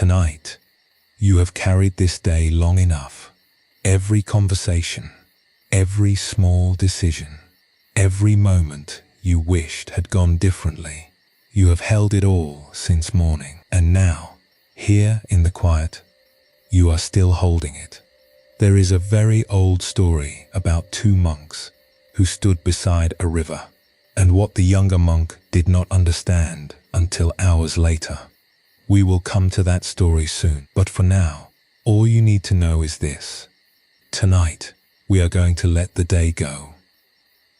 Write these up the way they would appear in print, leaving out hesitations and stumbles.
Tonight, you have carried this day long enough. Every conversation, every small decision, every moment you wished had gone differently. You have held it all since morning, and now, here in the quiet, you are still holding it. There is a very old story about two monks who stood beside a river, and what the younger monk did not understand until hours later. We will come to that story soon, but for now, all you need to know is this. Tonight, we are going to let the day go.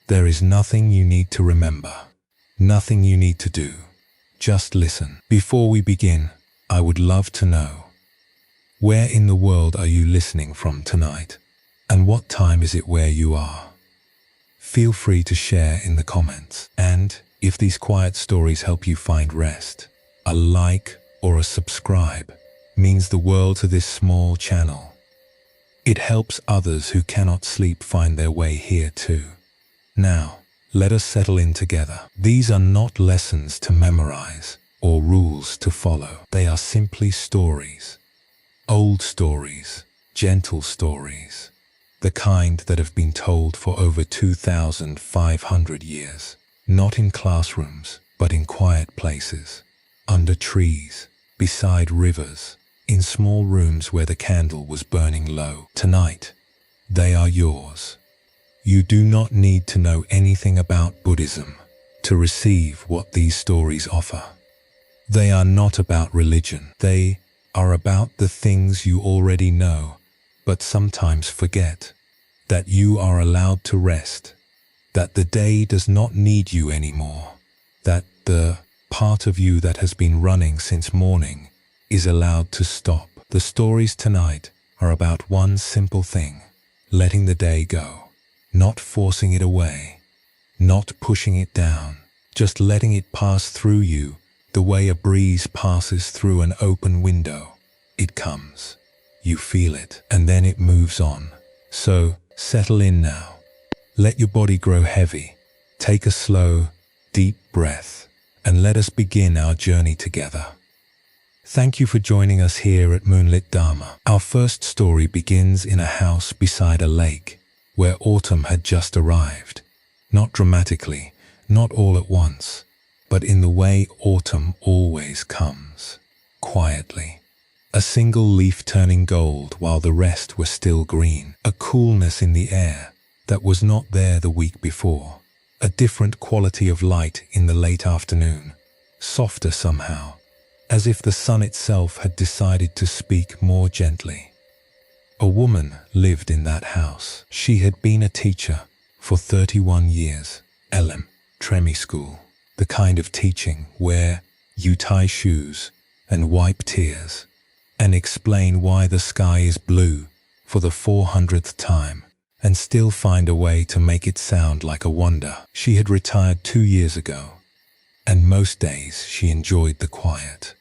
There is nothing you need to remember, nothing you need to do. Just listen. Before we begin, I would love to know, where in the world are you listening from tonight? And what time is it where you are? Feel free to share in the comments. And if these quiet stories help you find rest, a like or a subscribe means the world to this small channel. It helps others who cannot sleep find their way here too. Now, let us settle in together. These are not lessons to memorize or rules to follow. They are simply stories. Old stories, gentle stories, the kind that have been told for over 2,500 years. Not in classrooms, but in quiet places, under trees, beside rivers, in small rooms where the candle was burning low. Tonight, they are yours. You do not need to know anything about Buddhism to receive what these stories offer. They are not about religion. They are about the things you already know, but sometimes forget. That you are allowed to rest. That the day does not need you anymore. That the part of you that has been running since morning is allowed to stop. The stories tonight are about one simple thing: letting the day go. Not forcing it away, not pushing it down, just letting it pass through you the way a breeze passes through an open window. It comes, you feel it, and then it moves on. So, settle in now. Let your body grow heavy. Take a slow, deep breath, and let us begin our journey together. Thank you for joining us here at Moonlit Dharma. Our first story begins in a house beside a lake, where autumn had just arrived. Not dramatically, not all at once, but in the way autumn always comes, quietly. A single leaf turning gold while the rest were still green. A coolness in the air that was not there the week before. A different quality of light in the late afternoon, softer somehow, as if the sun itself had decided to speak more gently. A woman lived in that house. She had been a teacher for 31 years. Tremi school, the kind of teaching where you tie shoes and wipe tears and explain why the sky is blue for the 400th time and still find a way to make it sound like a wonder. She had retired 2 years ago, and most days she enjoyed the quiet.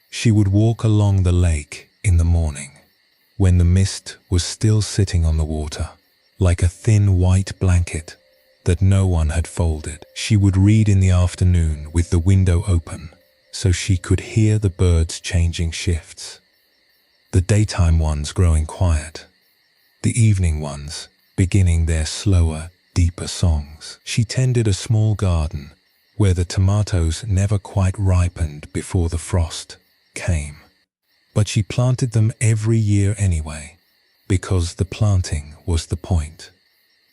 She would walk along the lake in the morning, when the mist was still sitting on the water, like a thin white blanket that no one had folded. She would read in the afternoon with the window open, so she could hear the birds changing shifts. The daytime ones growing quiet, the evening ones beginning their slower, deeper songs. She tended a small garden where the tomatoes never quite ripened before the frost came. But she planted them every year anyway, because the planting was the point.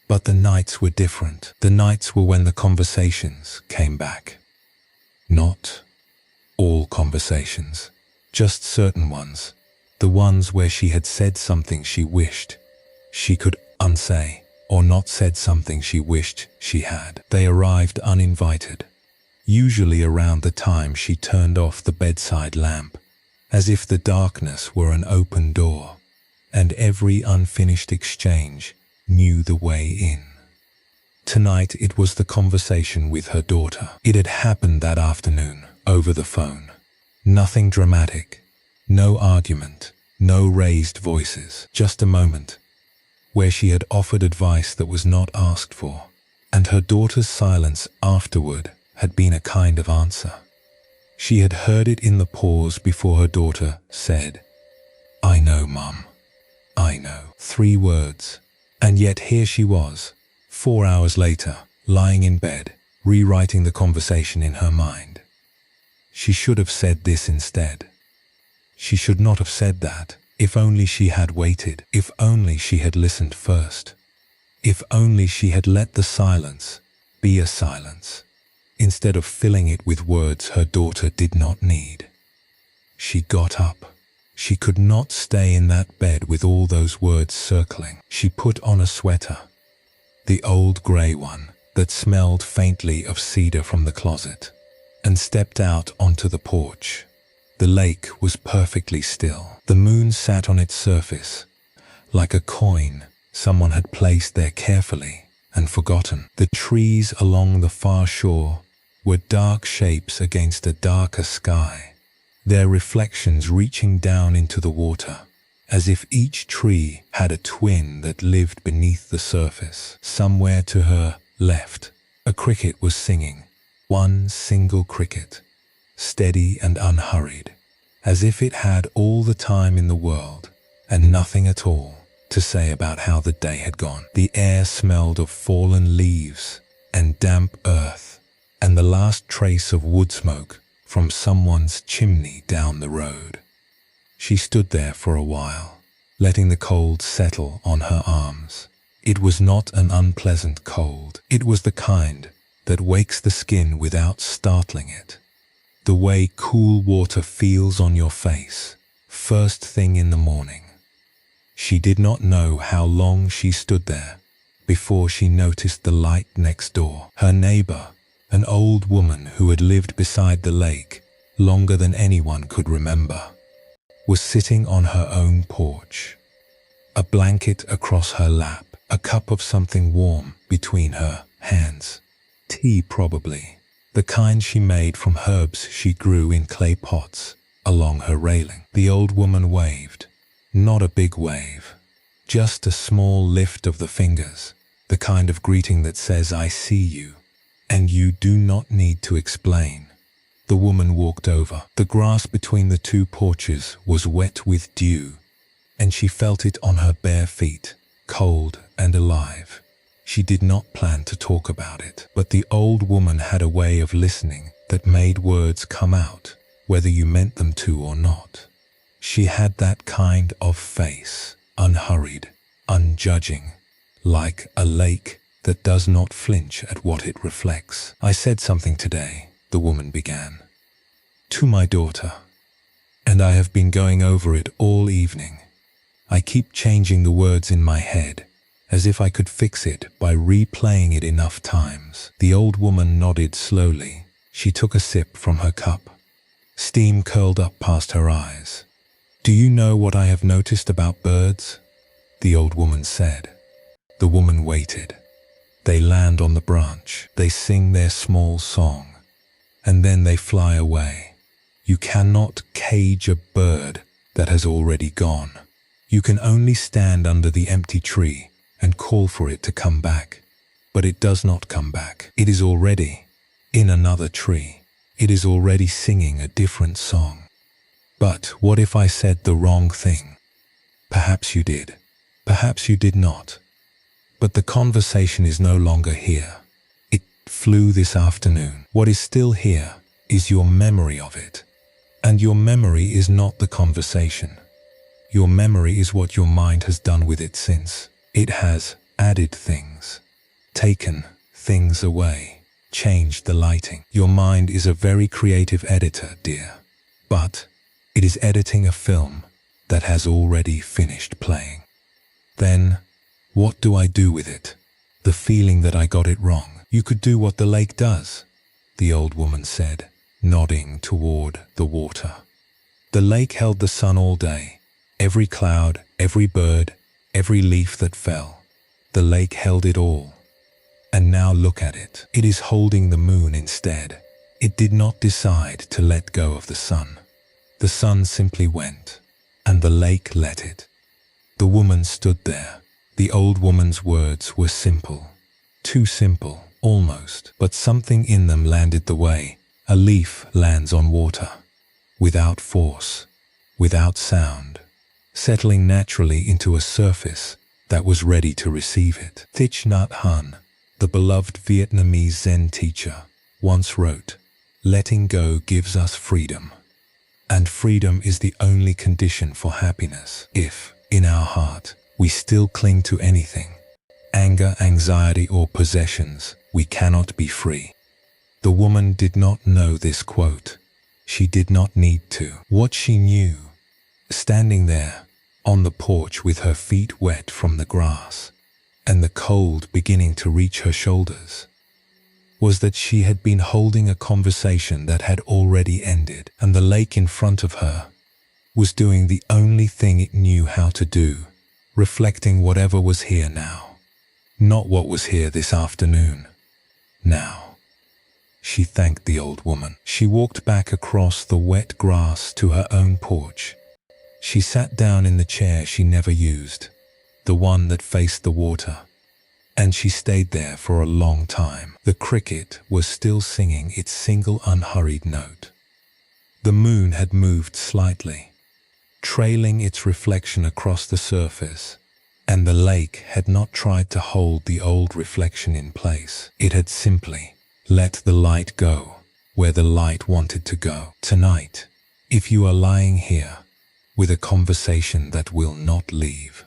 But the nights were different. The nights were when the conversations came back. Not all conversations, just certain ones. The ones where she had said something she wished she could unsay, or not said something she wished she had. They arrived uninvited, usually around the time she turned off the bedside lamp, as if the darkness were an open door, and every unfinished exchange knew the way in. Tonight it was the conversation with her daughter. It had happened that afternoon, over the phone. Nothing dramatic, no argument, no raised voices, just a moment where she had offered advice that was not asked for, and her daughter's silence afterward had been a kind of answer. She had heard it in the pause before her daughter said, "I know, Mum. I know." 3 words. And yet here she was, 4 hours later, lying in bed, rewriting the conversation in her mind. She should have said this instead. She should not have said that. If only she had waited. If only she had listened first. If only she had let the silence be a silence, instead of filling it with words her daughter did not need. She got up. She could not stay in that bed with all those words circling. She put on a sweater, the old grey one that smelled faintly of cedar from the closet, and stepped out onto the porch. The lake was perfectly still. The moon sat on its surface, like a coin someone had placed there carefully and forgotten. The trees along the far shore were dark shapes against a darker sky, their reflections reaching down into the water, as if each tree had a twin that lived beneath the surface. Somewhere to her left, a cricket was singing, one single cricket, steady and unhurried, as if it had all the time in the world and nothing at all to say about how the day had gone. The air smelled of fallen leaves and damp earth and the last trace of wood smoke from someone's chimney down the road. She stood there for a while, letting the cold settle on her arms. It was not an unpleasant cold. It was the kind that wakes the skin without startling it. The way cool water feels on your face, first thing in the morning. She did not know how long she stood there before she noticed the light next door. Her neighbor, an old woman who had lived beside the lake longer than anyone could remember, was sitting on her own porch, a blanket across her lap, a cup of something warm between her hands. Tea, probably, the kind she made from herbs she grew in clay pots along her railing. The old woman waved, not a big wave, just a small lift of the fingers, the kind of greeting that says, "I see you, and you do not need to explain." The woman walked over. The grass between the 2 porches was wet with dew, and she felt it on her bare feet, cold and alive. She did not plan to talk about it, but the old woman had a way of listening that made words come out, whether you meant them to or not. She had that kind of face, unhurried, unjudging, like a lake that does not flinch at what it reflects. "I said something today," the woman began, "to my daughter, and I have been going over it all evening. I keep changing the words in my head, as if I could fix it by replaying it enough times." The old woman nodded slowly. She took a sip from her cup. Steam curled up past her eyes. "Do you know what I have noticed about birds?" the old woman said. The woman waited. They land on the branch. They sing their small song, and then they fly away. You cannot cage a bird that has already gone. You can only stand under the empty tree and call for it to come back. But it does not come back. It is already in another tree. It is already singing a different song. But what if I said the wrong thing? Perhaps you did. Perhaps you did not. But the conversation is no longer here. It flew this afternoon. What is still here is your memory of it. And your memory is not the conversation. Your memory is what your mind has done with it since. It has added things, taken things away, changed the lighting. Your mind is a very creative editor, dear. But it is editing a film that has already finished playing. Then, what do I do with it? The feeling that I got it wrong. You could do what the lake does, the old woman said, nodding toward the water. The lake held the sun all day. Every cloud, every bird, every leaf that fell. The lake held it all. And now look at it. It is holding the moon instead. It did not decide to let go of the sun. The sun simply went, and the lake let it. The woman stood there. The old woman's words were simple. Too simple, almost, but something in them landed the way A leaf lands on water, without force, without sound, settling naturally into a surface that was ready to receive it. Thich Nhat Hanh, the beloved Vietnamese Zen teacher, once wrote, "Letting go gives us freedom, and freedom is the only condition for happiness. If, in our heart, we still cling to anything, anger, anxiety, or possessions, we cannot be free." The woman did not know this quote. She did not need to. What she knew, standing there on the porch with her feet wet from the grass and the cold beginning to reach her shoulders, was that she had been holding a conversation that had already ended, and the lake in front of her was doing the only thing it knew how to do, reflecting whatever was here now, not what was here this afternoon. Now. She thanked the old woman. She walked back across the wet grass to her own porch. She sat down in the chair she never used, the one that faced the water, and she stayed there for a long time. The cricket was still singing its single unhurried note. The moon had moved slightly, trailing its reflection across the surface, and the lake had not tried to hold the old reflection in place. It had simply let the light go where the light wanted to go. Tonight, if you are lying here with a conversation that will not leave,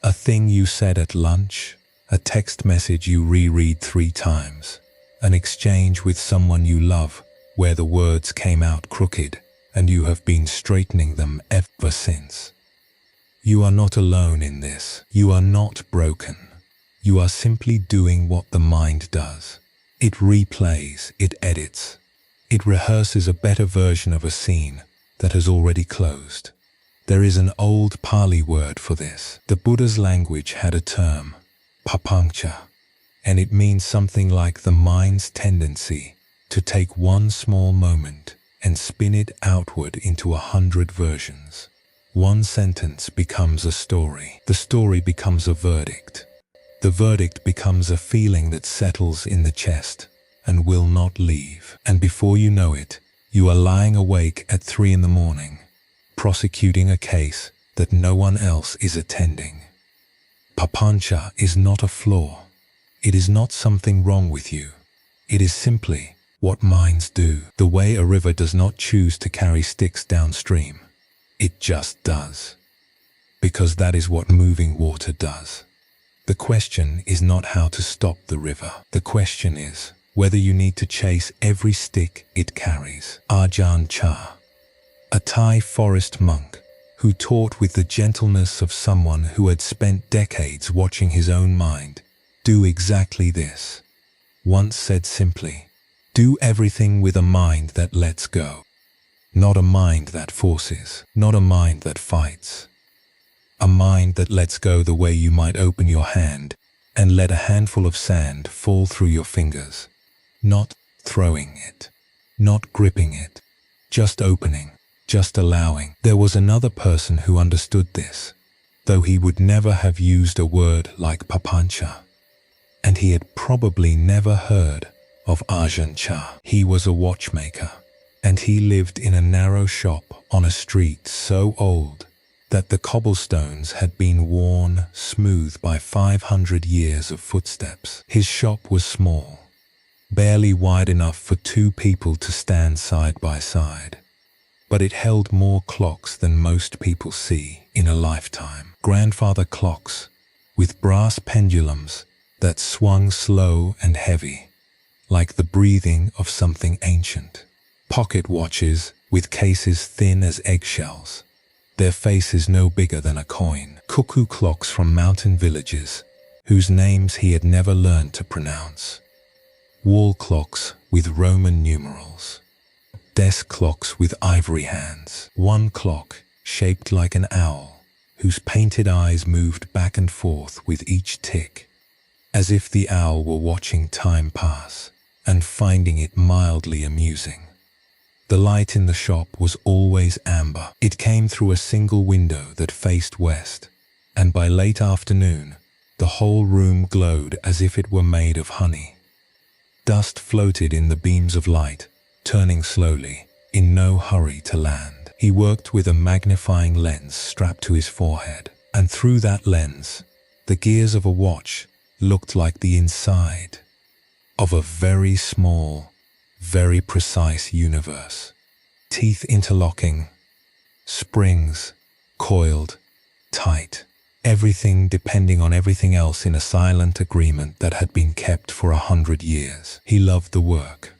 a thing you said at lunch, a text message you reread 3 times, an exchange with someone you love where the words came out crooked and you have been straightening them ever since. You are not alone in this. You are not broken. You are simply doing what the mind does. It replays, it edits, it rehearses a better version of a scene that has already closed. There is an old Pali word for this. The Buddha's language had a term, papancha, and it means something like the mind's tendency to take one small moment and spin it outward into 100 versions. One sentence becomes a story. The story becomes a verdict. The verdict becomes a feeling that settles in the chest and will not leave. And before you know it, you are lying awake at 3 in the morning, prosecuting a case that no one else is attending. Papancha is not a flaw. It is not something wrong with you. It is simply what minds do. The way a river does not choose to carry sticks downstream. It just does. Because that is what moving water does. The question is not how to stop the river. The question is whether you need to chase every stick it carries. Ajahn Chah, a Thai forest monk who taught with the gentleness of someone who had spent decades watching his own mind do exactly this, once said simply, "Do everything with a mind that lets go, not a mind that forces, not a mind that fights. A mind that lets go the way you might open your hand and let a handful of sand fall through your fingers. Not throwing it, not gripping it, just opening, just allowing." There was another person who understood this, though he would never have used a word like papancha, and he had probably never heard of Ajahn Chah. He was a watchmaker, and he lived in a narrow shop on a street so old that the cobblestones had been worn smooth by 500 years of footsteps. His shop was small, barely wide enough for 2 people to stand side by side, but it held more clocks than most people see in a lifetime. Grandfather clocks with brass pendulums that swung slow and heavy, like the breathing of something ancient. Pocket watches with cases thin as eggshells, their faces no bigger than a coin. Cuckoo clocks from mountain villages, whose names he had never learned to pronounce. Wall clocks with Roman numerals. Desk clocks with ivory hands. One clock, shaped like an owl, whose painted eyes moved back and forth with each tick, as if the owl were watching time pass and finding it mildly amusing. The light in the shop was always amber. It came through a single window that faced west, and by late afternoon, the whole room glowed as if it were made of honey. Dust floated in the beams of light turning slowly, in no hurry to land. He worked with a magnifying lens strapped to his forehead, and through that lens, the gears of a watch looked like the inside of a very small, very precise universe. Teeth interlocking, springs coiled tight, everything depending on everything else in a silent agreement that had been kept for 100 years. He loved the work,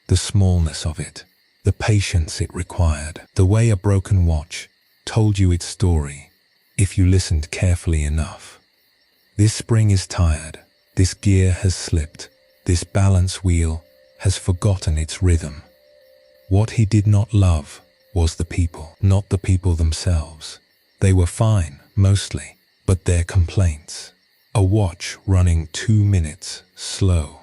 the smallness of it, the patience it required, the way a broken watch told you its story if you listened carefully enough. This spring is tired, this gear has slipped, this balance wheel has forgotten its rhythm. What he did not love was the people, not the people themselves. They were fine, mostly, but their complaints. A watch running 2 minutes slow.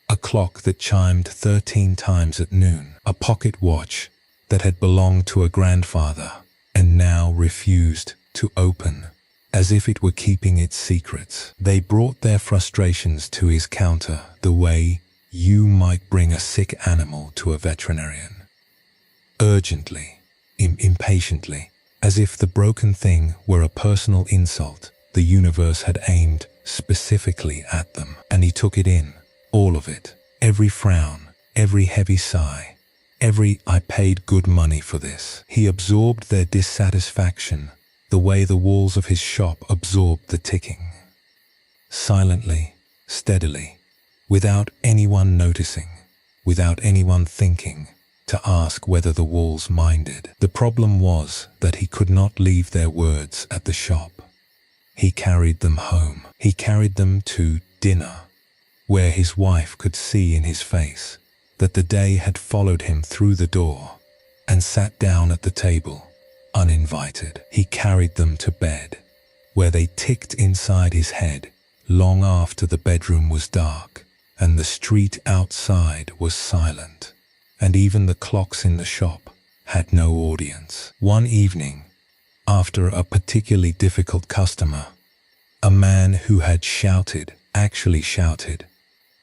A clock that chimed 13 times at noon. A pocket watch that had belonged to a grandfather and now refused to open, as if it were keeping its secrets. They brought their frustrations to his counter the way you might bring a sick animal to a veterinarian. Urgently, impatiently, as if the broken thing were a personal insult the universe had aimed specifically at them. And he took it in, all of it, every frown, every heavy sigh, every "I paid good money for this." He absorbed their dissatisfaction the way the walls of his shop absorbed the ticking. Silently, steadily, without anyone noticing, without anyone thinking to ask whether the walls minded. The problem was that he could not leave their words at the shop. He carried them home. He carried them to dinner, where his wife could see in his face that the day had followed him through the door, and sat down at the table, uninvited. He carried them to bed, where they ticked inside his head long after the bedroom was dark and the street outside was silent, and even the clocks in the shop had no audience. One evening, after a particularly difficult customer, a man who had shouted, actually shouted,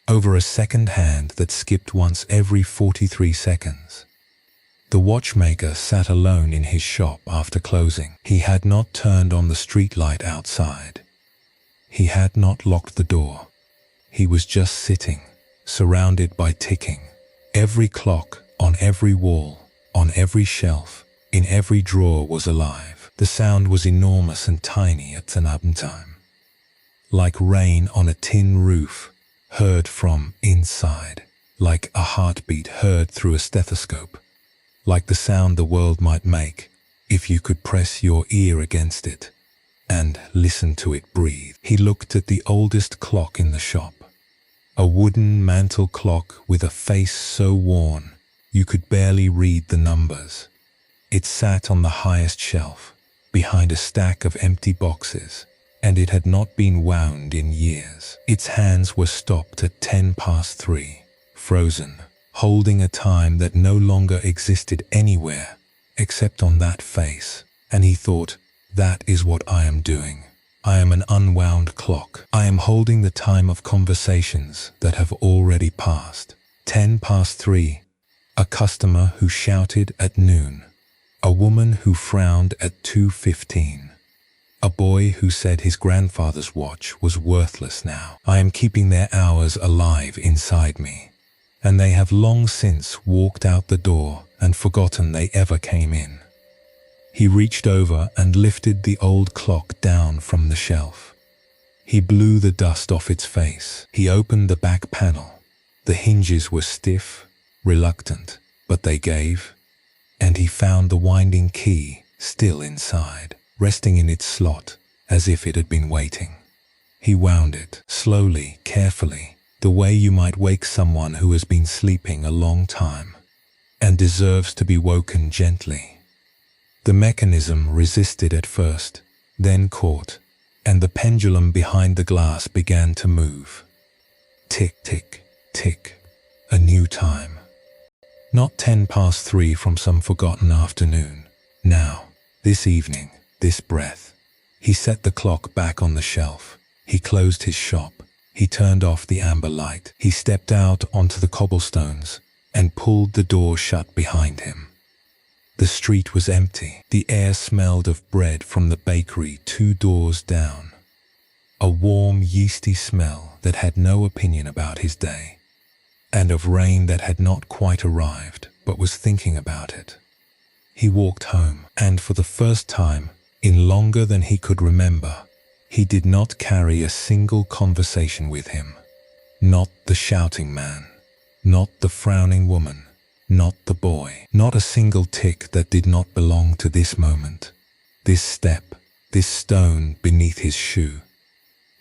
over a second hand that skipped once every 43 seconds. The watchmaker sat alone in his shop after closing. He had not turned on the streetlight outside. He had not locked the door. He was just sitting, surrounded by ticking. Every clock on every wall, on every shelf, in every drawer was alive. The sound was enormous and tiny at time, like rain on a tin roof, heard from inside, like a heartbeat heard through a stethoscope, like the sound the world might make if you could press your ear against it and listen to it breathe. He looked at the oldest clock in the shop, a wooden mantel clock with a face so worn you could barely read the numbers. It sat on the highest shelf, behind a stack of empty boxes, and it had not been wound in years. Its hands were stopped at 3:10, frozen, holding a time that no longer existed anywhere except on that face. And he thought, that is what I am doing. I am an unwound clock. I am holding the time of conversations that have already passed. 3:10, a customer who shouted at noon, a woman who frowned at 2:15, a boy who said his grandfather's watch was worthless now. I am keeping their hours alive inside me, and they have long since walked out the door and forgotten they ever came in. He reached over and lifted the old clock down from the shelf. He blew the dust off its face. He opened the back panel. The hinges were stiff, reluctant, but they gave, and he found the winding key still inside, resting in its slot as if it had been waiting. He wound it, slowly, carefully, the way you might wake someone who has been sleeping a long time and deserves to be woken gently. The mechanism resisted at first, then caught, and the pendulum behind the glass began to move. Tick, tick, tick, a new time. Not 3:10 from some forgotten afternoon. Now, this evening, this breath. He set the clock back on the shelf. He closed his shop. He turned off the amber light. He stepped out onto the cobblestones and pulled the door shut behind him. The street was empty. The air smelled of bread from the bakery 2 doors down. A warm, yeasty smell that had no opinion about his day, and of rain that had not quite arrived but was thinking about it. He walked home, and for the first time, in longer than he could remember, he did not carry a single conversation with him. Not the shouting man, not the frowning woman, not the boy, not a single tick that did not belong to this moment, this step, this stone beneath his shoe.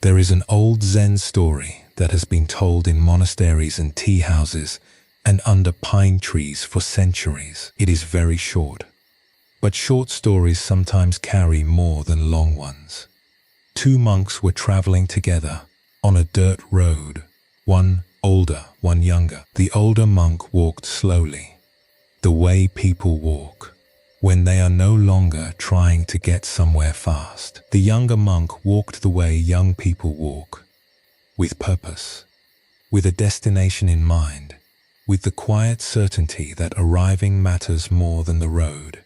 There is an old Zen story that has been told in monasteries and tea houses and under pine trees for centuries. It is very short, but short stories sometimes carry more than long ones. 2 monks were traveling together on a dirt road, one older, one younger. The older monk walked slowly, the way people walk when they are no longer trying to get somewhere fast. The younger monk walked the way young people walk, with purpose, with a destination in mind, with the quiet certainty that arriving matters more than the road.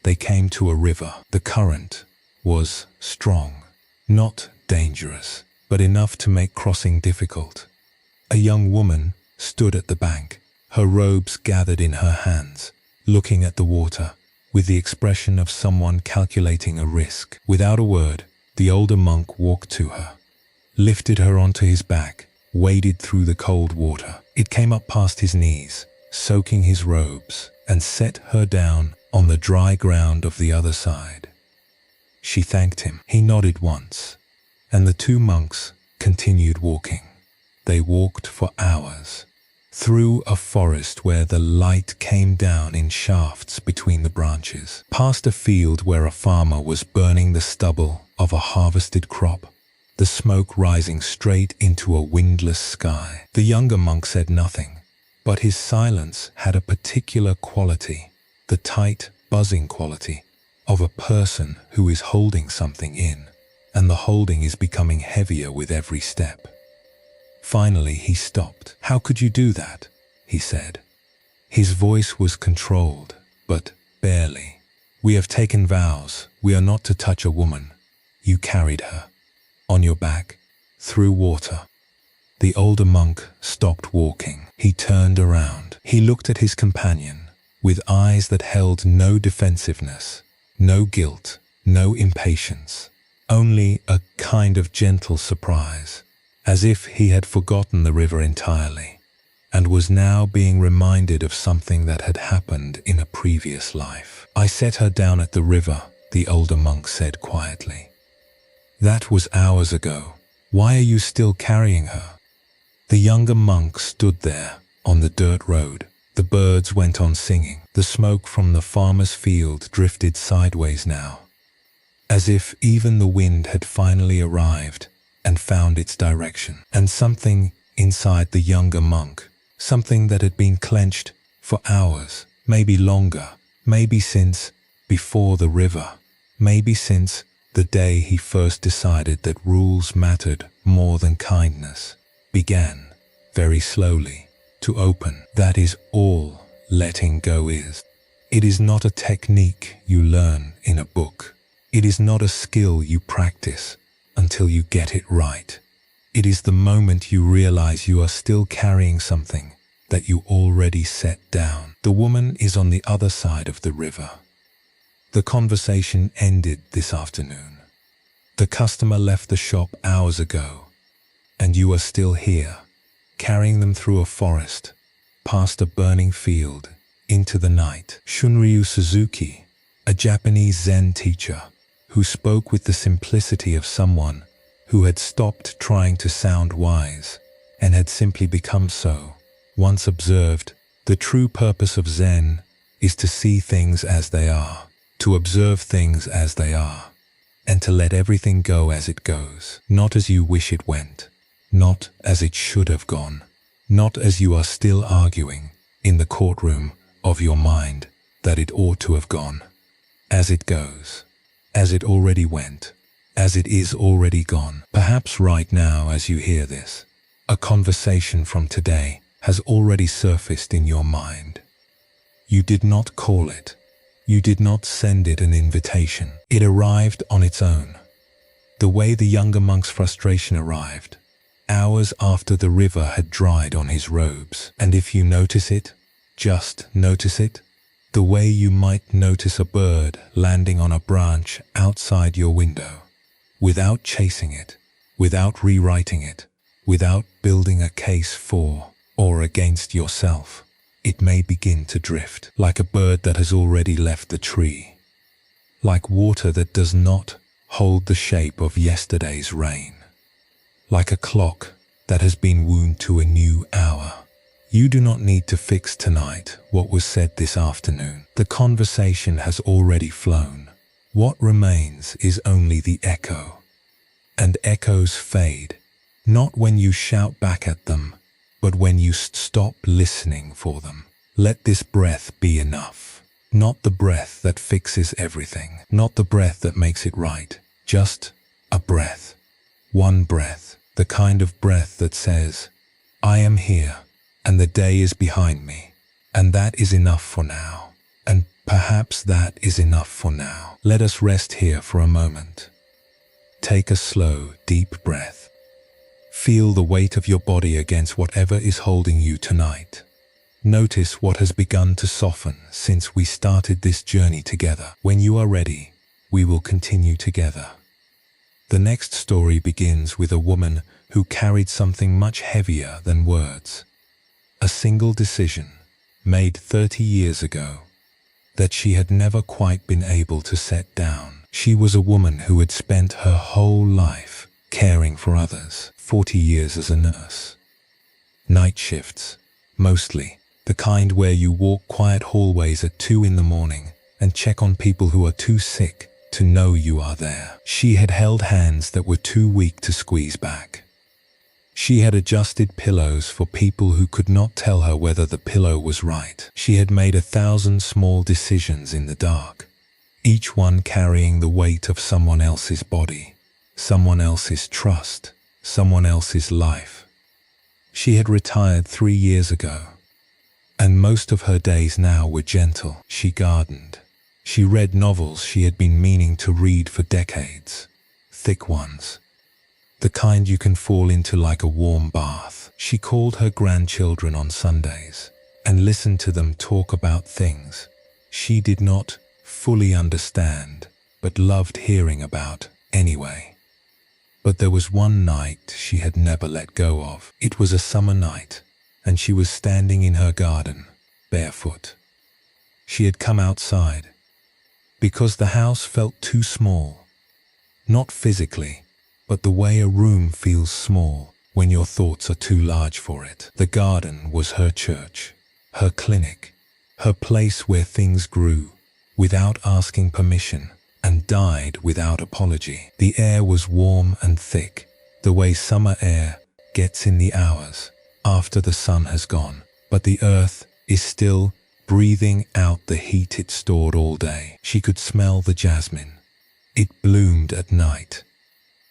They came to a river. The current was strong, not dangerous, but enough to make crossing difficult. A young woman stood at the bank, her robes gathered in her hands, looking at the water, with the expression of someone calculating a risk. Without a word, the older monk walked to her, lifted her onto his back, waded through the cold water. It came up past his knees, soaking his robes, and set her down on the dry ground of the other side. She thanked him. He nodded once, and the 2 monks continued walking. They walked for hours, through a forest where the light came down in shafts between the branches, past a field where a farmer was burning the stubble of a harvested crop, the smoke rising straight into a windless sky. The younger monk said nothing, but his silence had a particular quality, the tight, buzzing quality of a person who is holding something in, and the holding is becoming heavier with every step. Finally, he stopped. "How could you do that?" he said. His voice was controlled, but barely. "We have taken vows. We are not to touch a woman. You carried her, on your back, through water." The older monk stopped walking. He turned around. He looked at his companion, with eyes that held no defensiveness, no guilt, no impatience, only a kind of gentle surprise, as if he had forgotten the river entirely, and was now being reminded of something that had happened in a previous life. "I set her down at the river," the older monk said quietly. "That was hours ago. Why are you still carrying her?" The younger monk stood there, on the dirt road. The birds went on singing. The smoke from the farmer's field drifted sideways now, as if even the wind had finally arrived and found its direction. And something inside the younger monk, something that had been clenched for hours, maybe longer, maybe since before the river, maybe since the day he first decided that rules mattered more than kindness, began, very slowly, to open. That is all letting go is. It is not a technique you learn in a book. It is not a skill you practice until you get it right. It is the moment you realize you are still carrying something that you already set down. The woman is on the other side of the river. The conversation ended this afternoon. The customer left the shop hours ago, and you are still here, carrying them through a forest, past a burning field, into the night. Shunryu Suzuki, a Japanese Zen teacher, who spoke with the simplicity of someone who had stopped trying to sound wise and had simply become so, once observed, "The true purpose of Zen is to see things as they are, to observe things as they are, and to let everything go as it goes, not as you wish it went, not as it should have gone, not as you are still arguing in the courtroom of your mind that it ought to have gone, as it goes, as it already went, as it is already gone." Perhaps right now as you hear this, a conversation from today has already surfaced in your mind. You did not call it. You did not send it an invitation. It arrived on its own. The way the younger monk's frustration arrived, hours after the river had dried on his robes. And if you notice it, just notice it, the way you might notice a bird landing on a branch outside your window, without chasing it, without rewriting it, without building a case for or against yourself, it may begin to drift, like a bird that has already left the tree, like water that does not hold the shape of yesterday's rain, like a clock that has been wound to a new hour. You do not need to fix tonight what was said this afternoon. The conversation has already flown. What remains is only the echo. And echoes fade, not when you shout back at them, but when you stop listening for them. Let this breath be enough. Not the breath that fixes everything, not the breath that makes it right, just a breath. One breath, the kind of breath that says, I am here, and the day is behind me, and that is enough for now. And perhaps that is enough for now. Let us rest here for a moment. Take a slow, deep breath. Feel the weight of your body against whatever is holding you tonight. Notice what has begun to soften since we started this journey together. When you are ready, we will continue together. The next story begins with a woman who carried something much heavier than words. A single decision, made 30 years ago, that she had never quite been able to set down. She was a woman who had spent her whole life caring for others, 40 years as a nurse. Night shifts, mostly, the kind where you walk quiet hallways at 2 in the morning and check on people who are too sick to know you are there. She had held hands that were too weak to squeeze back. She had adjusted pillows for people who could not tell her whether the pillow was right. She had made 1,000 small decisions in the dark, each one carrying the weight of someone else's body, someone else's trust, someone else's life. She had retired 3 years ago, and most of her days now were gentle. She gardened. She read novels she had been meaning to read for decades, thick ones, the kind you can fall into like a warm bath. She called her grandchildren on Sundays and listened to them talk about things she did not fully understand, but loved hearing about anyway. But there was one night she had never let go of. It was a summer night, and she was standing in her garden, barefoot. She had come outside because the house felt too small, not physically, but the way a room feels small when your thoughts are too large for it. The garden was her church, her clinic, her place where things grew without asking permission and died without apology. The air was warm and thick, the way summer air gets in the hours after the sun has gone, but the earth is still breathing out the heat it stored all day. She could smell the jasmine. It bloomed at night.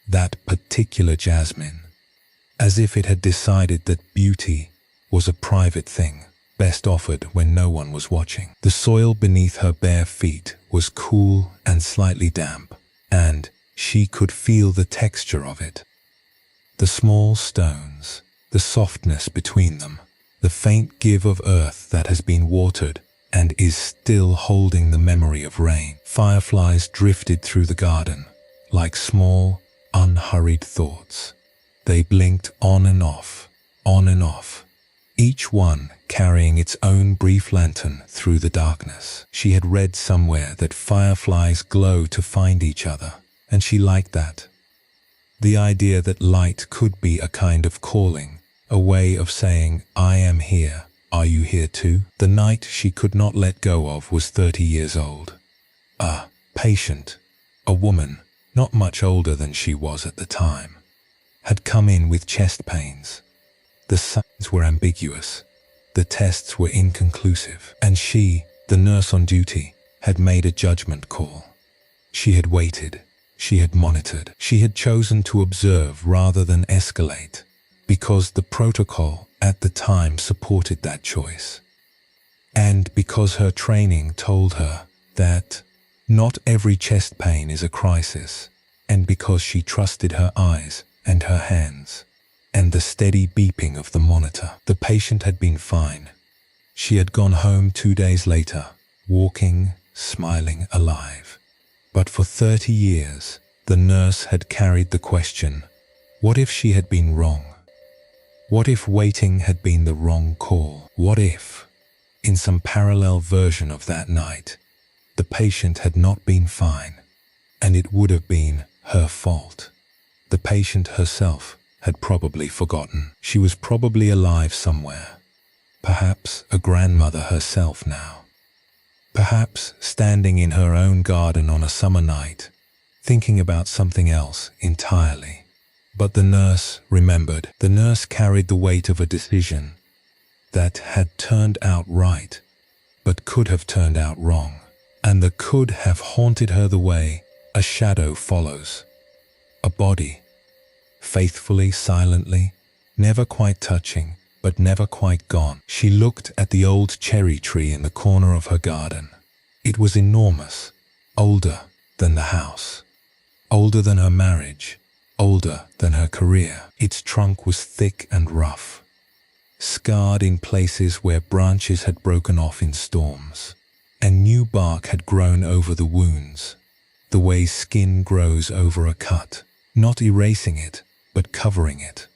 That particular jasmine, as if it had decided that beauty was a private thing, best offered when no one was watching. The soil beneath her bare feet was cool and slightly damp, and she could feel the texture of it. The small stones, the softness between them, the faint give of earth that has been watered and is still holding the memory of rain. Fireflies drifted through the garden like small, unhurried thoughts. They blinked on and off, each one carrying its own brief lantern through the darkness. She had read somewhere that fireflies glow to find each other, and she liked that. The idea that light could be a kind of calling, a way of saying, I am here, are you here too? The night she could not let go of was 30 years old. A patient, a woman, not much older than she was at the time, had come in with chest pains. The signs were ambiguous, the tests were inconclusive, and she, the nurse on duty, had made a judgment call. She had waited, she had monitored, she had chosen to observe rather than escalate, because the protocol at the time supported that choice. And because her training told her that not every chest pain is a crisis, and because she trusted her eyes and her hands, and the steady beeping of the monitor, the patient had been fine. She had gone home 2 days later, walking, smiling, alive. But for 30 years, the nurse had carried the question, what if she had been wrong? What if waiting had been the wrong call? What if, in some parallel version of that night, the patient had not been fine, and it would have been her fault? The patient herself had probably forgotten. She was probably alive somewhere, perhaps a grandmother herself now, perhaps standing in her own garden on a summer night, thinking about something else entirely. But the nurse remembered. The nurse carried the weight of a decision that had turned out right, but could have turned out wrong, and the could have haunted her the way a shadow follows a body, faithfully, silently, never quite touching, but never quite gone. She looked at the old cherry tree in the corner of her garden. It was enormous, older than the house, older than her marriage, older than her career. Its trunk was thick and rough, scarred in places where branches had broken off in storms, and new bark had grown over the wounds, the way skin grows over a cut, not erasing it, but covering it,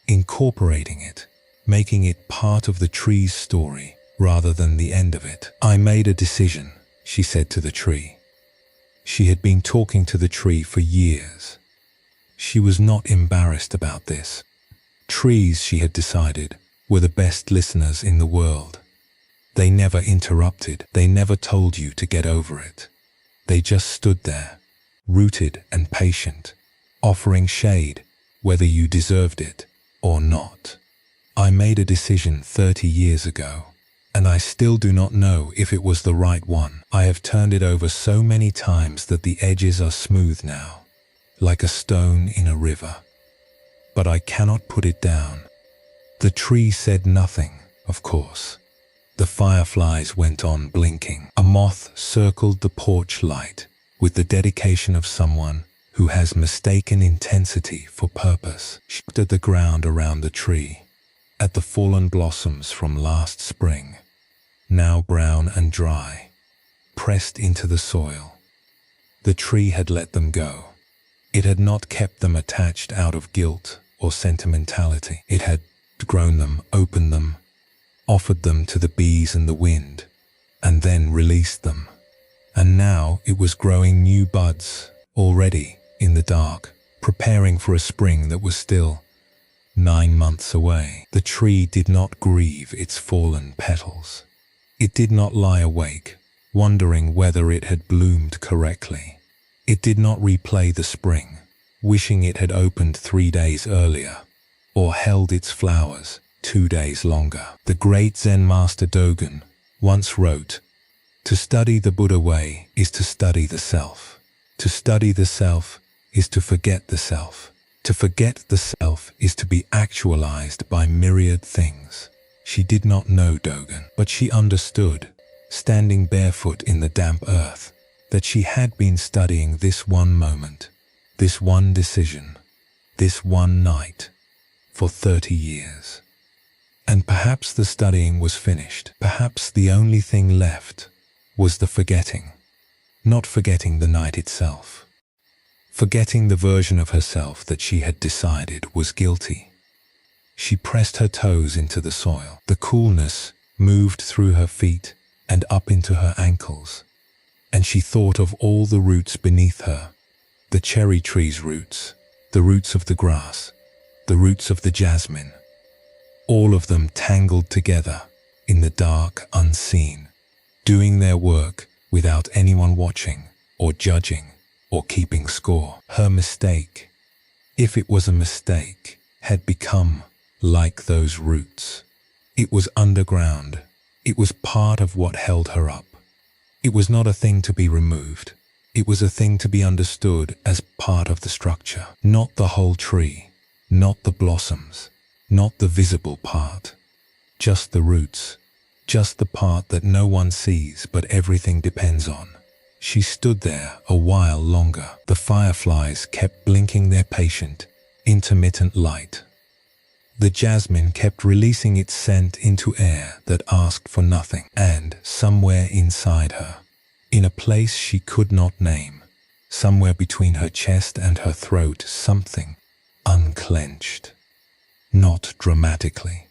incorporating it, making it part of the tree's story rather than the end of it. I made a decision, she said to the tree. She had been talking to the tree for years. She was not embarrassed about this. Trees, she had decided, were the best listeners in the world. They never interrupted. They never told you to get over it. They just stood there, rooted and patient, offering shade whether you deserved it or not. I made a decision 30 years ago, and I still do not know if it was the right one. I have turned it over so many times that the edges are smooth now, like a stone in a river. But I cannot put it down. The tree said nothing, of course. The fireflies went on blinking. A moth circled the porch light with the dedication of someone who has mistaken intensity for purpose. She looked at the ground around the tree, at the fallen blossoms from last spring, now brown and dry, pressed into the soil. The tree had let them go. It had not kept them attached out of guilt or sentimentality. It had grown them, opened them, offered them to the bees and the wind, and then released them. And now it was growing new buds, already in the dark, preparing for a spring that was still 9 months away. The tree did not grieve its fallen petals. It did not lie awake, wondering whether it had bloomed correctly. It did not replay the spring, wishing it had opened 3 days earlier, or held its flowers 2 days longer. The great Zen master Dogen once wrote, "To study the Buddha way is to study the self. To study the self is to forget the self. To forget the self is to be actualized by myriad things." She did not know Dogen, but she understood, standing barefoot in the damp earth, that she had been studying this one moment, this one decision, this one night, for 30 years. And perhaps the studying was finished. Perhaps the only thing left was the forgetting. Not forgetting the night itself. Forgetting the version of herself that she had decided was guilty. She pressed her toes into the soil. The coolness moved through her feet and up into her ankles, and she thought of all the roots beneath her, the cherry tree's roots, the roots of the grass, the roots of the jasmine, all of them tangled together in the dark, unseen, doing their work without anyone watching or judging or keeping score. Her mistake, if it was a mistake, had become like those roots. It was underground. It was part of what held her up. It was not a thing to be removed. It was a thing to be understood as part of the structure. Not the whole tree, not the blossoms, not the visible part, just the roots, just the part that no one sees but everything depends on. She stood there a while longer. The fireflies kept blinking their patient, intermittent light. The jasmine kept releasing its scent into air that asked for nothing. And somewhere inside her, in a place she could not name, somewhere between her chest and her throat, something unclenched. Not dramatically,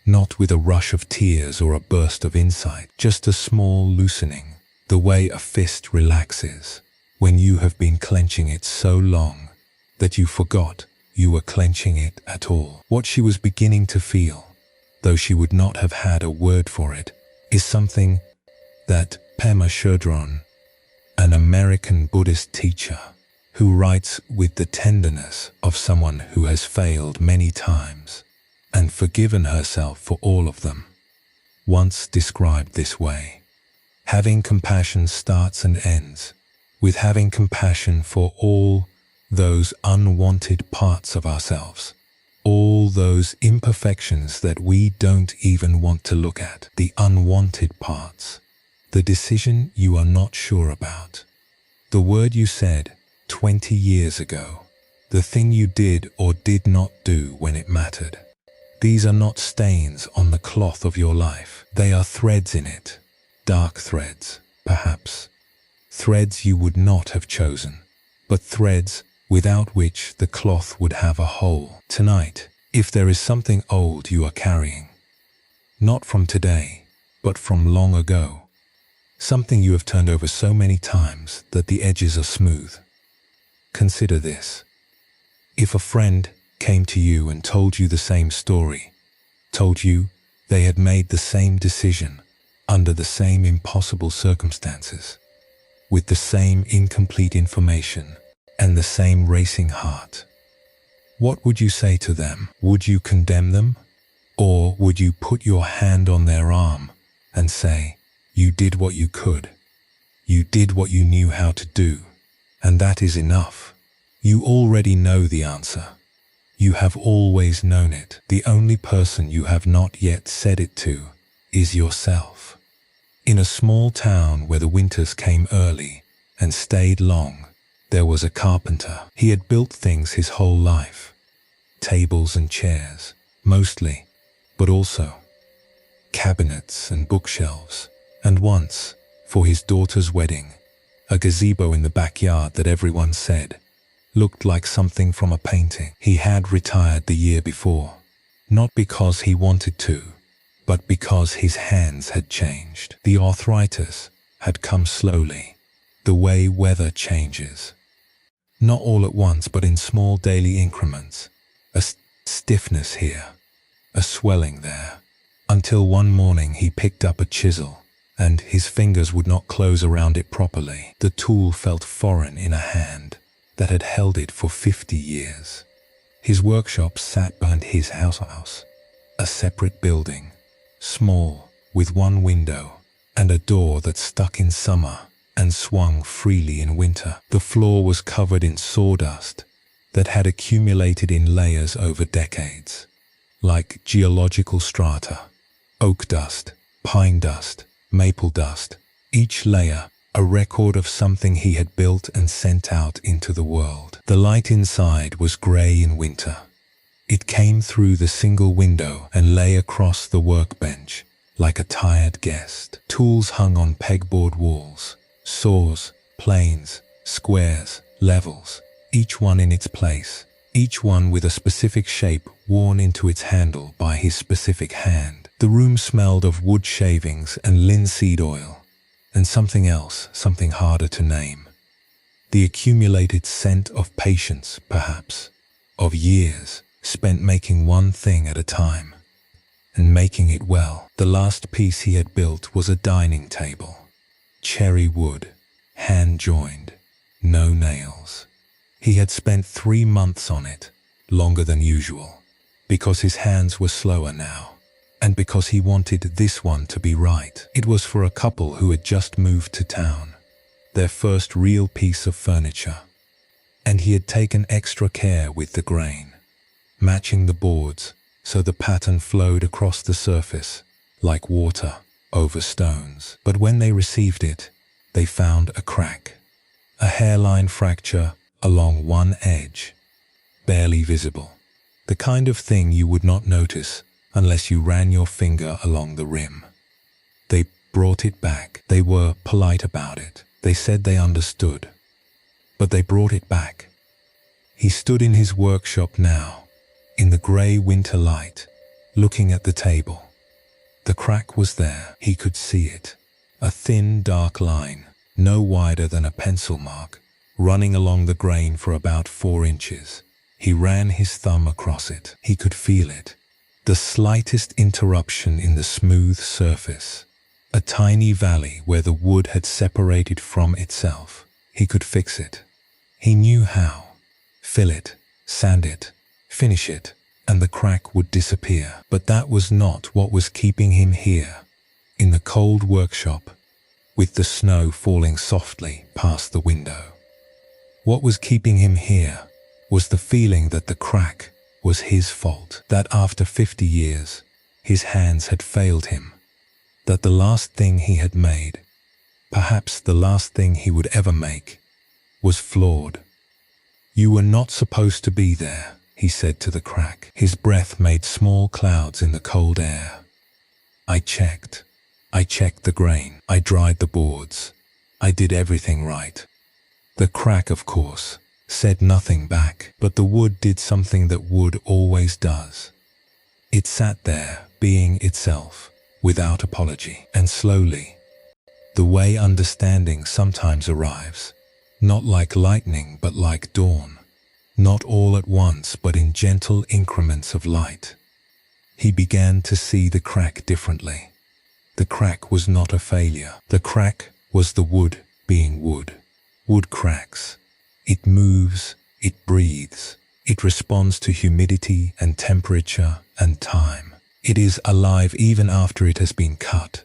not with a rush of tears or a burst of insight, just a small loosening, the way a fist relaxes when you have been clenching it so long that you forgot you were clenching it at all. What she was beginning to feel, though she would not have had a word for it, is something that Pema Chodron, an American Buddhist teacher who writes with the tenderness of someone who has failed many times and forgiven herself for all of them, once described this way. Having compassion starts and ends with having compassion for all those unwanted parts of ourselves, all those imperfections that we don't even want to look at, the unwanted parts, the decision you are not sure about, the word you said 20 years ago, the thing you did or did not do when it mattered. These are not stains on the cloth of your life. They are threads in it, dark threads, perhaps, threads you would not have chosen, but threads without which the cloth would have a hole. Tonight, if there is something old you are carrying, not from today, but from long ago, something you have turned over so many times that the edges are smooth, consider this. If a friend came to you and told you the same story, told you they had made the same decision under the same impossible circumstances, with the same incomplete information and the same racing heart, what would you say to them? Would you condemn them? Or would you put your hand on their arm and say, you did what you could, you did what you knew how to do, and that is enough? You already know the answer. You have always known it. The only person you have not yet said it to is yourself. In a small town where the winters came early and stayed long, there was a carpenter. He had built things his whole life. Tables and chairs, mostly, but also cabinets and bookshelves. And once, for his daughter's wedding, a gazebo in the backyard that everyone said looked like something from a painting. He had retired the year before, not because he wanted to, but because his hands had changed. The arthritis had come slowly, the way weather changes. Not all at once, but in small daily increments. A stiffness here, a swelling there, until one morning he picked up a chisel, and his fingers would not close around it properly. The tool felt foreign in a hand that had held it for 50 years. His workshop sat behind his house, a separate building, small, with one window, and a door that stuck in summer and swung freely in winter. The floor was covered in sawdust that had accumulated in layers over decades, like geological strata, oak dust, pine dust, maple dust, each layer a record of something he had built and sent out into the world. The light inside was grey in winter. It came through the single window and lay across the workbench like a tired guest. Tools hung on pegboard walls, saws, planes, squares, levels, each one in its place, each one with a specific shape worn into its handle by his specific hand. The room smelled of wood shavings and linseed oil, and something else, something harder to name. The accumulated scent of patience, perhaps, of years spent making one thing at a time, and making it well. The last piece he had built was a dining table. Cherry wood, hand-joined, no nails. He had spent 3 months on it, longer than usual, because his hands were slower now, and because he wanted this one to be right. It was for a couple who had just moved to town, their first real piece of furniture, and he had taken extra care with the grain, matching the boards, so the pattern flowed across the surface like water over stones. But when they received it, they found a crack, a hairline fracture along one edge, barely visible. The kind of thing you would not notice unless you ran your finger along the rim. They brought it back. They were polite about it. They said they understood. But they brought it back. He stood in his workshop now, in the grey winter light, looking at the table. The crack was there. He could see it. A thin, dark line, no wider than a pencil mark, running along the grain for about 4 inches. He ran his thumb across it. He could feel it. The slightest interruption in the smooth surface. A tiny valley where the wood had separated from itself. He could fix it. He knew how. Fill it, sand it, finish it, and the crack would disappear. But that was not what was keeping him here, in the cold workshop, with the snow falling softly past the window. What was keeping him here was the feeling that the crack was his fault, that after 50 years, his hands had failed him, that the last thing he had made, perhaps the last thing he would ever make, was flawed. "You were not supposed to be there," he said to the crack. His breath made small clouds in the cold air. I checked the grain. I dried the boards. I did everything right." The crack, of course, said nothing back, but the wood did something that wood always does. It sat there, being itself, without apology, and slowly, the way understanding sometimes arrives, not like lightning but like dawn, not all at once but in gentle increments of light. He began to see the crack differently. The crack was not a failure. The crack was the wood being wood. Wood cracks. It moves, it breathes, it responds to humidity and temperature and time. It is alive even after it has been cut,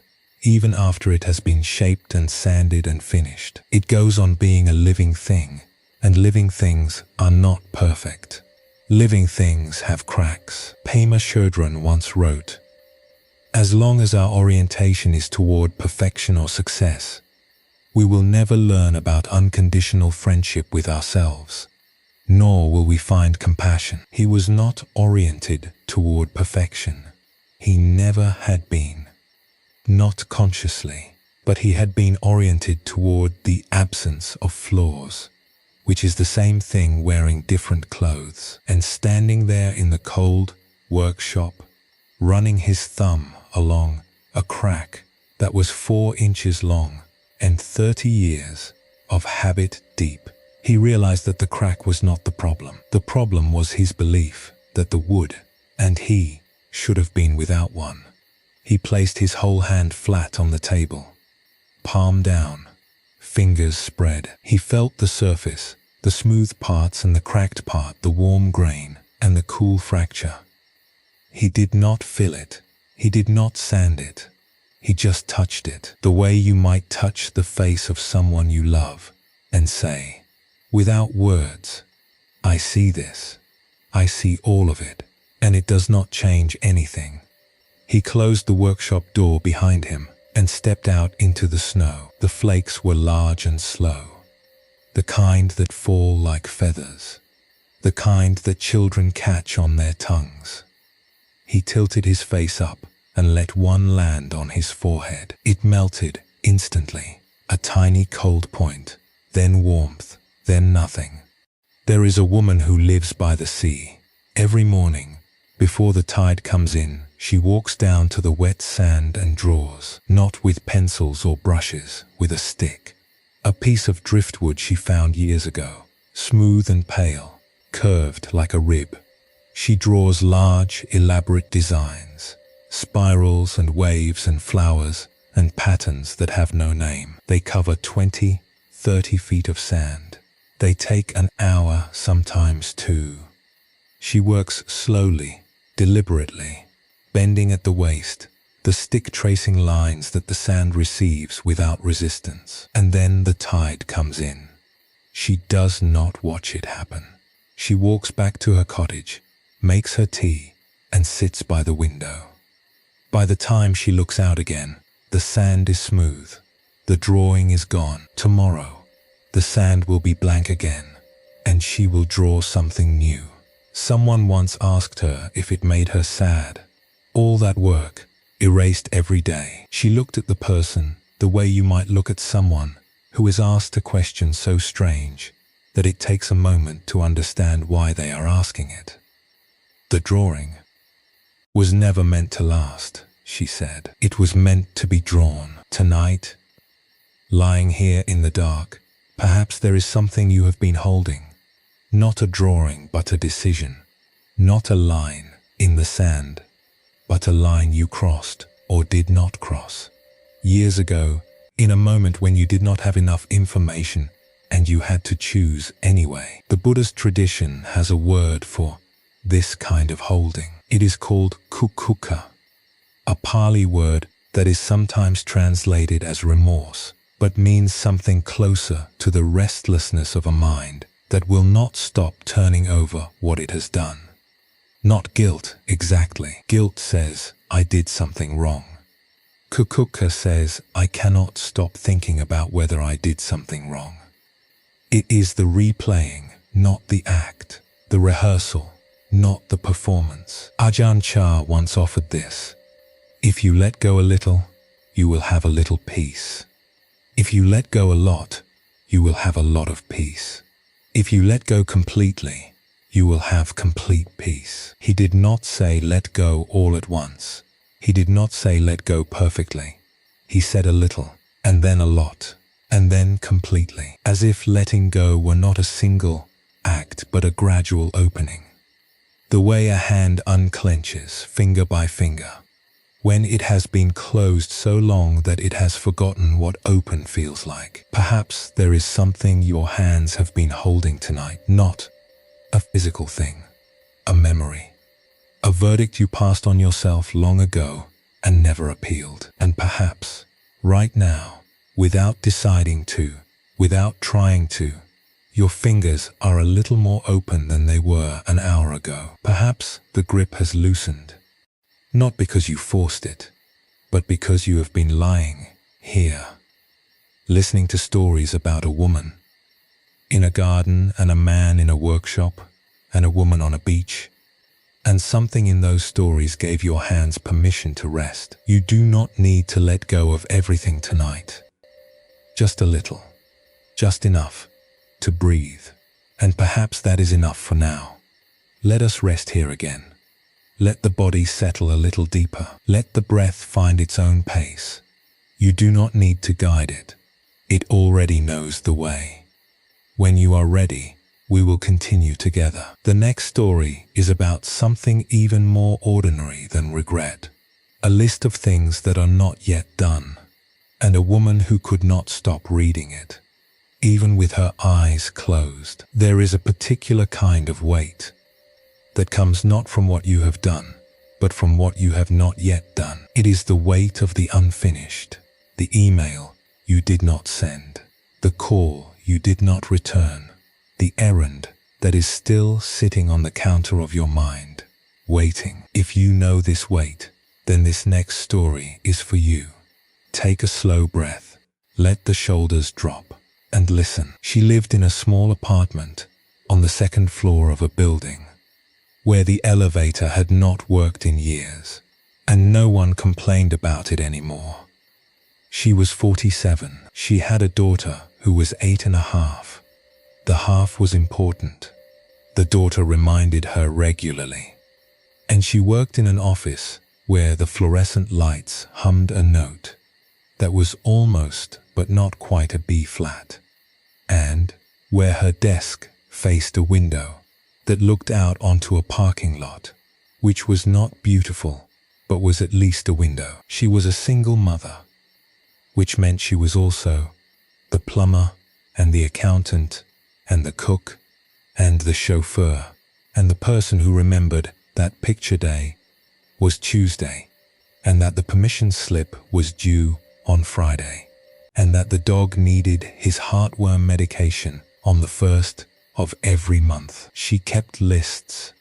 even after it has been shaped and sanded and finished. It goes on being a living thing, and living things are not perfect. Living things have cracks. Pema Chodron once wrote, "As long as our orientation is toward perfection or success, we will never learn about unconditional friendship with ourselves, nor will we find compassion." He was not oriented toward perfection. He never had been. Not consciously, but he had been oriented toward the absence of flaws, which is the same thing wearing different clothes, and standing there in the cold workshop, running his thumb along a crack that was 4 inches long and 30 years of habit deep. He realized that the crack was not the problem. The problem was his belief that the wood and he should have been without one. He placed his whole hand flat on the table, palm down, fingers spread. He felt the surface, the smooth parts and the cracked part, the warm grain and the cool fracture. He did not fill it. He did not sand it. He just touched it, the way you might touch the face of someone you love and say, without words, "I see this. I see all of it, and it does not change anything." He closed the workshop door behind him and stepped out into the snow. The flakes were large and slow, the kind that fall like feathers, the kind that children catch on their tongues. He tilted his face up and let one land on his forehead. It melted instantly, a tiny cold point, then warmth, then nothing. There is a woman who lives by the sea. Every morning, before the tide comes in, she walks down to the wet sand and draws, not with pencils or brushes, with a stick. A piece of driftwood she found years ago, smooth and pale, curved like a rib. She draws large, elaborate designs, spirals and waves and flowers and patterns that have no name. They cover 20, 30 feet of sand. They take an hour, sometimes 2. She works slowly, deliberately, bending at the waist, the stick tracing lines that the sand receives without resistance. And then the tide comes in. She does not watch it happen. She walks back to her cottage, makes her tea, and sits by the window. By the time she looks out again, the sand is smooth. The drawing is gone. Tomorrow, the sand will be blank again, and she will draw something new. Someone once asked her if it made her sad. All that work, erased every day. She looked at the person the way you might look at someone who is asked a question so strange that it takes a moment to understand why they are asking it. The drawing was never meant to last, she said. It was meant to be drawn. Tonight, lying here in the dark, perhaps there is something you have been holding. Not a drawing, but a decision. Not a line in the sand, but a line you crossed or did not cross. Years ago, in a moment when you did not have enough information and you had to choose anyway. The Buddhist tradition has a word for this kind of holding. It is called kukuka, a Pali word that is sometimes translated as remorse, but means something closer to the restlessness of a mind that will not stop turning over what it has done. Not guilt, exactly. Guilt says, I did something wrong. Kukuka says, I cannot stop thinking about whether I did something wrong. It is the replaying, not the act, the rehearsal, not the performance. Ajahn Chah once offered this. If you let go a little, you will have a little peace. If you let go a lot, you will have a lot of peace. If you let go completely, you will have complete peace. He did not say let go all at once. He did not say let go perfectly. He said a little, and then a lot, and then completely, as if letting go were not a single act but a gradual opening. The way a hand unclenches, finger by finger, when it has been closed so long that it has forgotten what open feels like. Perhaps there is something your hands have been holding tonight, not a physical thing, a memory, a verdict you passed on yourself long ago and never appealed. And perhaps, right now, without deciding to, without trying to, your fingers are a little more open than they were an hour ago. Perhaps the grip has loosened, not because you forced it, but because you have been lying here, listening to stories about a woman in a garden and a man in a workshop and a woman on a beach, and something in those stories gave your hands permission to rest. You do not need to let go of everything tonight. Just a little, just enough to breathe, and perhaps that is enough for now. Let us rest here again. Let the body settle a little deeper. Let the breath find its own pace. You do not need to guide it. It already knows the way. When you are ready, we will continue together. The next story is about something even more ordinary than regret. A list of things that are not yet done, and a woman who could not stop reading it, even with her eyes closed. There is a particular kind of weight that comes not from what you have done, but from what you have not yet done. It is the weight of the unfinished, the email you did not send, the call you did not return, the errand that is still sitting on the counter of your mind, waiting. If you know this weight, then this next story is for you. Take a slow breath, let the shoulders drop, and listen. She lived in a small apartment on the second floor of a building where the elevator had not worked in years, and no one complained about it anymore. She was 47. She had a daughter who was 8.5. The half was important. The daughter reminded her regularly. And she worked in an office where the fluorescent lights hummed a note that was almost but not quite a B flat, and where her desk faced a window that looked out onto a parking lot, which was not beautiful, but was at least a window. She was a single mother, which meant she was also the plumber and the accountant and the cook and the chauffeur and the person who remembered that picture day was Tuesday, and that the permission slip was due on Friday, and that the dog needed his heartworm medication on the 1st of every month. She kept lists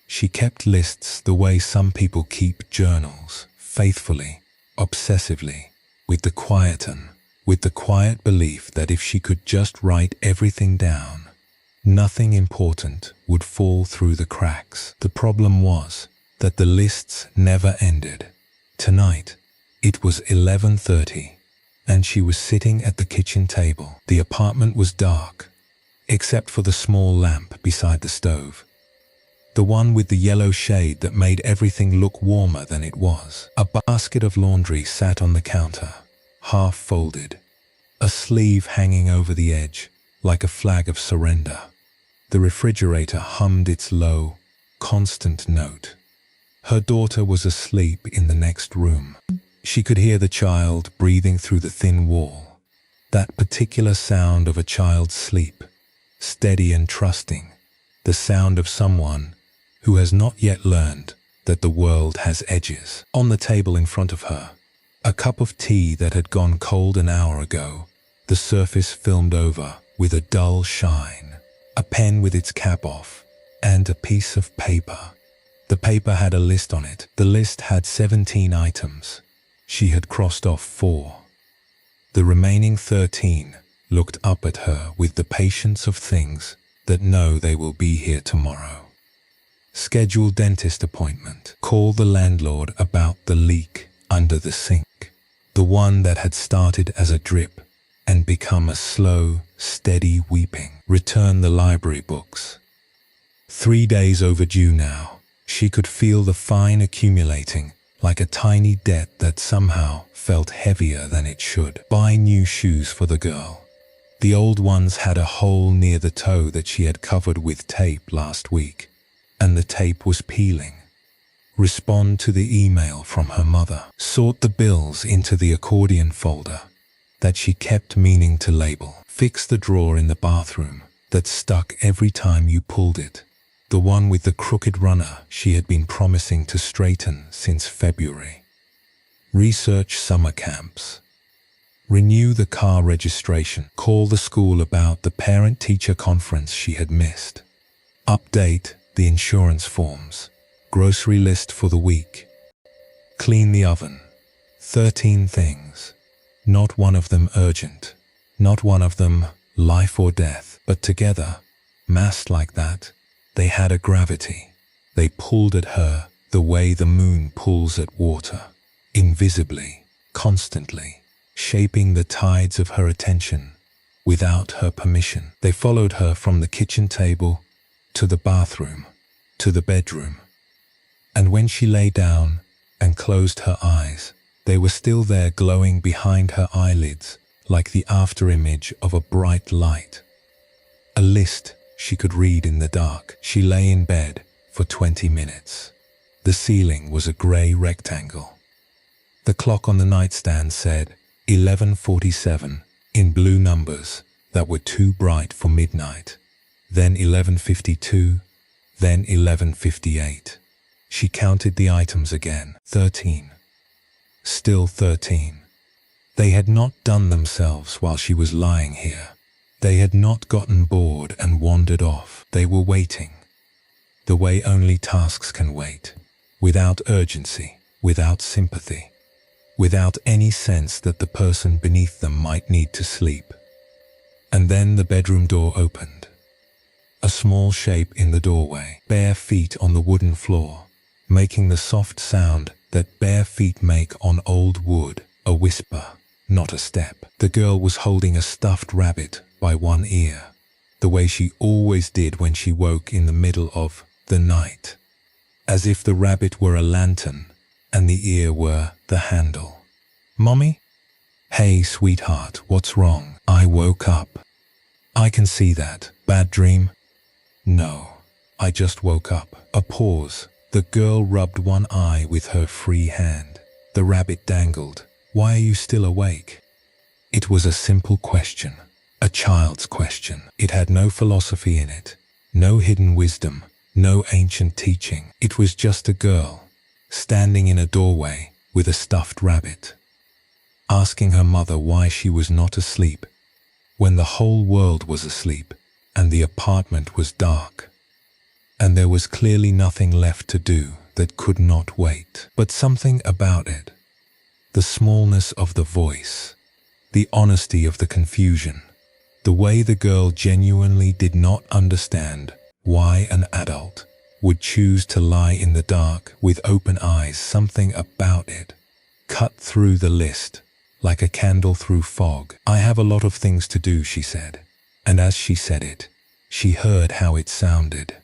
She kept lists the way some people keep journals, faithfully, obsessively, with the quiet belief that if she could just write everything down, nothing important would fall through the cracks. The problem was that the lists never ended. Tonight, it was 11:30, and she was sitting at the kitchen table. The apartment was dark, except for the small lamp beside the stove. The one with the yellow shade that made everything look warmer than it was. A basket of laundry sat on the counter, half folded, a sleeve hanging over the edge like a flag of surrender. The refrigerator hummed its low, constant note. Her daughter was asleep in the next room. She could hear the child breathing through the thin wall. That particular sound of a child's sleep, steady and trusting, the sound of someone who has not yet learned that the world has edges. On the table in front of her, a cup of tea that had gone cold an hour ago, the surface filmed over with a dull shine, a pen with its cap off, and a piece of paper. The paper had a list on it. The list had 17 items. She had crossed off 4. The remaining 13 looked up at her with the patience of things that know they will be here tomorrow. Schedule dentist appointment. Call the landlord about the leak under the sink. The one that had started as a drip and become a slow, steady weeping. Return the library books. 3 days overdue now. She could feel the fine accumulating like a tiny debt that somehow felt heavier than it should. Buy new shoes for the girl. The old ones had a hole near the toe that she had covered with tape last week, and the tape was peeling. Respond to the email from her mother. Sort the bills into the accordion folder that she kept meaning to label. Fix the drawer in the bathroom that stuck every time you pulled it. The one with the crooked runner she had been promising to straighten since February. Research summer camps. Renew the car registration. Call the school about the parent-teacher conference she had missed. Update the insurance forms. Grocery list for the week. Clean the oven. 13 things. Not one of them urgent. Not one of them life or death. But together, massed like that, they had a gravity. They pulled at her the way the moon pulls at water. Invisibly, constantly, shaping the tides of her attention without her permission. They followed her from the kitchen table to the bathroom, to the bedroom. And when she lay down and closed her eyes, they were still there, glowing behind her eyelids like the afterimage of a bright light. A list she could read in the dark. She lay in bed for 20 minutes. The ceiling was a grey rectangle. The clock on the nightstand said 11:47 in blue numbers that were too bright for midnight. Then 11:52, then 11:58. She counted the items again. 13. Still 13. They had not done themselves while she was lying here. They had not gotten bored and wandered off. They were waiting. The way only tasks can wait. Without urgency, without sympathy, without any sense that the person beneath them might need to sleep. And then the bedroom door opened. A small shape in the doorway, bare feet on the wooden floor, making the soft sound that bare feet make on old wood, a whisper, not a step. The girl was holding a stuffed rabbit by one ear, the way she always did when she woke in the middle of the night, as if the rabbit were a lantern and the ear were the handle. "Mommy? Hey, sweetheart, what's wrong? I woke up." "I can see that. Bad dream?" "No, I just woke up." A pause. The girl rubbed one eye with her free hand. The rabbit dangled. "Why are you still awake?" It was a simple question, a child's question. It had no philosophy in it, no hidden wisdom, no ancient teaching. It was just a girl, standing in a doorway with a stuffed rabbit, asking her mother why she was not asleep when the whole world was asleep and the apartment was dark. and there was clearly nothing left to do that could not wait. But something about it, the smallness of the voice, the honesty of the confusion, the way the girl genuinely did not understand why an adult would choose to lie in the dark with open eyes, something about it cut through the list like a candle through fog. "I have a lot of things to do," she said, and as she said it, she heard how it sounded.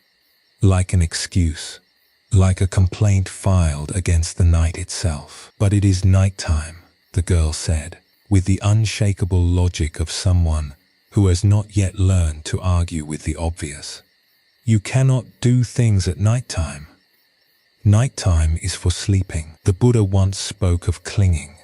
Like an excuse, like a complaint filed against the night itself. "But it is nighttime," the girl said, with the unshakable logic of someone who has not yet learned to argue with the obvious. "You cannot do things at nighttime. Nighttime is for sleeping." The Buddha once spoke of clinging,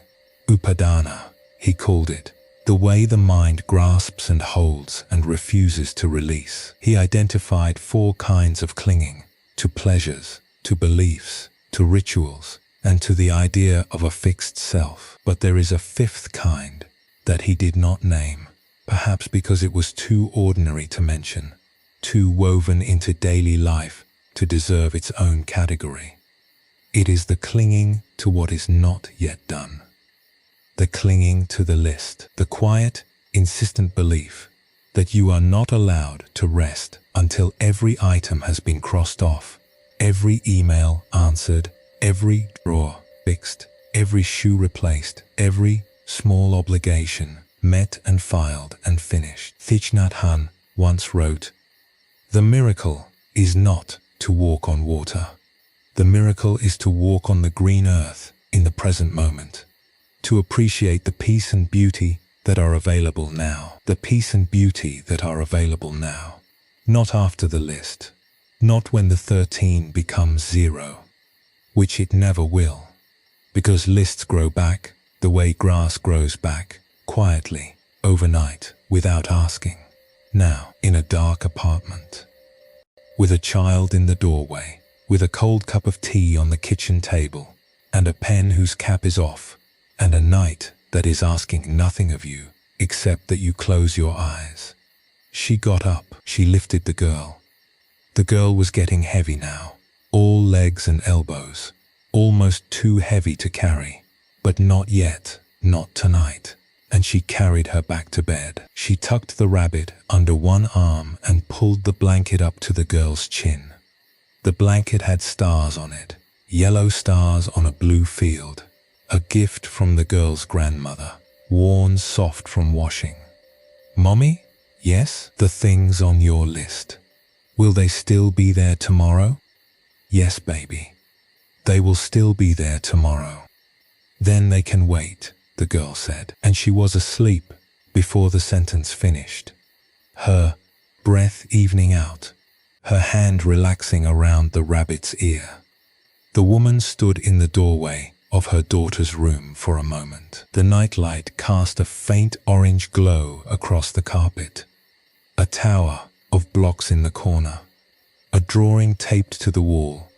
upadana, he called it, the way the mind grasps and holds and refuses to release. He identified 4 kinds of clinging: to pleasures, to beliefs, to rituals, and to the idea of a fixed self. But there is a 5th kind that he did not name, perhaps because it was too ordinary to mention, too woven into daily life to deserve its own category. It is the clinging to what is not yet done. The clinging to the list, the quiet, insistent belief that you are not allowed to rest until every item has been crossed off, every email answered, every drawer fixed, every shoe replaced, every small obligation met and filed and finished. Thich Nhat Hanh once wrote, "The miracle is not to walk on water. The miracle is to walk on the green earth in the present moment, to appreciate the peace and beauty that are available now, the peace and beauty that are available now, not after the list, not when the 13 becomes 0, which it never will, because lists grow back the way grass grows back, quietly, overnight, without asking. Now, in a dark apartment, with a child in the doorway, with a cold cup of tea on the kitchen table, and a pen whose cap is off, and a night that is asking nothing of you except that you close your eyes." She got up, she lifted the girl. The girl was getting heavy now, all legs and elbows, almost too heavy to carry, but not yet, not tonight. And she carried her back to bed. She tucked the rabbit under one arm and pulled the blanket up to the girl's chin. The blanket had stars on it, yellow stars on a blue field, a gift from the girl's grandmother, worn soft from washing. "Mommy? Yes? The things on your list. Will they still be there tomorrow?" "Yes, baby. They will still be there tomorrow." "Then they can wait," the girl said, and she was asleep before the sentence finished. Her breath evening out, her hand relaxing around the rabbit's ear. The woman stood in the doorway of her daughter's room for a moment. The nightlight cast a faint orange glow across the carpet. A tower of blocks in the corner, a drawing taped to the wall,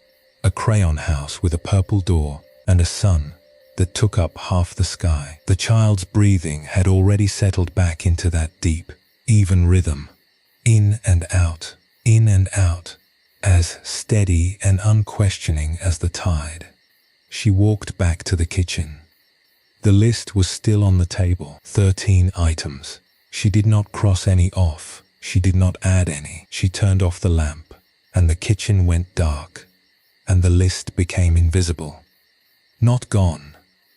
a crayon house with a purple door, and a sun that took up half the sky. The child's breathing had already settled back into that deep, even rhythm, in and out, as steady and unquestioning as the tide. She walked back to the kitchen. The list was still on the table, 13 items. She did not cross any off. She did not add any. She turned off the lamp, and the kitchen went dark, and the list became invisible. Not gone,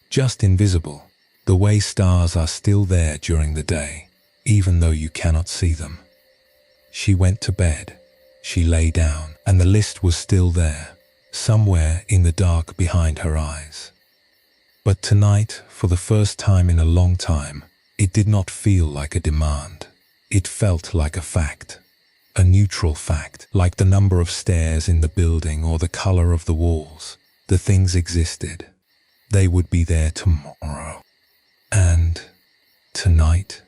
just invisible, the way stars are still there during the day, even though you cannot see them. She went to bed. She lay down, and the list was still there, somewhere in the dark behind her eyes. But tonight, for the first time in a long time, it did not feel like a demand. It felt like a fact, a neutral fact, like the number of stairs in the building or the color of the walls. The things existed. They would be there tomorrow. And tonight,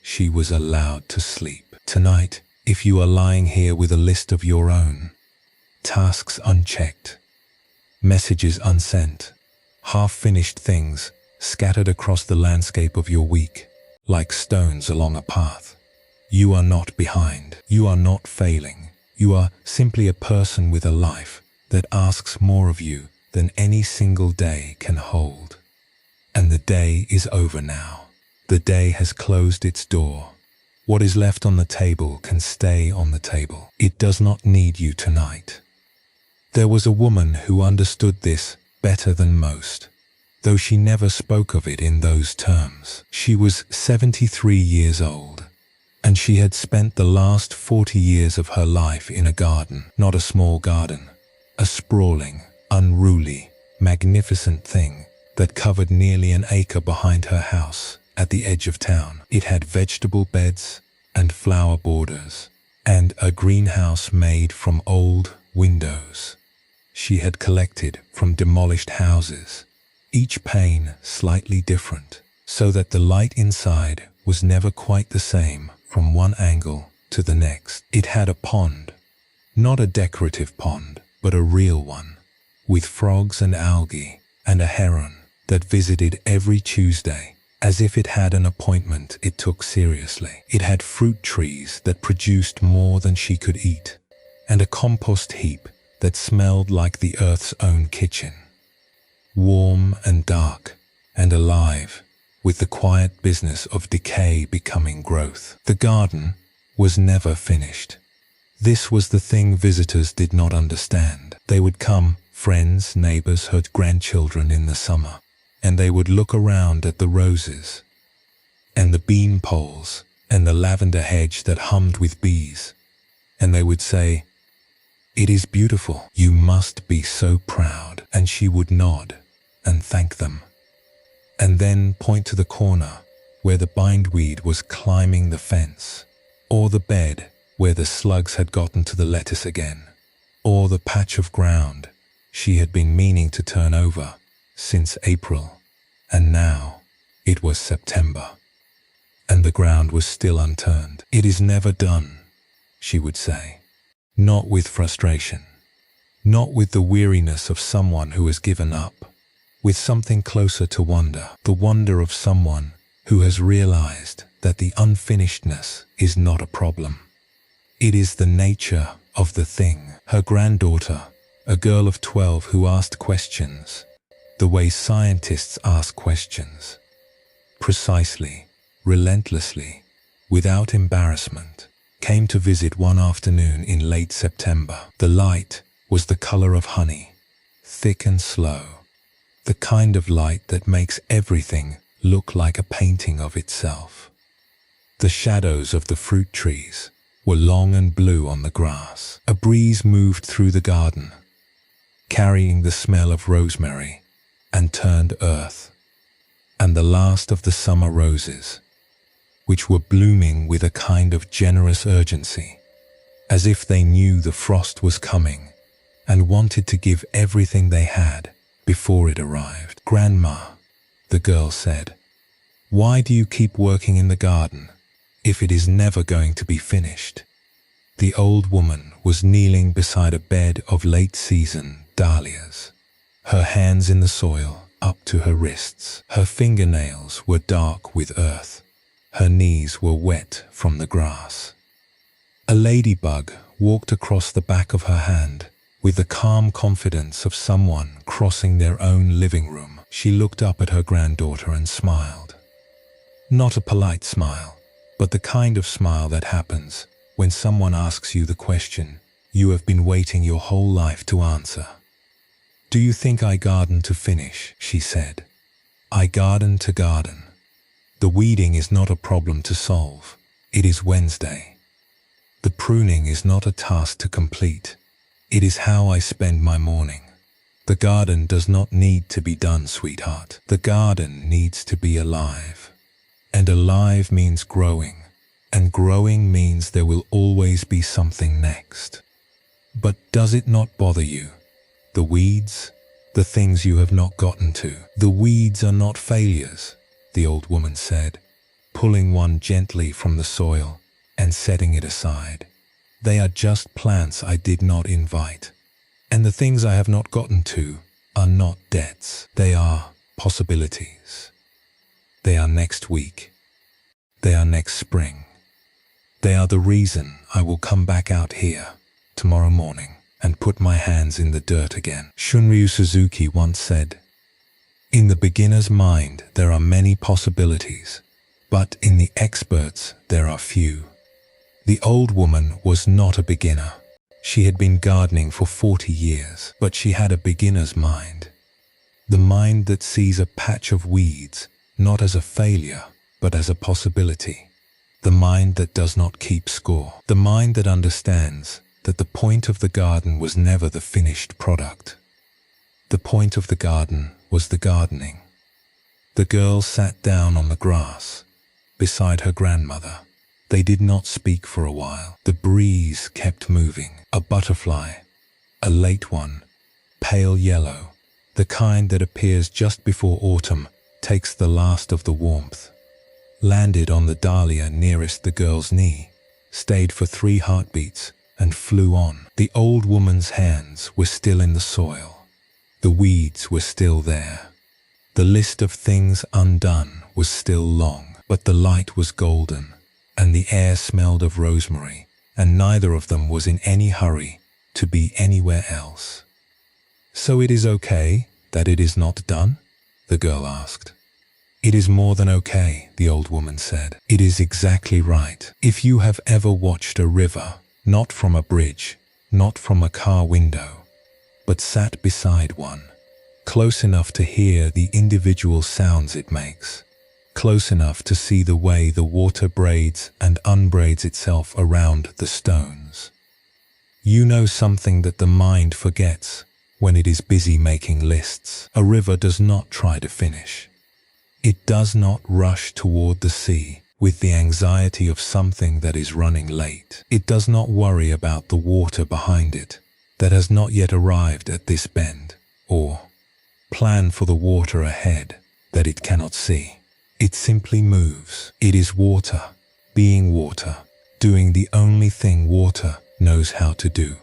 she was allowed to sleep. Tonight, if you are lying here with a list of your own, tasks unchecked, messages unsent, half-finished things scattered across the landscape of your week, like stones along a path. You are not behind. You are not failing. You are simply a person with a life that asks more of you than any single day can hold. And the day is over now. The day has closed its door. What is left on the table can stay on the table. It does not need you tonight. There was a woman who understood this better than most, though she never spoke of it in those terms. She was 73 years old, and she had spent the last 40 years of her life in a garden, not a small garden, a sprawling, unruly, magnificent thing that covered nearly an acre behind her house at the edge of town. It had vegetable beds and flower borders, and a greenhouse made from old windows she had collected from demolished houses, each pane slightly different, so that the light inside was never quite the same from one angle to the next. It had a pond, not a decorative pond, but a real one, with frogs and algae and a heron that visited every Tuesday, as if it had an appointment it took seriously. It had fruit trees that produced more than she could eat, and a compost heap that smelled like the earth's own kitchen. Warm and dark and alive, with the quiet business of decay becoming growth. The garden was never finished. This was the thing visitors did not understand. They would come, friends, neighbors, her grandchildren in the summer, and they would look around at the roses and the bean poles and the lavender hedge that hummed with bees, and they would say, "It is beautiful. You must be so proud." And she would nod and thank them, and then point to the corner where the bindweed was climbing the fence, or the bed where the slugs had gotten to the lettuce again, or the patch of ground she had been meaning to turn over since April, and now it was September, and the ground was still unturned. "It is never done," she would say, not with frustration, not with the weariness of someone who has given up, with something closer to wonder, the wonder of someone who has realized that the unfinishedness is not a problem. It is the nature of the thing. Her granddaughter, a girl of 12 who asked questions, the way scientists ask questions, precisely, relentlessly, without embarrassment, came to visit one afternoon in late September. The light was the color of honey, thick and slow, the kind of light that makes everything look like a painting of itself. The shadows of the fruit trees were long and blue on the grass. A breeze moved through the garden, carrying the smell of rosemary and turned earth, and the last of the summer roses, which were blooming with a kind of generous urgency, as if they knew the frost was coming and wanted to give everything they had before it arrived. "Grandma," the girl said, "why do you keep working in the garden if it is never going to be finished?" The old woman was kneeling beside a bed of late-season dahlias, her hands in the soil up to her wrists. Her fingernails were dark with earth. Her knees were wet from the grass. A ladybug walked across the back of her hand with the calm confidence of someone crossing their own living room. She looked up at her granddaughter and smiled. Not a polite smile, but the kind of smile that happens when someone asks you the question you have been waiting your whole life to answer. "Do you think I garden to finish?" she said. "I garden to garden. The weeding is not a problem to solve. It is Wednesday. The pruning is not a task to complete. It is how I spend my morning. The garden does not need to be done, sweetheart. The garden needs to be alive. And alive means growing. And growing means there will always be something next. But does it not bother you? The weeds? The things you have not gotten to? The weeds are not failures," the old woman said, pulling one gently from the soil and setting it aside. "They are just plants I did not invite. And the things I have not gotten to are not debts. They are possibilities. They are next week. They are next spring. They are the reason I will come back out here tomorrow morning and put my hands in the dirt again. Shunryu Suzuki once said, "In the beginner's mind there are many possibilities, but in the expert's there are few." The old woman was not a beginner. She had been gardening for 40 years, but she had a beginner's mind. The mind that sees a patch of weeds not as a failure, but as a possibility. The mind that does not keep score. The mind that understands that the point of the garden was never the finished product. The point of the garden was the gardening. The girl sat down on the grass beside her grandmother. They did not speak for a while. The breeze kept moving. A butterfly, a late one, pale yellow, the kind that appears just before autumn, takes the last of the warmth, landed on the dahlia nearest the girl's knee, stayed for 3 heartbeats, and flew on. The old woman's hands were still in the soil. The weeds were still there. The list of things undone was still long, but the light was golden, and the air smelled of rosemary, and neither of them was in any hurry to be anywhere else. "So it is okay that it is not done?" the girl asked. "It is more than okay," the old woman said. "It is exactly right. If you have ever watched a river, not from a bridge, not from a car window, but sat beside one, close enough to hear the individual sounds it makes, close enough to see the way the water braids and unbraids itself around the stones, you know something that the mind forgets when it is busy making lists. A river does not try to finish. It does not rush toward the sea with the anxiety of something that is running late. It does not worry about the water behind it that has not yet arrived at this bend, or plan for the water ahead that it cannot see. It simply moves. It is water, being water, doing the only thing water knows how to do,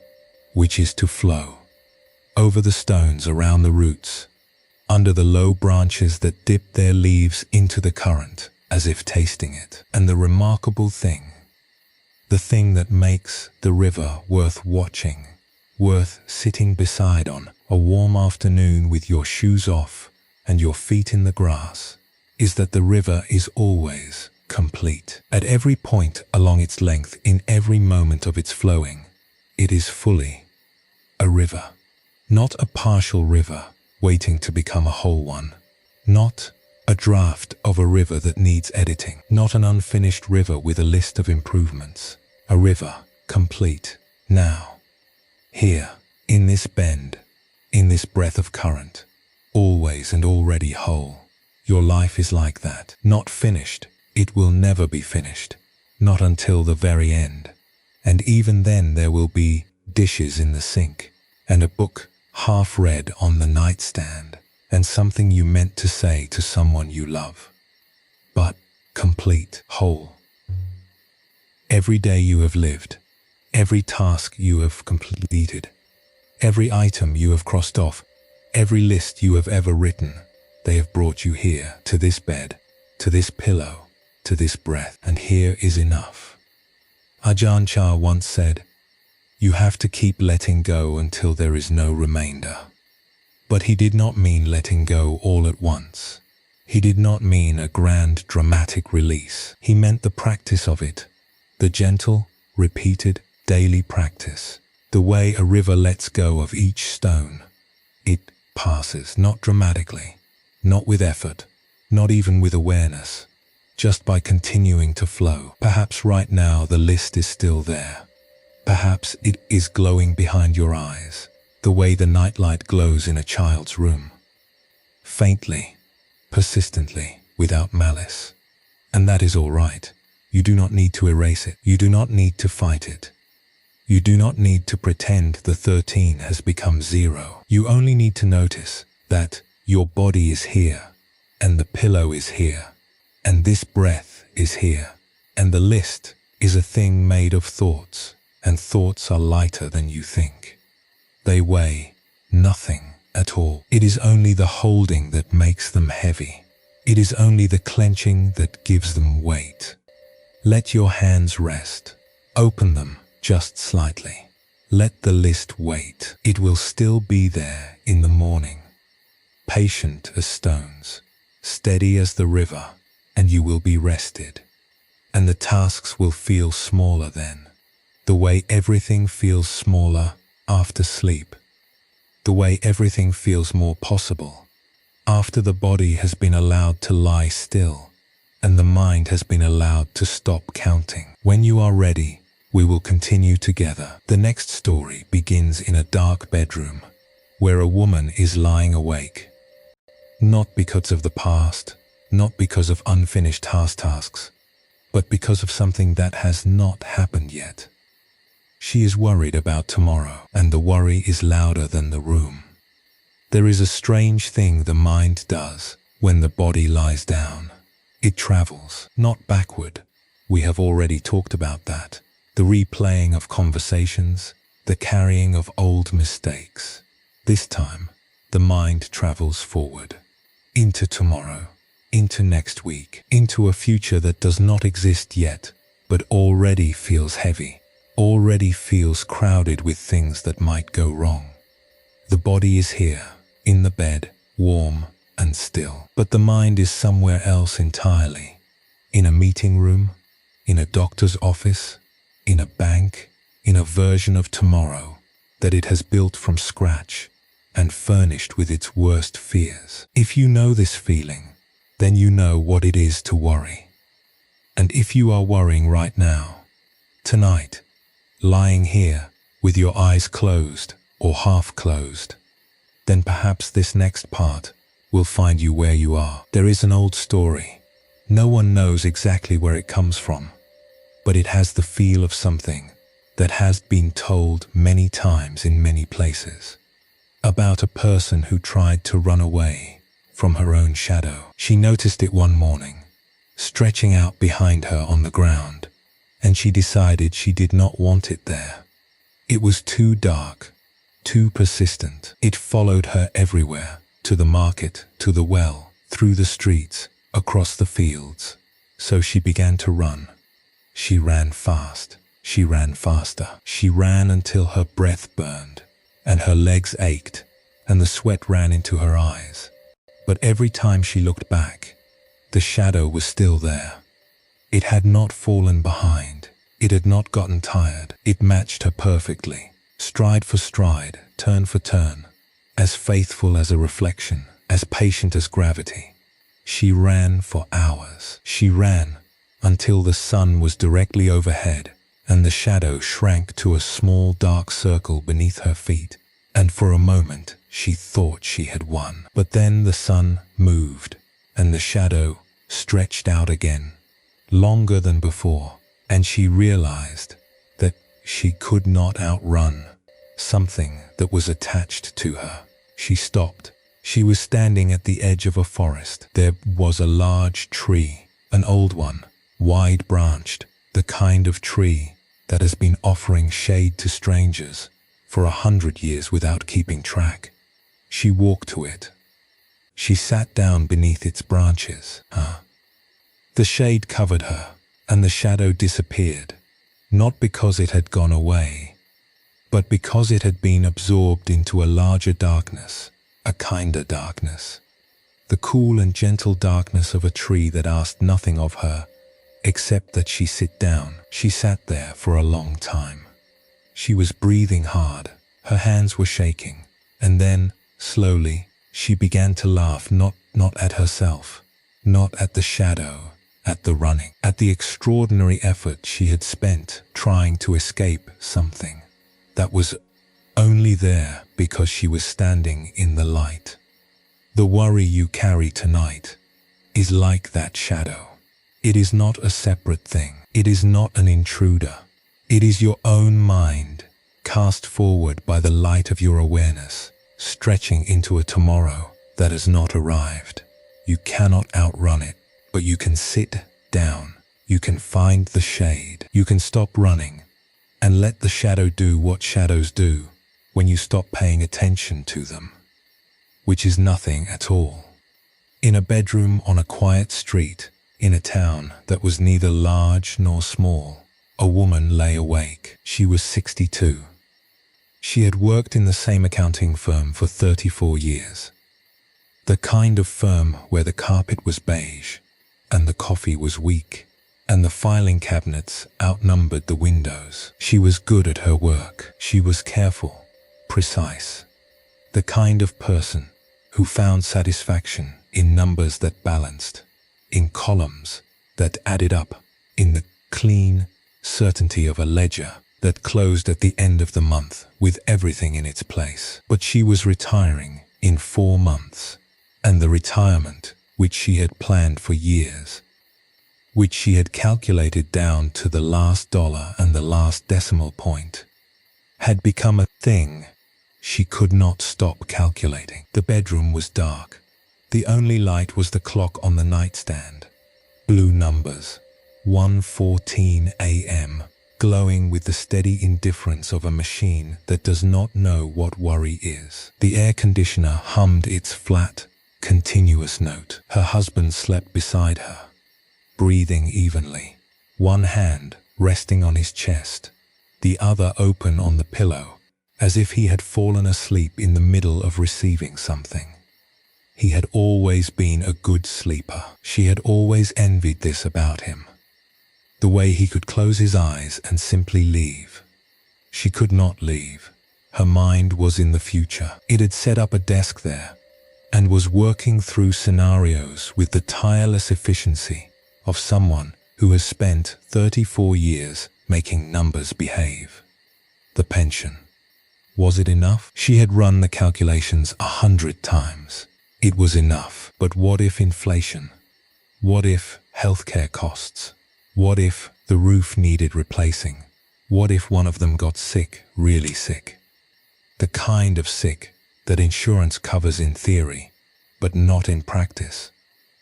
which is to flow. Over the stones around the roots, under the low branches that dip their leaves into the current as if tasting it. And the remarkable thing, the thing that makes the river worth watching, worth sitting beside on a warm afternoon with your shoes off and your feet in the grass, is that the river is always complete. At every point along its length, in every moment of its flowing, it is fully a river. Not a partial river waiting to become a whole one. Not a draft of a river that needs editing. Not an unfinished river with a list of improvements. A river complete now, here, in this bend, in this breath of current, always and already whole. Your life is like that. Not finished. It will never be finished. Not until the very end. And even then there will be dishes in the sink, and a book half read on the nightstand, and something you meant to say to someone you love. But complete, whole. Every day you have lived, every task you have completed, every item you have crossed off, every list you have ever written, they have brought you here, to this bed, to this pillow, to this breath, and here is enough. Ajahn Chah once said, "You have to keep letting go until there is no remainder." But he did not mean letting go all at once. He did not mean a grand dramatic release. He meant the practice of it, the gentle, repeated, daily practice, the way a river lets go of each stone. It passes, not dramatically, not with effort, not even with awareness, just by continuing to flow. Perhaps right now the list is still there. Perhaps it is glowing behind your eyes, the way the nightlight glows in a child's room. Faintly, persistently, without malice. And that is all right. You do not need to erase it. You do not need to fight it. You do not need to pretend the 13 has become 0. You only need to notice that your body is here, and the pillow is here, and this breath is here, and the list is a thing made of thoughts, and thoughts are lighter than you think. They weigh nothing at all. It is only the holding that makes them heavy. It is only the clenching that gives them weight. Let your hands rest. Open them just slightly. Let the list wait. It will still be there in the morning. Patient as stones, steady as the river, and you will be rested. And the tasks will feel smaller then. The way everything feels smaller after sleep. The way everything feels more possible after the body has been allowed to lie still and the mind has been allowed to stop counting. When you are ready, we will continue together. The next story begins in a dark bedroom where a woman is lying awake. Not because of the past, not because of unfinished tasks, but because of something that has not happened yet. She is worried about tomorrow, and the worry is louder than the room. There is a strange thing the mind does when the body lies down. It travels, not backward. We have already talked about that. The replaying of conversations, the carrying of old mistakes. This time, the mind travels forward, into tomorrow, into next week, into a future that does not exist yet, but already feels heavy, already feels crowded with things that might go wrong. The body is here, in the bed, warm and still, but the mind is somewhere else entirely. In a meeting room, in a doctor's office, in a bank, in a version of tomorrow that it has built from scratch and furnished with its worst fears. If you know this feeling, then you know what it is to worry. And if you are worrying right now, tonight, lying here with your eyes closed or half closed, then perhaps this next part will find you where you are. There is an old story. No one knows exactly where it comes from, but it has the feel of something that has been told many times in many places. About a person who tried to run away from her own shadow. She noticed it one morning, stretching out behind her on the ground, and she decided she did not want it there. It was too dark, too persistent. It followed her everywhere, to the market, to the well, through the streets, across the fields. So she began to run. She ran fast. She ran faster. She ran until her breath burned, and her legs ached, and the sweat ran into her eyes. But every time she looked back, the shadow was still there. It had not fallen behind. It had not gotten tired. It matched her perfectly, stride for stride, turn for turn, as faithful as a reflection, as patient as gravity. She ran for hours. She ran until the sun was directly overhead, and the shadow shrank to a small dark circle beneath her feet. And for a moment, she thought she had won. But then the sun moved, and the shadow stretched out again, longer than before, and she realized that she could not outrun something that was attached to her. She stopped. She was standing at the edge of a forest. There was a large tree, an old one, wide-branched, the kind of tree that has been offering shade to strangers for 100 years without keeping track. She walked to it. She sat down beneath its branches. The shade covered her, and the shadow disappeared, not because it had gone away, but because it had been absorbed into a larger darkness, a kinder darkness, the cool and gentle darkness of a tree that asked nothing of her except that she sit down. She sat there for a long time. She was breathing hard, her hands were shaking, and then, slowly, she began to laugh, not at herself, not at the shadow, at the running, at the extraordinary effort she had spent trying to escape something that was only there because she was standing in the light. The worry you carry tonight is like that shadow. It is not a separate thing. It is not an intruder. It is your own mind, cast forward by the light of your awareness, stretching into a tomorrow that has not arrived. You cannot outrun it, but you can sit down. You can find the shade. You can stop running and let the shadow do what shadows do when you stop paying attention to them, which is nothing at all. In a bedroom on a quiet street, in a town that was neither large nor small, a woman lay awake. She was 62. She had worked in the same accounting firm for 34 years. The kind of firm where the carpet was beige, and the coffee was weak, and the filing cabinets outnumbered the windows. She was good at her work. She was careful, precise. The kind of person who found satisfaction in numbers that balanced, in columns that added up, in the clean certainty of a ledger that closed at the end of the month with everything in its place. But she was retiring in 4 months, and the retirement, which she had planned for years, which she had calculated down to the last dollar and the last decimal point, had become a thing she could not stop calculating. The bedroom was dark. The only light was the clock on the nightstand. Blue numbers, 1:14 a.m., glowing with the steady indifference of a machine that does not know what worry is. The air conditioner hummed its flat, continuous note. Her husband slept beside her, breathing evenly, one hand resting on his chest, the other open on the pillow, as if he had fallen asleep in the middle of receiving something. He had always been a good sleeper. She had always envied this about him. The way he could close his eyes and simply leave. She could not leave. Her mind was in the future. It had set up a desk there and was working through scenarios with the tireless efficiency of someone who has spent 34 years making numbers behave. The pension. Was it enough? She had run the calculations 100 times. It was enough. But what if inflation? What if healthcare costs? What if the roof needed replacing? What if one of them got sick, really sick? The kind of sick that insurance covers in theory, but not in practice.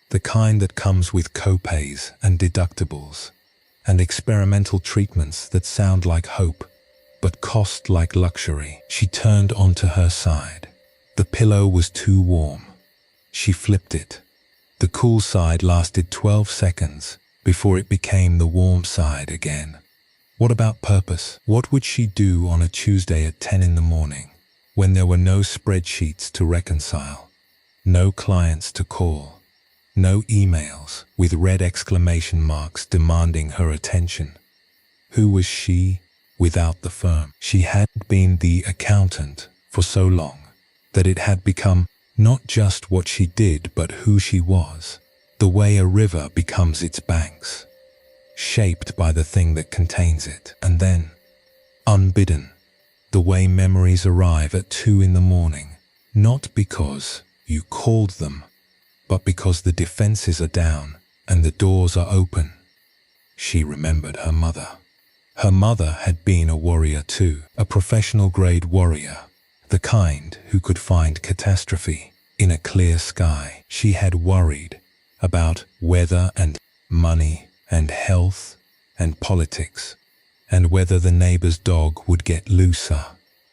The kind that comes with co-pays and deductibles, and experimental treatments that sound like hope, but cost like luxury. She turned onto her side. The pillow was too warm. She flipped it. The cool side lasted 12 seconds before it became the warm side again. What about purpose? What would she do on a Tuesday at 10 in the morning, when there were no spreadsheets to reconcile, no clients to call, no emails with red exclamation marks demanding her attention? Who was she without the firm? She had been the accountant for so long that it had become not just what she did, but who she was. The way a river becomes its banks, shaped by the thing that contains it. And then, unbidden, the way memories arrive at 2 in the morning, not because you called them, but because the defenses are down and the doors are open. She remembered her mother. Her mother had been a warrior too, a professional-grade warrior, the kind who could find catastrophe in a clear sky. She had worried about weather and money and health and politics, and whether the neighbor's dog would get looser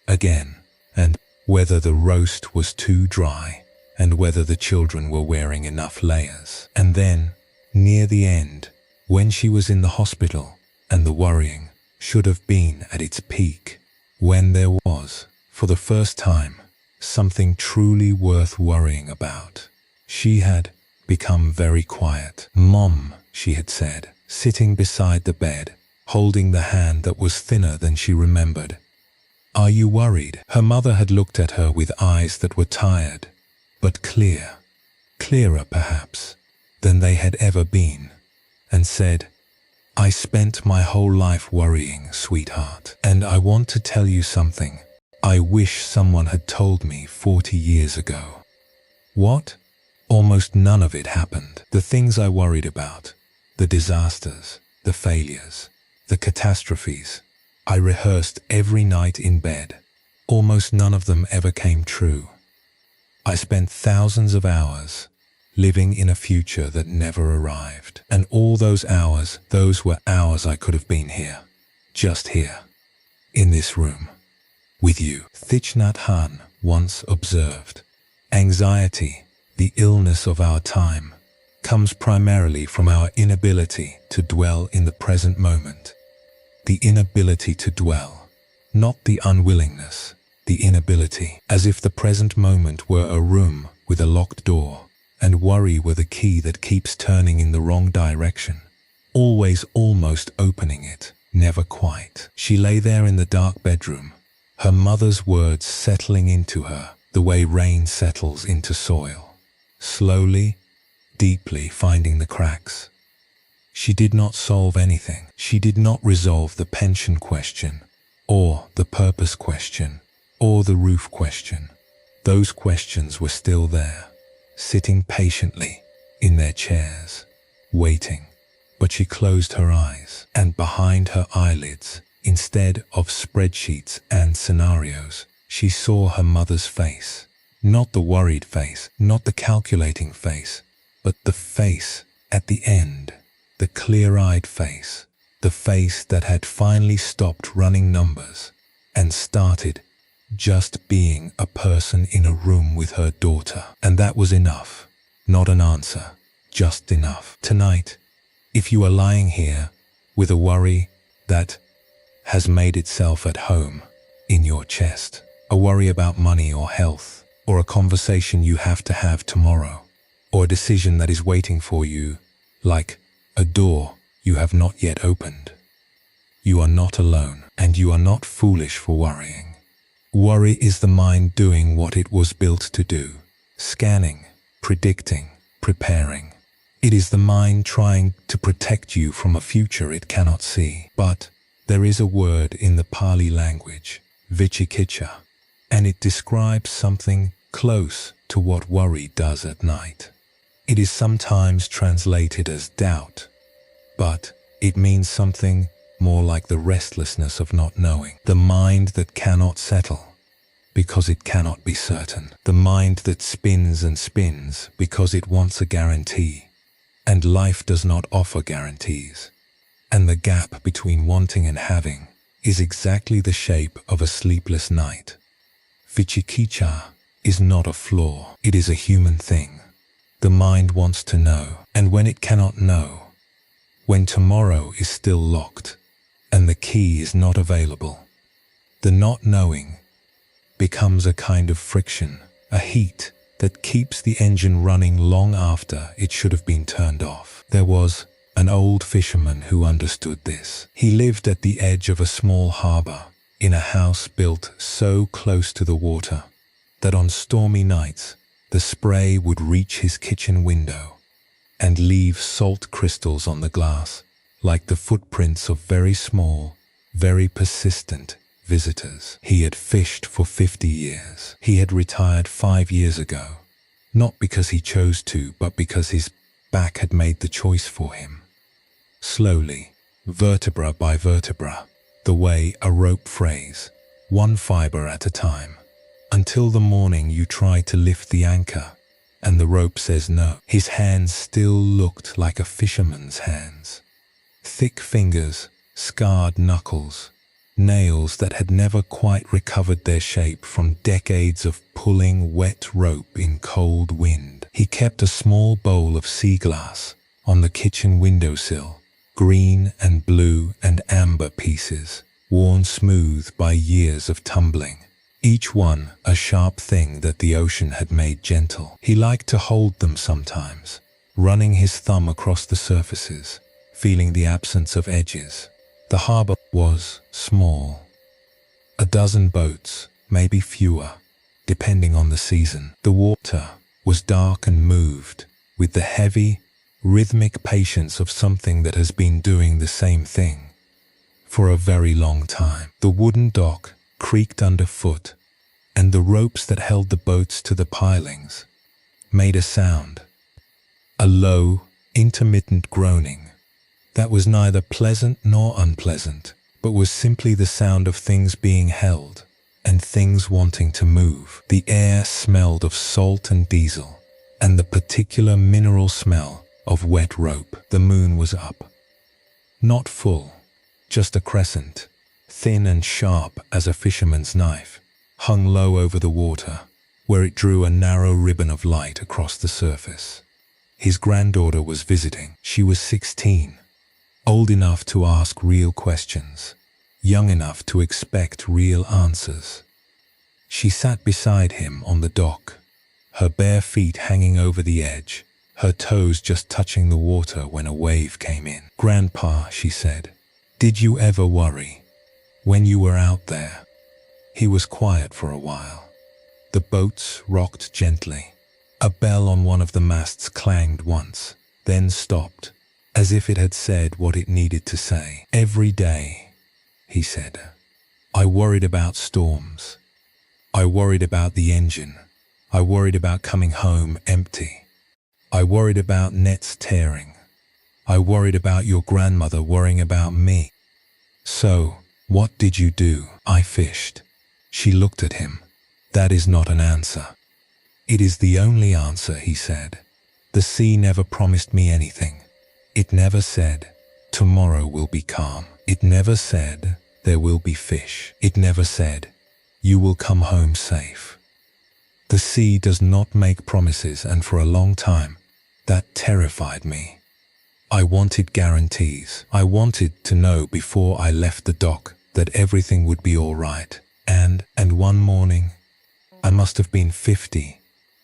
again, and whether the roast was too dry, and whether the children were wearing enough layers. And then, near the end, when she was in the hospital and the worrying should have been at its peak, when there was, for the first time, something truly worth worrying about, she had become very quiet. "Mom," she had said, sitting beside the bed, holding the hand that was thinner than she remembered. "Are you worried?" Her mother had looked at her with eyes that were tired, but clear, clearer perhaps than they had ever been, and said, "I spent my whole life worrying, sweetheart, and I want to tell you something I wish someone had told me 40 years ago." What? Almost none of it happened. The things I worried about, the disasters, the failures, the catastrophes, I rehearsed every night in bed. Almost none of them ever came true. I spent thousands of hours living in a future that never arrived. And all those hours, those were hours I could have been here, just here, in this room, with you. Thich Nhat Hanh once observed, "Anxiety, the illness of our time, comes primarily from our inability to dwell in the present moment." The inability to dwell, not the unwillingness, the inability, as if the present moment were a room with a locked door, and worry were the key that keeps turning in the wrong direction, always almost opening it, never quite. She lay there in the dark bedroom, her mother's words settling into her the way rain settles into soil, slowly, deeply finding the cracks. She did not solve anything. She did not resolve the pension question, or the purpose question, or the roof question. Those questions were still there, sitting patiently in their chairs, waiting. But she closed her eyes, and behind her eyelids, instead of spreadsheets and scenarios, she saw her mother's face. Not the worried face, not the calculating face, but the face at the end, the clear-eyed face, the face that had finally stopped running numbers and started just being a person in a room with her daughter. And that was enough, not an answer, just enough. Tonight, if you are lying here with a worry that has made itself at home in your chest, a worry about money or health, or a conversation you have to have tomorrow, or a decision that is waiting for you, like a door you have not yet opened, you are not alone, and you are not foolish for worrying. Worry is the mind doing what it was built to do, scanning, predicting, preparing. It is the mind trying to protect you from a future it cannot see. But there is a word in the Pali language, vicikiccha, and it describes something close to what worry does at night. It is sometimes translated as doubt, but it means something more like the restlessness of not knowing, the mind that cannot settle because it cannot be certain, the mind that spins and spins because it wants a guarantee, and life does not offer guarantees. And the gap between wanting and having is exactly the shape of a sleepless night. Vicikiccha is not a flaw, it is a human thing. The mind wants to know, and when it cannot know, when tomorrow is still locked and the key is not available, the not knowing becomes a kind of friction, a heat that keeps the engine running long after it should have been turned off. There was an old fisherman who understood this. He lived at the edge of a small harbor in a house built so close to the water that on stormy nights the spray would reach his kitchen window and leave salt crystals on the glass, like the footprints of very small, very persistent visitors. He had fished for 50 years. He had retired 5 years ago, not because he chose to, but because his back had made the choice for him. Slowly, vertebra by vertebra, the way a rope frays, one fiber at a time, until the morning you try to lift the anchor and the rope says no. His hands still looked like a fisherman's hands. Thick fingers, scarred knuckles, nails that had never quite recovered their shape from decades of pulling wet rope in cold wind. He kept a small bowl of sea glass on the kitchen windowsill, green and blue and amber pieces, worn smooth by years of tumbling, each one a sharp thing that the ocean had made gentle. He liked to hold them sometimes, running his thumb across the surfaces, feeling the absence of edges. The harbor was small. A dozen boats, maybe fewer, depending on the season. The water was dark and moved with the heavy, rhythmic patience of something that has been doing the same thing for a very long time. The wooden dock creaked underfoot, and the ropes that held the boats to the pilings made a sound, a low, intermittent groaning that was neither pleasant nor unpleasant, but was simply the sound of things being held and things wanting to move. The air smelled of salt and diesel, and the particular mineral smell of wet rope. The moon was up. Not full, just a crescent, thin and sharp as a fisherman's knife, hung low over the water, where it drew a narrow ribbon of light across the surface. His granddaughter was visiting. She was 16, old enough to ask real questions, young enough to expect real answers. She sat beside him on the dock, her bare feet hanging over the edge, her toes just touching the water when a wave came in. "Grandpa," she said, "did you ever worry when you were out there?" He was quiet for a while. The boats rocked gently. A bell on one of the masts clanged once, then stopped, as if it had said what it needed to say. "Every day," he said, "I worried about storms. I worried about the engine. I worried about coming home empty. I worried about nets tearing. I worried about your grandmother worrying about me. So, what did you do?" "I fished." She looked at him. "That is not an answer." "It is the only answer," he said. "The sea never promised me anything. It never said, tomorrow will be calm. It never said, there will be fish. It never said, you will come home safe. The sea does not make promises, and for a long time, that terrified me. I wanted guarantees. I wanted to know before I left the dock that everything would be all right. And one morning, I must have been 50,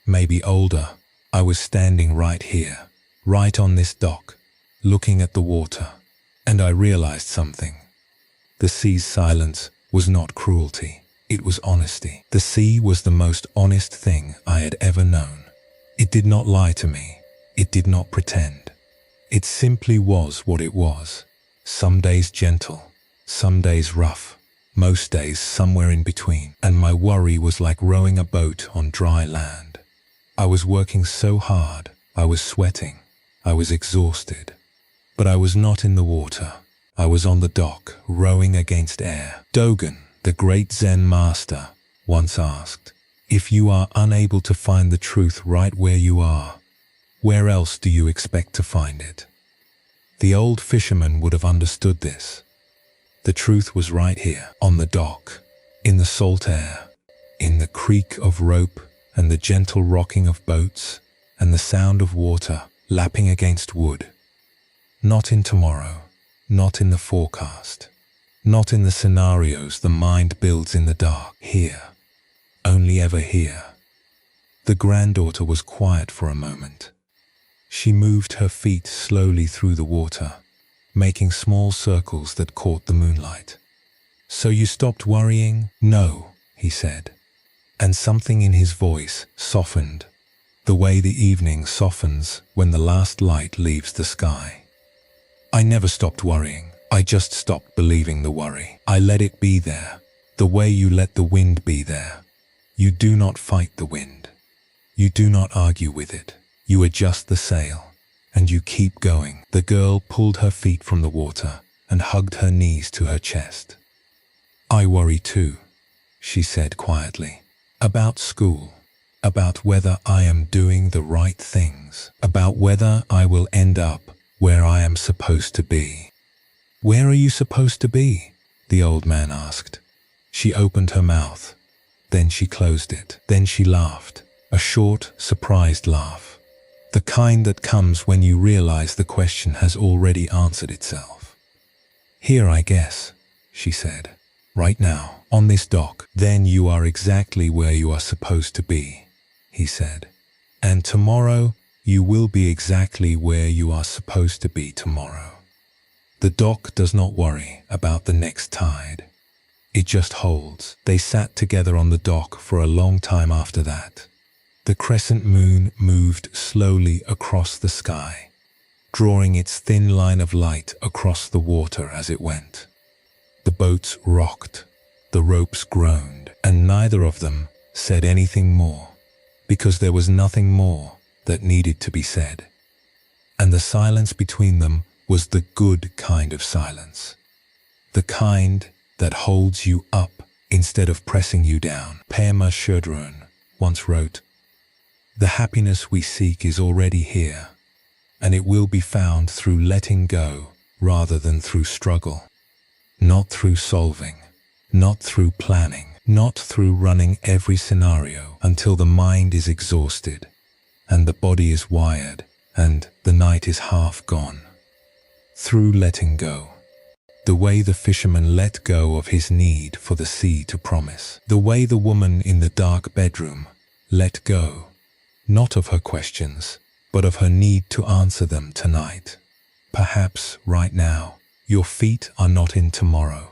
maybe older, I was standing right here, right on this dock, looking at the water, and I realized something. The sea's silence was not cruelty, it was honesty. The sea was the most honest thing I had ever known. It did not lie to me, it did not pretend. It simply was what it was, some days gentle, some days rough, most days somewhere in between, and my worry was like rowing a boat on dry land. I was working so hard, I was sweating, I was exhausted. But I was not in the water. I was on the dock, rowing against air. Dogen, the great Zen master, once asked, "If you are unable to find the truth right where you are, where else do you expect to find it?" The old fisherman would have understood this. The truth was right here, on the dock, in the salt air, in the creak of rope and the gentle rocking of boats and the sound of water lapping against wood. Not in tomorrow, not in the forecast, not in the scenarios the mind builds in the dark. Here, only ever here. The granddaughter was quiet for a moment. She moved her feet slowly through the water, making small circles that caught the moonlight. "So you stopped worrying?" "No," he said, and something in his voice softened, the way the evening softens when the last light leaves the sky. "I never stopped worrying. I just stopped believing the worry. I let it be there, the way you let the wind be there. You do not fight the wind. You do not argue with it. You adjust the sail, and you keep going." The girl pulled her feet from the water and hugged her knees to her chest. "I worry too," she said quietly. "About school, about whether I am doing the right things, about whether I will end up where I am supposed to be." "Where are you supposed to be?" the old man asked. She opened her mouth, then she closed it, then she laughed, a short, surprised laugh. The kind that comes when you realize the question has already answered itself. "Here, I guess," she said. "Right now, on this dock." "Then you are exactly where you are supposed to be," he said. "And tomorrow, you will be exactly where you are supposed to be tomorrow." The dock does not worry about the next tide. It just holds. They sat together on the dock for a long time after that. The crescent moon moved slowly across the sky, drawing its thin line of light across the water as it went. The boats rocked, the ropes groaned, and neither of them said anything more, because there was nothing more that needed to be said. And the silence between them was the good kind of silence, the kind that holds you up instead of pressing you down. Pema Chodron once wrote, "The happiness we seek is already here, and it will be found through letting go rather than through struggle. Not through solving, not through planning, not through running every scenario until the mind is exhausted and the body is wired and the night is half gone. Through letting go. The way the fisherman let go of his need for the sea to promise. The way the woman in the dark bedroom let go, not of her questions, but of her need to answer them tonight. Perhaps right now, your feet are not in tomorrow.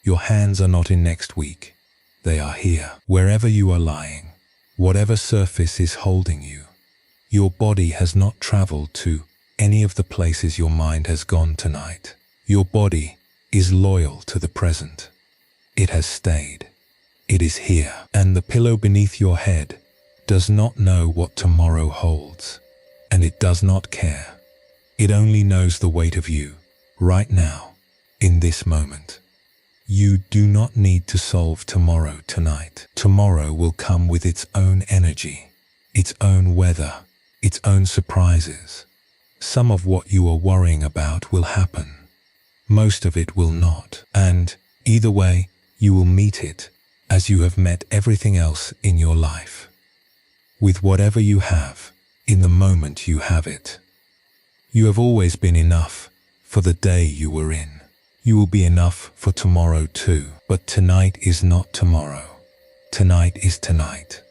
Your hands are not in next week. They are here, wherever you are lying, whatever surface is holding you. Your body has not traveled to any of the places your mind has gone tonight. Your body is loyal to the present. It has stayed. It is here, and the pillow beneath your head does not know what tomorrow holds, and it does not care. It only knows the weight of you, right now, in this moment. You do not need to solve tomorrow tonight. Tomorrow will come with its own energy, its own weather, its own surprises. Some of what you are worrying about will happen. Most of it will not, and either way, you will meet it as you have met everything else in your life. With whatever you have, in the moment you have it. You have always been enough for the day you were in. You will be enough for tomorrow too, but tonight is not tomorrow. Tonight is tonight,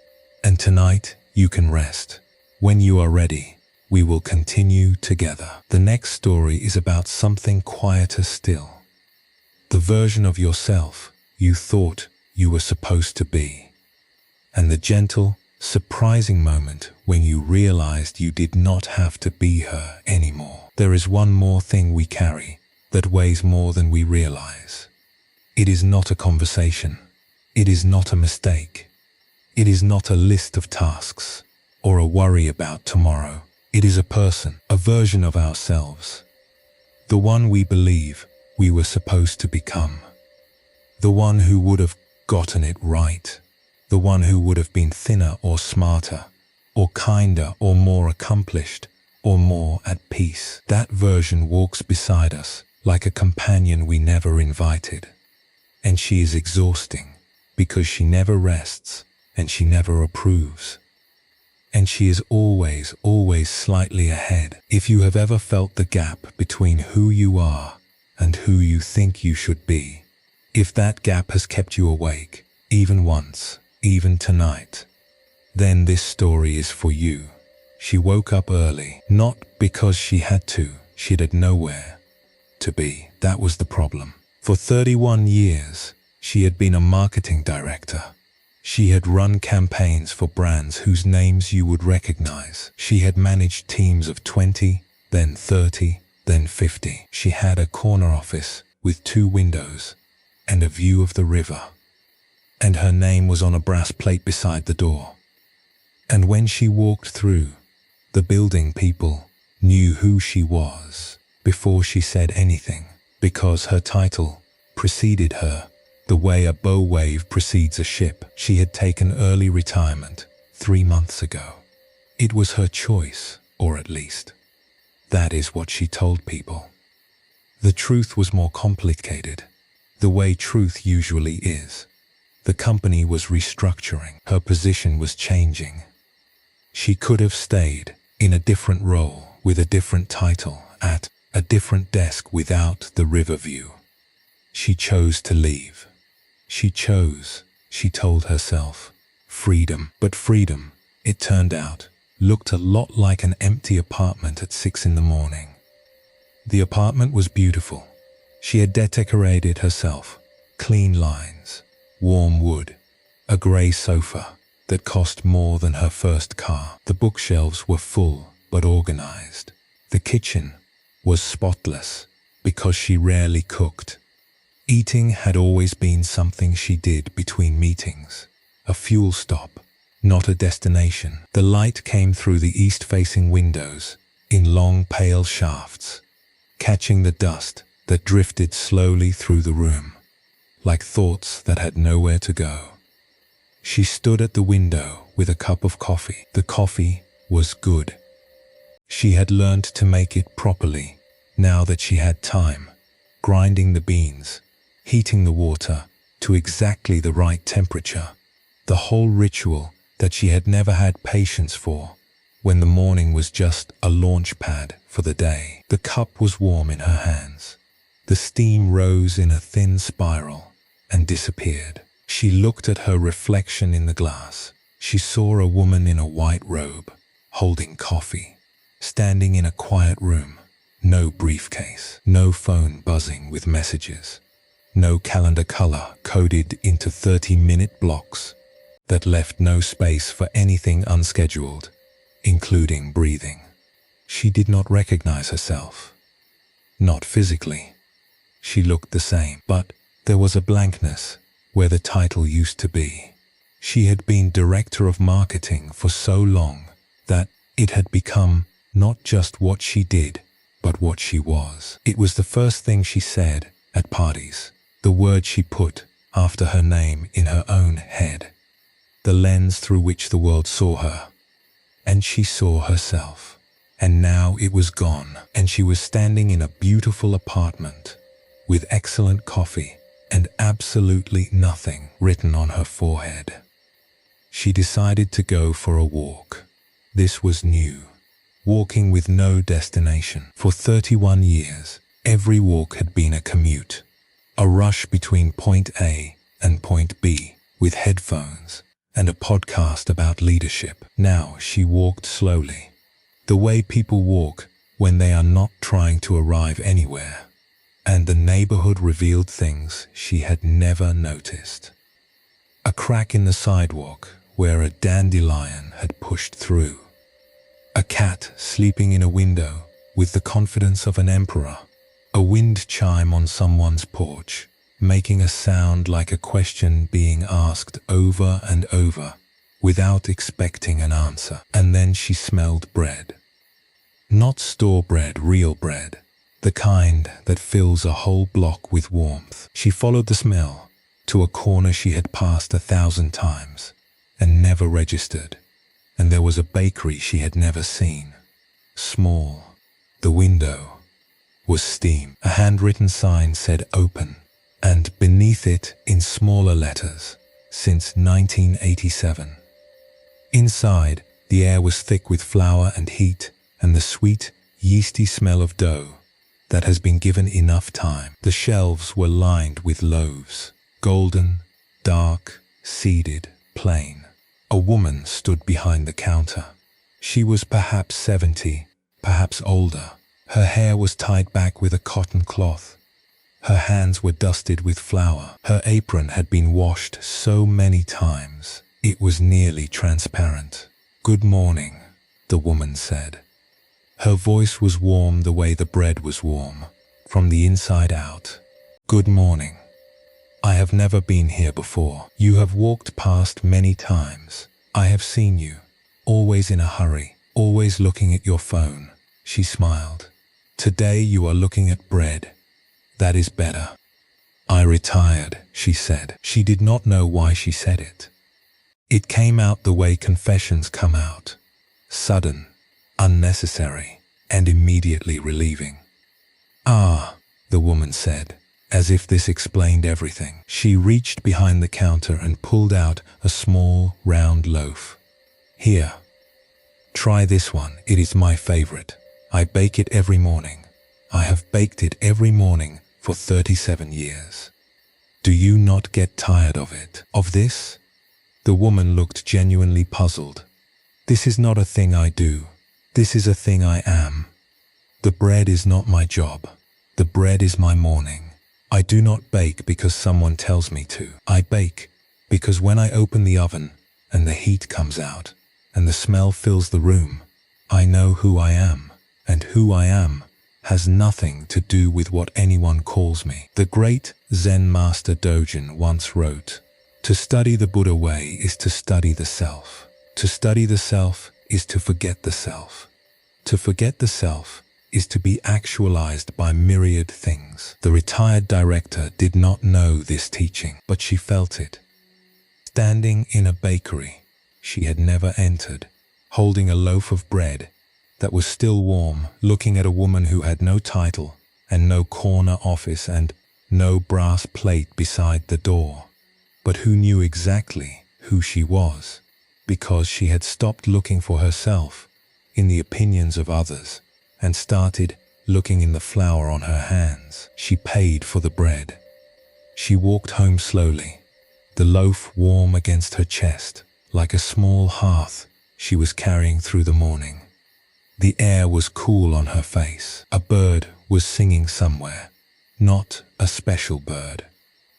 and tonight you can rest. When you are ready, we will continue together. The next story is about something quieter still. The version of yourself you thought you were supposed to be. And the gentle, surprising moment when you realized you did not have to be her anymore. There is one more thing we carry that weighs more than we realize. It is not a conversation. It is not a mistake. It is not a list of tasks or a worry about tomorrow. It is a person, a version of ourselves. The one we believe we were supposed to become. The one who would have gotten it right. The one who would have been thinner or smarter, or kinder or more accomplished, or more at peace. That version walks beside us like a companion we never invited. And she is exhausting because she never rests and she never approves. And she is always slightly ahead. If you have ever felt the gap between who you are and who you think you should be, if that gap has kept you awake, even once, even tonight, then this story is for you. She woke up early, not because she had to, she had nowhere to be. That was the problem. For 31 years, she had been a marketing director. She had run campaigns for brands whose names you would recognize. She had managed teams of 20, then 30, then 50. She had a corner office with 2 windows and a view of the river. And her name was on a brass plate beside the door. And when she walked through, the building people knew who she was before she said anything, because her title preceded her. The way a bow wave precedes a ship. She had taken early retirement 3 months ago. It was her choice, or at least, that is what she told people. The truth was more complicated, the way truth usually is. The company was restructuring. Her position was changing. She could have stayed in a different role, with a different title, at a different desk without the river view. She chose to leave. She chose, she told herself, freedom. But freedom, it turned out, looked a lot like an empty apartment at 6 in the morning. The apartment was beautiful. She had decorated herself, clean lines, warm wood, a grey sofa that cost more than her first car. The bookshelves were full but organized. The kitchen was spotless because she rarely cooked. Eating had always been something she did between meetings, a fuel stop, not a destination. The light came through the east-facing windows in long pale shafts, catching the dust that drifted slowly through the room, like thoughts that had nowhere to go. She stood at the window with a cup of coffee. The coffee was good. She had learned to make it properly now that she had time, grinding the beans, heating the water to exactly the right temperature, the whole ritual that she had never had patience for when the morning was just a launch pad for the day. The cup was warm in her hands. The steam rose in a thin spiral and disappeared. She looked at her reflection in the glass. She saw a woman in a white robe, holding coffee, standing in a quiet room. No briefcase, no phone buzzing with messages, no calendar color coded into 30-minute blocks that left no space for anything unscheduled, including breathing. She did not recognize herself. Not physically. She looked the same, but there was a blankness where the title used to be. She had been director of marketing for so long that it had become not just what she did, but what she was. It was the first thing she said at parties, the word she put after her name in her own head, the lens through which the world saw her. And she saw herself. And now it was gone, and she was standing in a beautiful apartment with excellent coffee and absolutely nothing written on her forehead. She decided to go for a walk. This was new. Walking with no destination. For 31 years, every walk had been a commute, a rush between point A and point B, with headphones and a podcast about leadership. Now she walked slowly, the way people walk when they are not trying to arrive anywhere. And the neighborhood revealed things she had never noticed. A crack in the sidewalk where a dandelion had pushed through. A cat sleeping in a window with the confidence of an emperor. A wind chime on someone's porch, making a sound like a question being asked over and over without expecting an answer. And then she smelled bread. Not store bread, real bread. The kind that fills a whole block with warmth. She followed the smell to a corner she had passed 1,000 times and never registered. And there was a bakery she had never seen. Small. The window was steam. A handwritten sign said open, and beneath it, in smaller letters, since 1987. Inside, the air was thick with flour and heat and the sweet, yeasty smell of dough that has been given enough time. The shelves were lined with loaves, golden, dark, seeded, plain. A woman stood behind the counter. She was perhaps 70, perhaps older. Her hair was tied back with a cotton cloth. Her hands were dusted with flour. Her apron had been washed so many times, it was nearly transparent. "Good morning," the woman said. Her voice was warm the way the bread was warm, from the inside out. "Good morning. I have never been here before. You have walked past many times. I have seen you, always in a hurry, always looking at your phone." She smiled. "Today you are looking at bread. That is better." "I retired," she said. She did not know why she said it. It came out the way confessions come out. Sudden, unnecessary, and immediately relieving. "Ah," the woman said, as if this explained everything. She reached behind the counter and pulled out a small, round loaf. "Here. Try this one. It is my favorite. I bake it every morning. I have baked it every morning for 37 years. Do you not get tired of it? Of this?" The woman looked genuinely puzzled. "This is not a thing I do. This is a thing I am. The bread is not my job. The bread is my morning. I do not bake because someone tells me to. I bake because when I open the oven and the heat comes out and the smell fills the room, I know who I am, and who I am has nothing to do with what anyone calls me." The great Zen master Dogen once wrote, "To study the Buddha way is to study the self. To study the self is to forget the self. To forget the self is to be actualized by myriad things." The retired director did not know this teaching, but she felt it. Standing in a bakery she had never entered, holding a loaf of bread that was still warm, looking at a woman who had no title and no corner office and no brass plate beside the door, but who knew exactly who she was, because she had stopped looking for herself in the opinions of others and started looking in the flour on her hands. She paid for the bread. She walked home slowly, the loaf warm against her chest, like a small hearth she was carrying through the morning. The air was cool on her face. A bird was singing somewhere, not a special bird,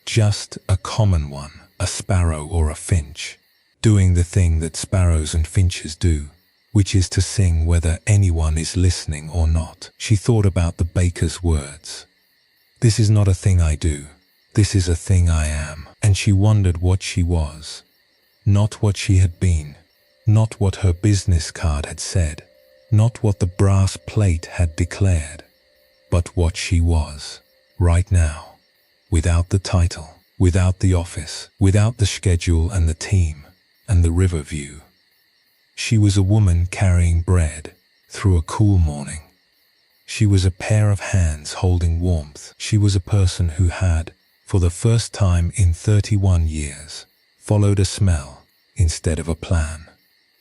just a common one, a sparrow or a finch, doing the thing that sparrows and finches do, which is to sing whether anyone is listening or not. She thought about the baker's words. This is not a thing I do. This is a thing I am. And she wondered what she was, not what she had been, not what her business card had said, not what the brass plate had declared, but what she was, right now, without the title, without the office, without the schedule and the team, and the river view. She was a woman carrying bread through a cool morning. She was a pair of hands holding warmth. She was a person who had, for the first time in 31 years, followed a smell instead of a plan.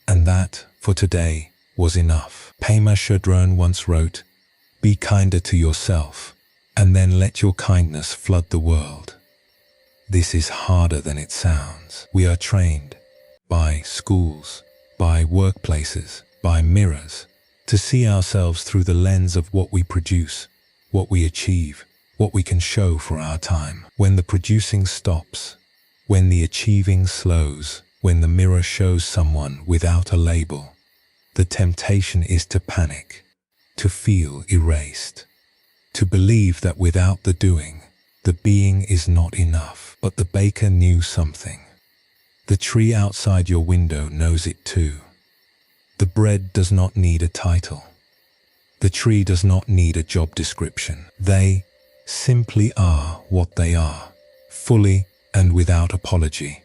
And that, for today, was enough. Pema Chodron once wrote, "Be kinder to yourself, and then let your kindness flood the world." This is harder than it sounds. We are trained by schools, by workplaces, by mirrors, to see ourselves through the lens of what we produce, what we achieve, what we can show for our time. When the producing stops, when the achieving slows, when the mirror shows someone without a label, the temptation is to panic, to feel erased, to believe that without the doing, the being is not enough. But the baker knew something. The tree outside your window knows it too. The bread does not need a title. The tree does not need a job description. They simply are what they are, fully and without apology.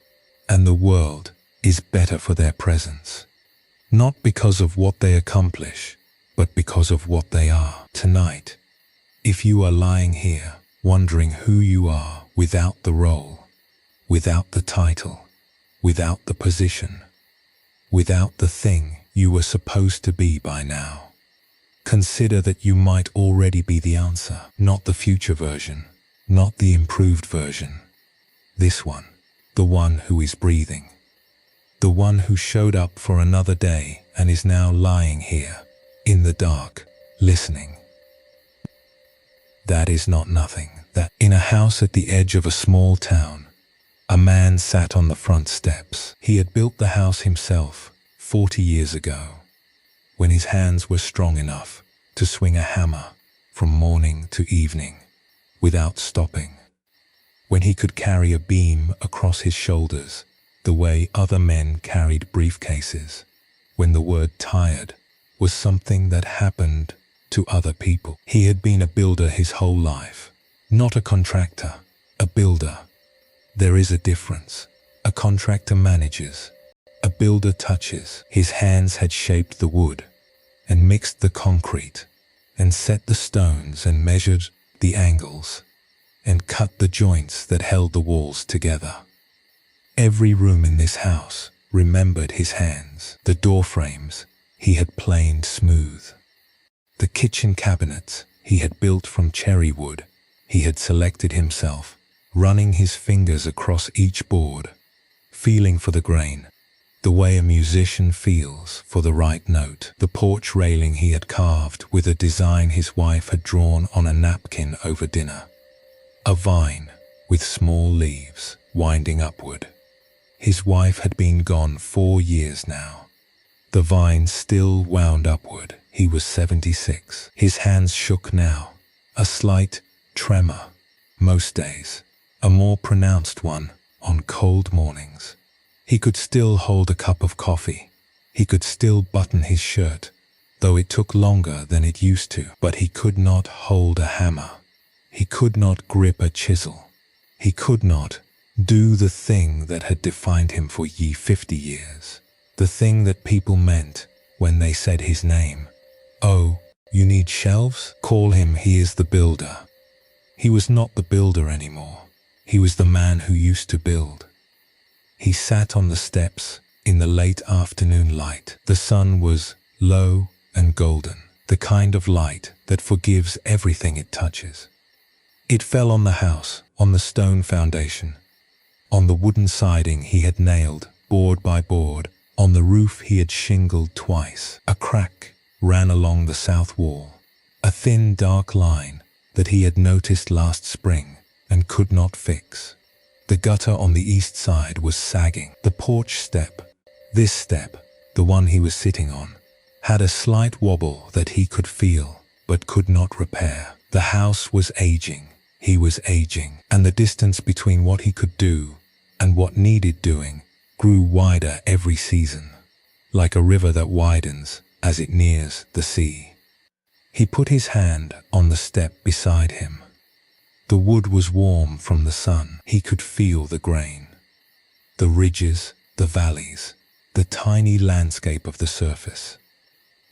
And the world is better for their presence. Not because of what they accomplish, but because of what they are. Tonight, if you are lying here, wondering who you are without the role, without the title, without the position, without the thing you were supposed to be by now, consider that you might already be the answer, not the future version, not the improved version. This one, the one who is breathing, the one who showed up for another day and is now lying here, in the dark, listening. That is not nothing. That in a house at the edge of a small town, a man sat on the front steps. He had built the house himself 40 years ago, when his hands were strong enough to swing a hammer from morning to evening without stopping, when he could carry a beam across his shoulders the way other men carried briefcases, when the word tired was something that happened to other people. He had been a builder his whole life, not a contractor, a builder. There is a difference. A contractor manages, a builder touches. His hands had shaped the wood and mixed the concrete and set the stones and measured the angles and cut the joints that held the walls together. Every room in this house remembered his hands. The door frames he had planed smooth. The kitchen cabinets he had built from cherry wood he had selected himself, running his fingers across each board, feeling for the grain, the way a musician feels for the right note. The porch railing he had carved with a design his wife had drawn on a napkin over dinner. A vine with small leaves winding upward. His wife had been gone 4 years now. The vine still wound upward. He was 76. His hands shook now, a slight tremor most days, a more pronounced one on cold mornings. He could still hold a cup of coffee. He could still button his shirt, though it took longer than it used to. But he could not hold a hammer. He could not grip a chisel. He could not do the thing that had defined him for 50 years. The thing that people meant when they said his name. Oh, you need shelves? Call him, he is the builder. He was not the builder anymore. He was the man who used to build. He sat on the steps in the late afternoon light. The sun was low and golden. the kind of light that forgives everything it touches. It fell on the house, on the stone foundation, on the wooden siding he had nailed, board by board, on the roof he had shingled twice. A crack ran along the south wall, a thin dark line that he had noticed last spring and could not fix. The gutter on the east side was sagging. The porch step, this step, the one he was sitting on, had a slight wobble that he could feel but could not repair. The house was aging. He was aging, and the distance between what he could do and what needed doing grew wider every season, like a river that widens as it nears the sea. He put his hand on the step beside him. The wood was warm from the sun. He could feel the grain, the ridges, the valleys, the tiny landscape of the surface.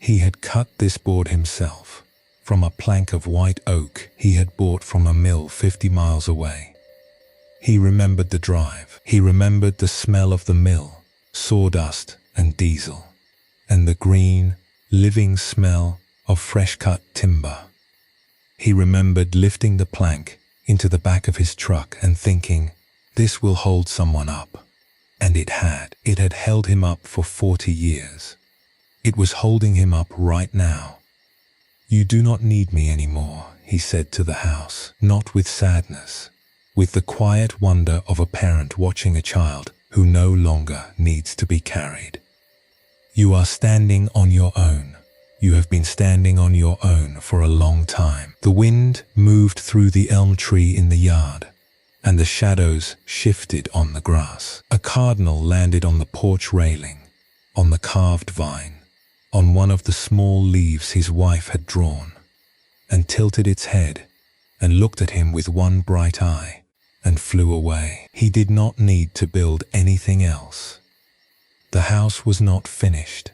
He had cut this board himself from a plank of white oak he had bought from a mill 50 miles away. He remembered the drive. He remembered the smell of the mill, sawdust and diesel, and the green, living smell of fresh-cut timber. He remembered lifting the plank into the back of his truck and thinking, this will hold someone up. And it had. It had held him up for 40 years. It was holding him up right now. You do not need me anymore, he said to the house, not with sadness, with the quiet wonder of a parent watching a child who no longer needs to be carried. You are standing on your own. You have been standing on your own for a long time. The wind moved through the elm tree in the yard, and the shadows shifted on the grass. A cardinal landed on the porch railing, on the carved vine, on one of the small leaves his wife had drawn, and tilted its head and looked at him with one bright eye and flew away. He did not need to build anything else. The house was not finished.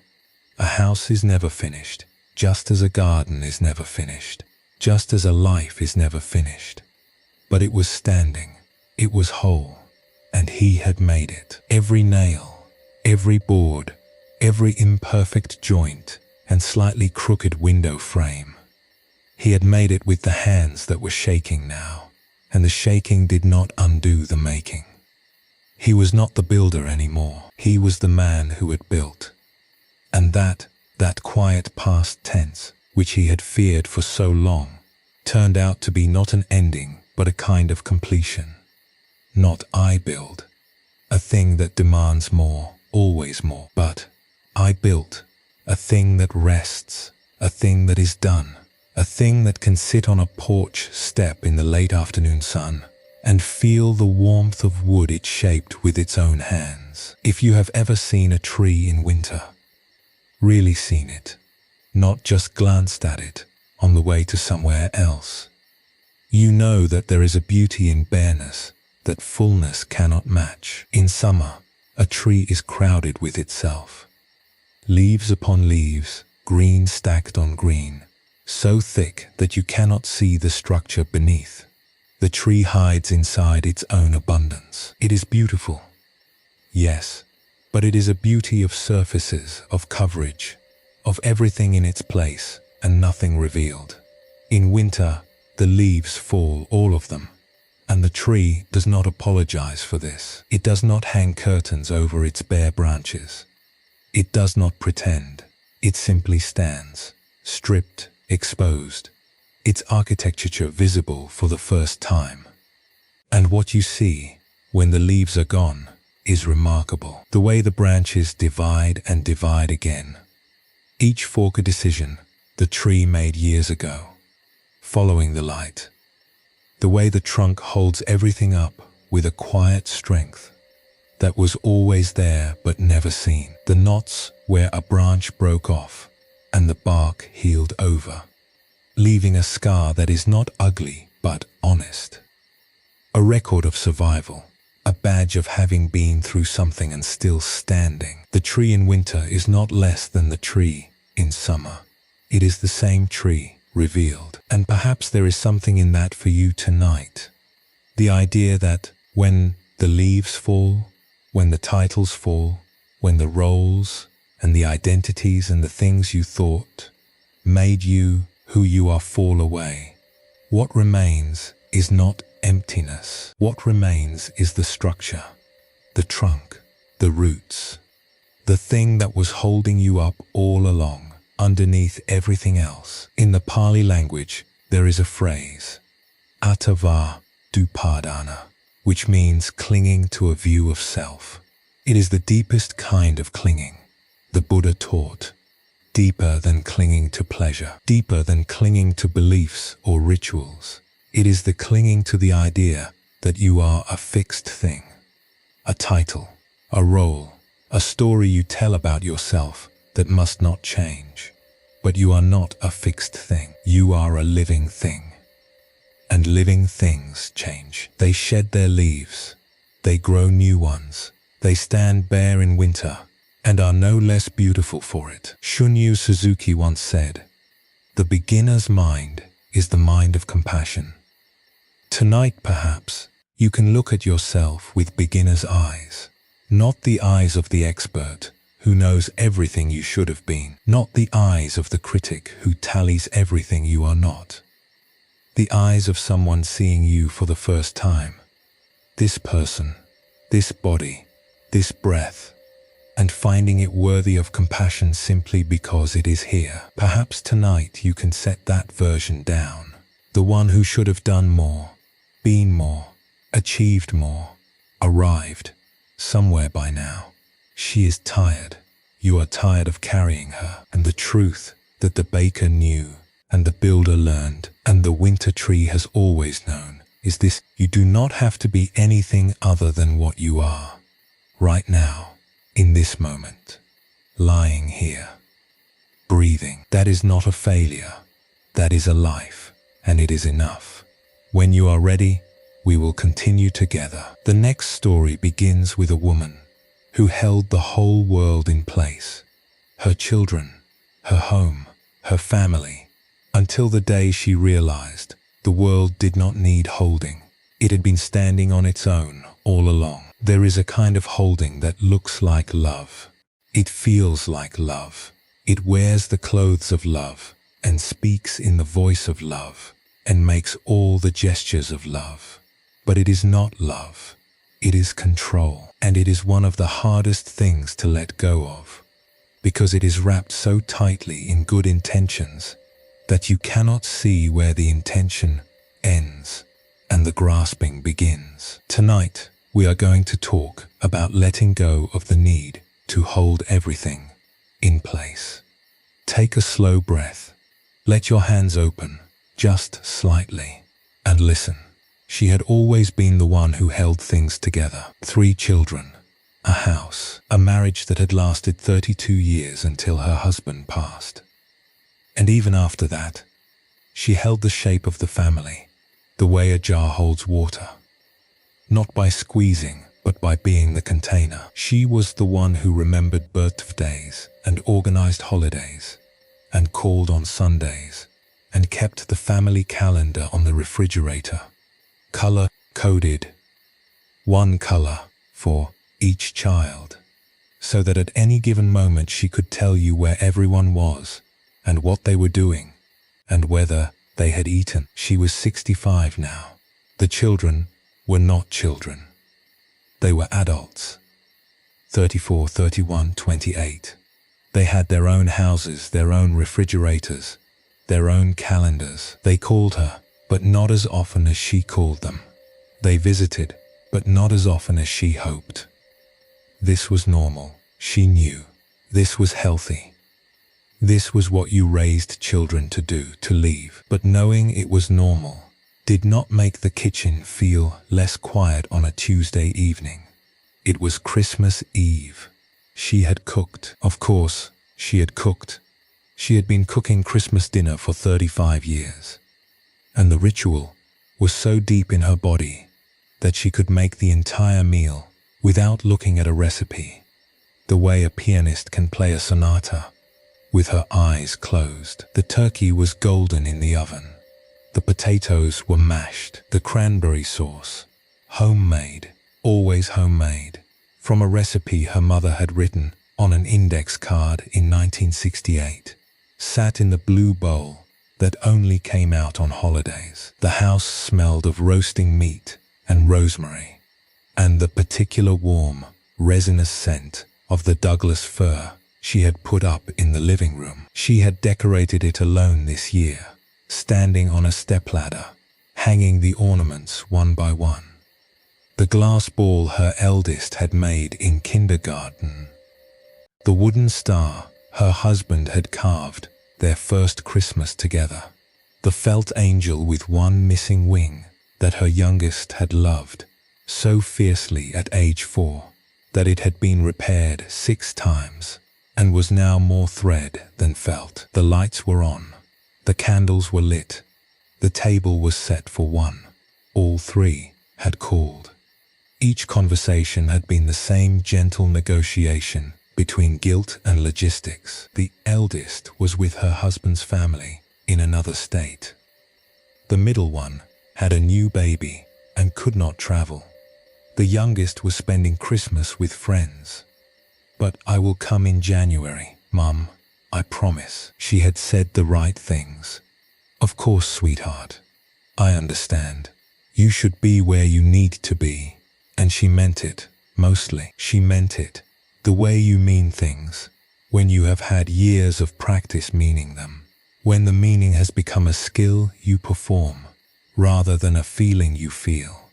A house is never finished, just as a garden is never finished, just as a life is never finished. But it was standing, it was whole, and he had made it. Every nail, every board, every imperfect joint and slightly crooked window frame. He had made it with the hands that were shaking now, and the shaking did not undo the making. He was not the builder anymore. He was the man who had built. And that quiet past tense, which he had feared for so long, turned out to be not an ending, but a kind of completion. Not I build, a thing that demands more, always more, but I built, a thing that rests, a thing that is done, a thing that can sit on a porch step in the late afternoon sun and feel the warmth of wood it shaped with its own hands. If you have ever seen a tree in winter, really seen it, not just glanced at it on the way to somewhere else, you know that there is a beauty in bareness that fullness cannot match. In summer, a tree is crowded with itself. Leaves upon leaves, green stacked on green, so thick that you cannot see the structure beneath. The tree hides inside its own abundance. It is beautiful. Yes, but it is a beauty of surfaces, of coverage, of everything in its place and nothing revealed. In winter, the leaves fall, all of them, and the tree does not apologize for this. It does not hang curtains over its bare branches. It does not pretend. It simply stands, stripped, exposed, its architecture visible for the first time. And what you see, when the leaves are gone, is remarkable. The way the branches divide and divide again. Each fork a decision the tree made years ago, following the light. The way the trunk holds everything up with a quiet strength that was always there but never seen. The knots where a branch broke off and the bark healed over, leaving a scar that is not ugly but honest. A record of survival, a badge of having been through something and still standing. The tree in winter is not less than the tree in summer. It is the same tree, revealed. And perhaps there is something in that for you tonight. The idea that when the leaves fall, when the titles fall, when the roles and the identities and the things you thought made you who you are fall away. What remains is not emptiness. What remains is the structure, the trunk, the roots, the thing that was holding you up all along, underneath everything else. In the Pali language, there is a phrase, Attava Dupadana, which means clinging to a view of self. It is the deepest kind of clinging. The Buddha taught, deeper than clinging to pleasure, deeper than clinging to beliefs or rituals. It is the clinging to the idea that you are a fixed thing, a title, a role, a story you tell about yourself that must not change. But you are not a fixed thing. You are a living thing. And living things change. They shed their leaves. They grow new ones. They stand bare in winter and are no less beautiful for it. Shunryu Suzuki once said, "The beginner's mind is the mind of compassion." Tonight, perhaps, you can look at yourself with beginner's eyes, not the eyes of the expert who knows everything you should have been, not the eyes of the critic who tallies everything you are not. The eyes of someone seeing you for the first time. This person, this body, this breath, and finding it worthy of compassion simply because it is here. Perhaps tonight you can set that version down. The one who should have done more, been more, achieved more, arrived somewhere by now. She is tired. You are tired of carrying her. And the truth that the baker knew, and the builder learned, and the winter tree has always known is this: you do not have to be anything other than what you are. Right now, in this moment, lying here, breathing. That is not a failure. That is a life, and it is enough. When you are ready, we will continue together. The next story begins with a woman who held the whole world in place, her children, her home, her family, until the day she realized the world did not need holding. It had been standing on its own all along. There is a kind of holding that looks like love. It feels like love. It wears the clothes of love and speaks in the voice of love and makes all the gestures of love. But it is not love. It is control. And it is one of the hardest things to let go of, because it is wrapped so tightly in good intentions that you cannot see where the intention ends and the grasping begins. Tonight, we are going to talk about letting go of the need to hold everything in place. Take a slow breath. Let your hands open, just slightly, and listen. She had always been the one who held things together. 3 children, a house, a marriage that had lasted 32 years until her husband passed. And even after that, she held the shape of the family, the way a jar holds water. Not by squeezing, but by being the container. She was the one who remembered birthdays and organized holidays, and called on Sundays, and kept the family calendar on the refrigerator. Color-coded, one color for each child, so that at any given moment she could tell you where everyone was and what they were doing and whether they had eaten. She was 65 now. The children were not children. They were adults. 34, 31, 28. They had their own houses, their own refrigerators, their own calendars. They called her, but not as often as she called them. They visited, but not as often as she hoped. This was normal. She knew. This was healthy. This was what you raised children to do, to leave. But knowing it was normal did not make the kitchen feel less quiet on a Tuesday evening. It was Christmas Eve. She had cooked. Of course, she had cooked. She had been cooking Christmas dinner for 35 years. And the ritual was so deep in her body that she could make the entire meal without looking at a recipe, the way a pianist can play a sonata with her eyes closed. The turkey was golden in the oven. The potatoes were mashed. The cranberry sauce, homemade, always homemade, from a recipe her mother had written on an index card in 1968. sat in the blue bowl that only came out on holidays. The house smelled of roasting meat and rosemary, and the particular warm, resinous scent of the Douglas fir she had put up in the living room. She had decorated it alone this year, standing on a stepladder, hanging the ornaments one by one. The glass ball her eldest had made in kindergarten. The wooden star her husband had carved their first Christmas together. The felt angel with one missing wing that her youngest had loved so fiercely at age 4 that it had been repaired 6 times and was now more thread than felt. The lights were on. The candles were lit. The table was set for one. All 3 had called. Each conversation had been the same gentle negotiation between guilt and logistics. The eldest was with her husband's family in another state. The middle one had a new baby and could not travel. The youngest was spending Christmas with friends. "But I will come in January, Mum, I promise." She had said the right things. "Of course, sweetheart. I understand. You should be where you need to be." And she meant it, mostly. She meant it, the way you mean things, when you have had years of practice meaning them, when the meaning has become a skill you perform, rather than a feeling you feel.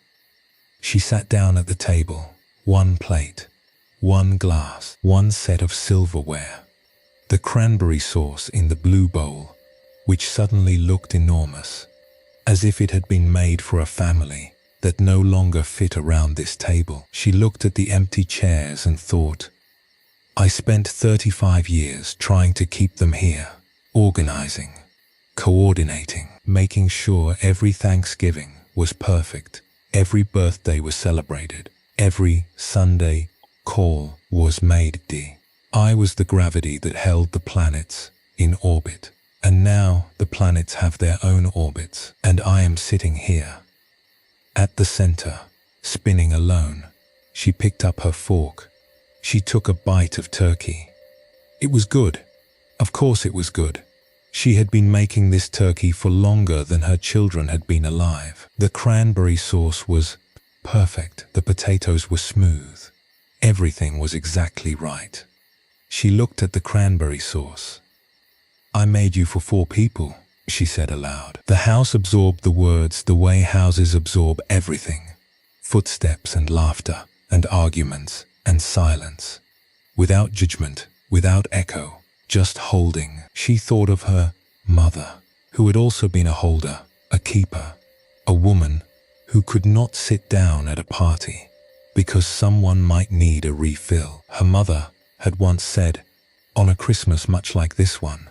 She sat down at the table, 1 plate, 1 glass, 1 set of silverware. The cranberry sauce in the blue bowl, which suddenly looked enormous, as if it had been made for a family that no longer fit around this table. She looked at the empty chairs and thought, I spent 35 years trying to keep them here, organizing, coordinating, making sure every Thanksgiving was perfect, every birthday was celebrated, every Sunday call was made. I was the gravity that held the planets in orbit, and now the planets have their own orbits, and I am sitting here, at the center, spinning alone. She picked up her fork. She took a bite of turkey. It was good. Of course it was good. She had been making this turkey for longer than her children had been alive. The cranberry sauce was perfect. The potatoes were smooth. Everything was exactly right. She looked at the cranberry sauce. I made you for 4 people, she said aloud. The house absorbed the words the way houses absorb everything. Footsteps and laughter and arguments and silence. Without judgment, without echo, just holding. She thought of her mother, who had also been a holder, a keeper, a woman who could not sit down at a party because someone might need a refill. Her mother had once said, on a Christmas much like this one,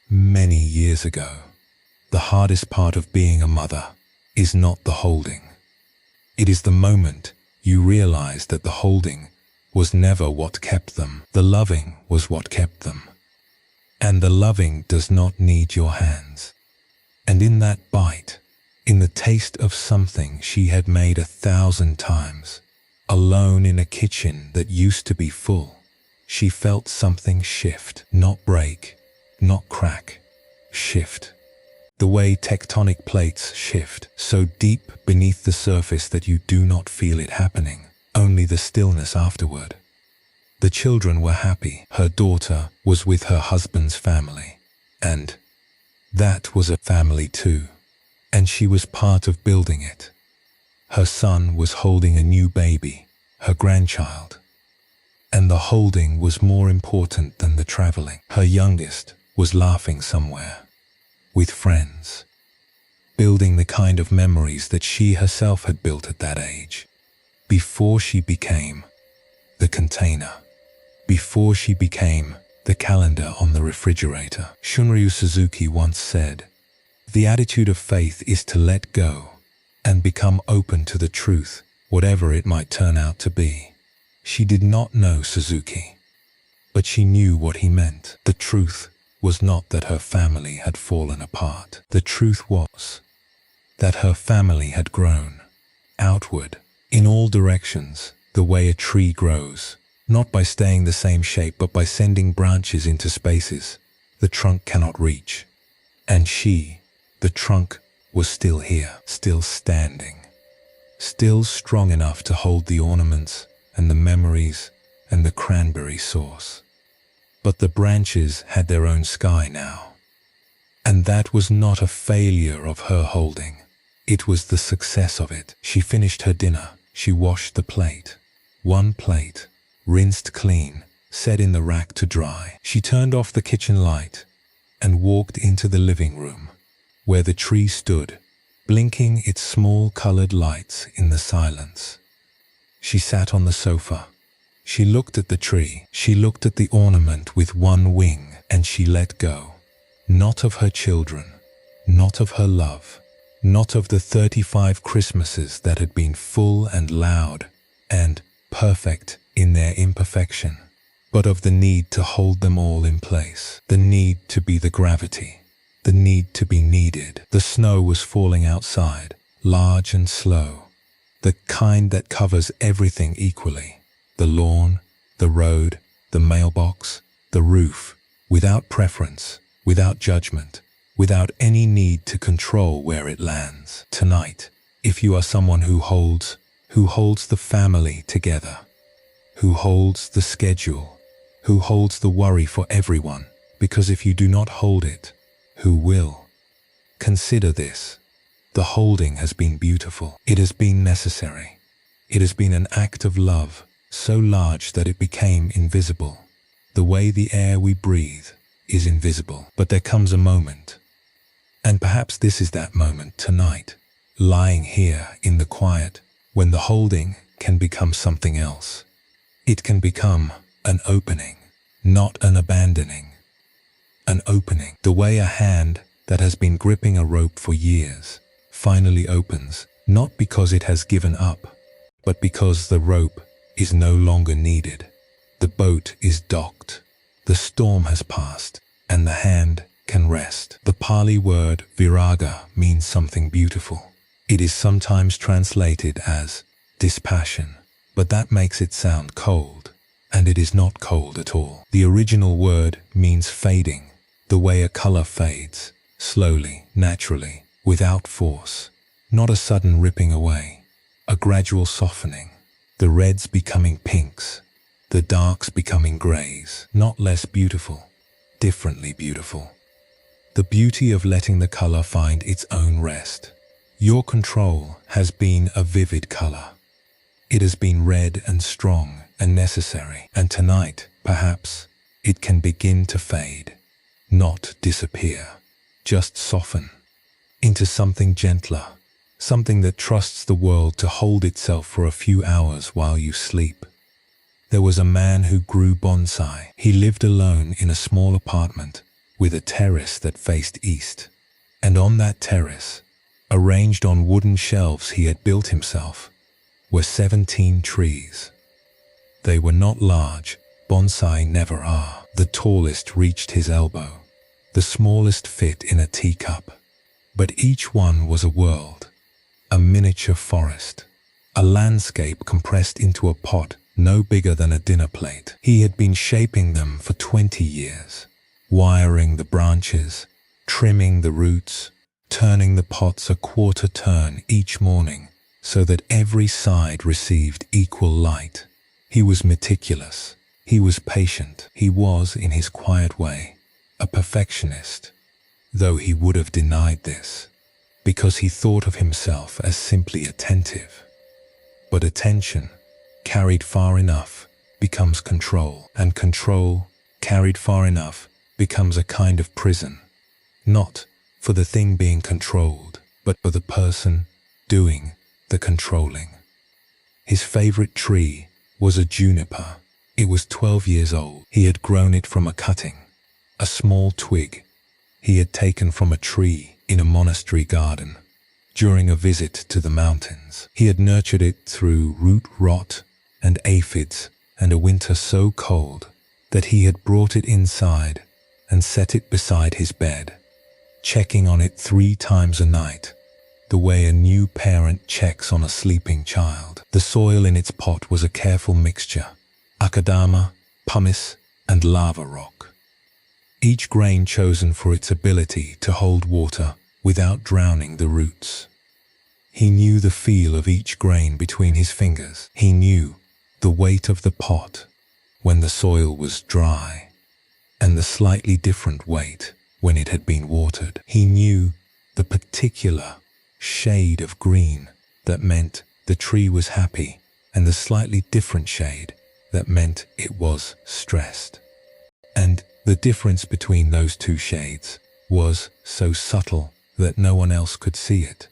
many years ago, the hardest part of being a mother is not the holding. It is the moment you realize that the holding was never what kept them. The loving was what kept them. And the loving does not need your hands. And in that bite, in the taste of something she had made 1,000 times, alone in a kitchen that used to be full, she felt something shift, not break, not crack, shift. The way tectonic plates shift, so deep beneath the surface that you do not feel it happening, only the stillness afterward. The children were happy. Her daughter was with her husband's family, and that was a family too, and she was part of building it. Her son was holding a new baby, her grandchild, and the holding was more important than the traveling. Her youngest was laughing somewhere, with friends, building the kind of memories that she herself had built at that age, before she became the container, before she became the calendar on the refrigerator. Shunryu Suzuki once said, the attitude of faith is to let go and become open to the truth, whatever it might turn out to be. She did not know Suzuki, but she knew what he meant. The truth was not that her family had fallen apart. The truth was that her family had grown outward, in all directions, the way a tree grows, not by staying the same shape but by sending branches into spaces the trunk cannot reach. And she, the trunk, was still here, still standing, still strong enough to hold the ornaments and the memories and the cranberry sauce. But the branches had their own sky now. And that was not a failure of her holding. It was the success of it. She finished her dinner. She washed the plate. One plate, rinsed clean, set in the rack to dry. She turned off the kitchen light and walked into the living room, where the tree stood, blinking its small colored lights in the silence. She sat on the sofa. She looked at the tree. She looked at the ornament with one wing, and she let go. Not of her children, not of her love, not of the 35 Christmases that had been full and loud and perfect in their imperfection, but of the need to hold them all in place, the need to be the gravity, the need to be needed. The snow was falling outside, large and slow, the kind that covers everything equally, the lawn, the road, the mailbox, the roof, without preference, without judgment, without any need to control where it lands. Tonight, if you are someone who holds the family together, who holds the schedule, who holds the worry for everyone, because if you do not hold it, who will? Consider this. The holding has been beautiful. It has been necessary. It has been an act of love, so large that it became invisible. The way the air we breathe is invisible. But there comes a moment, and perhaps this is that moment tonight, lying here in the quiet, when the holding can become something else. It can become an opening, not an abandoning. An opening, the way a hand that has been gripping a rope for years finally opens, not because it has given up, but because the rope is no longer needed. The boat is docked. The storm has passed, and the hand can rest. The Pali word viraga means something beautiful. It is sometimes translated as dispassion, but that makes it sound cold, and it is not cold at all. The original word means fading, the way a color fades, slowly, naturally, without force, not a sudden ripping away, a gradual softening, the reds becoming pinks, the darks becoming grays, not less beautiful, differently beautiful. The beauty of letting the color find its own rest. Your control has been a vivid color. It has been red and strong and necessary, and tonight, perhaps, it can begin to fade, not disappear, just soften into something gentler, something that trusts the world to hold itself for a few hours while you sleep. There was a man who grew bonsai. He lived alone in a small apartment with a terrace that faced east. And on that terrace, arranged on wooden shelves he had built himself, were 17 trees. They were not large. Bonsai never are. The tallest reached his elbow. The smallest fit in a teacup. But each one was a world, a miniature forest, a landscape compressed into a pot no bigger than a dinner plate. He had been shaping them for 20 years, wiring the branches, trimming the roots, turning the pots a quarter turn each morning so that every side received equal light. He was meticulous. He was patient. He was, in his quiet way, a perfectionist, though he would have denied this, because he thought of himself as simply attentive. But attention, carried far enough, becomes control, and control, carried far enough, becomes a kind of prison, not for the thing being controlled, but for the person doing the controlling. His favorite tree was a juniper. It was 12 years old. He had grown it from a cutting, a small twig he had taken from a tree in a monastery garden during a visit to the mountains. He had nurtured it through root rot and aphids and a winter so cold that he had brought it inside and set it beside his bed, checking on it 3 times a night, the way a new parent checks on a sleeping child. The soil in its pot was a careful mixture, akadama, pumice, and lava rock. each grain chosen for its ability to hold water without drowning the roots. He knew the feel of each grain between his fingers. He knew the weight of the pot when the soil was dry, and the slightly different weight when it had been watered. He knew the particular shade of green that meant the tree was happy, and the slightly different shade that meant it was stressed. And the difference between those two shades was so subtle that no one else could see it.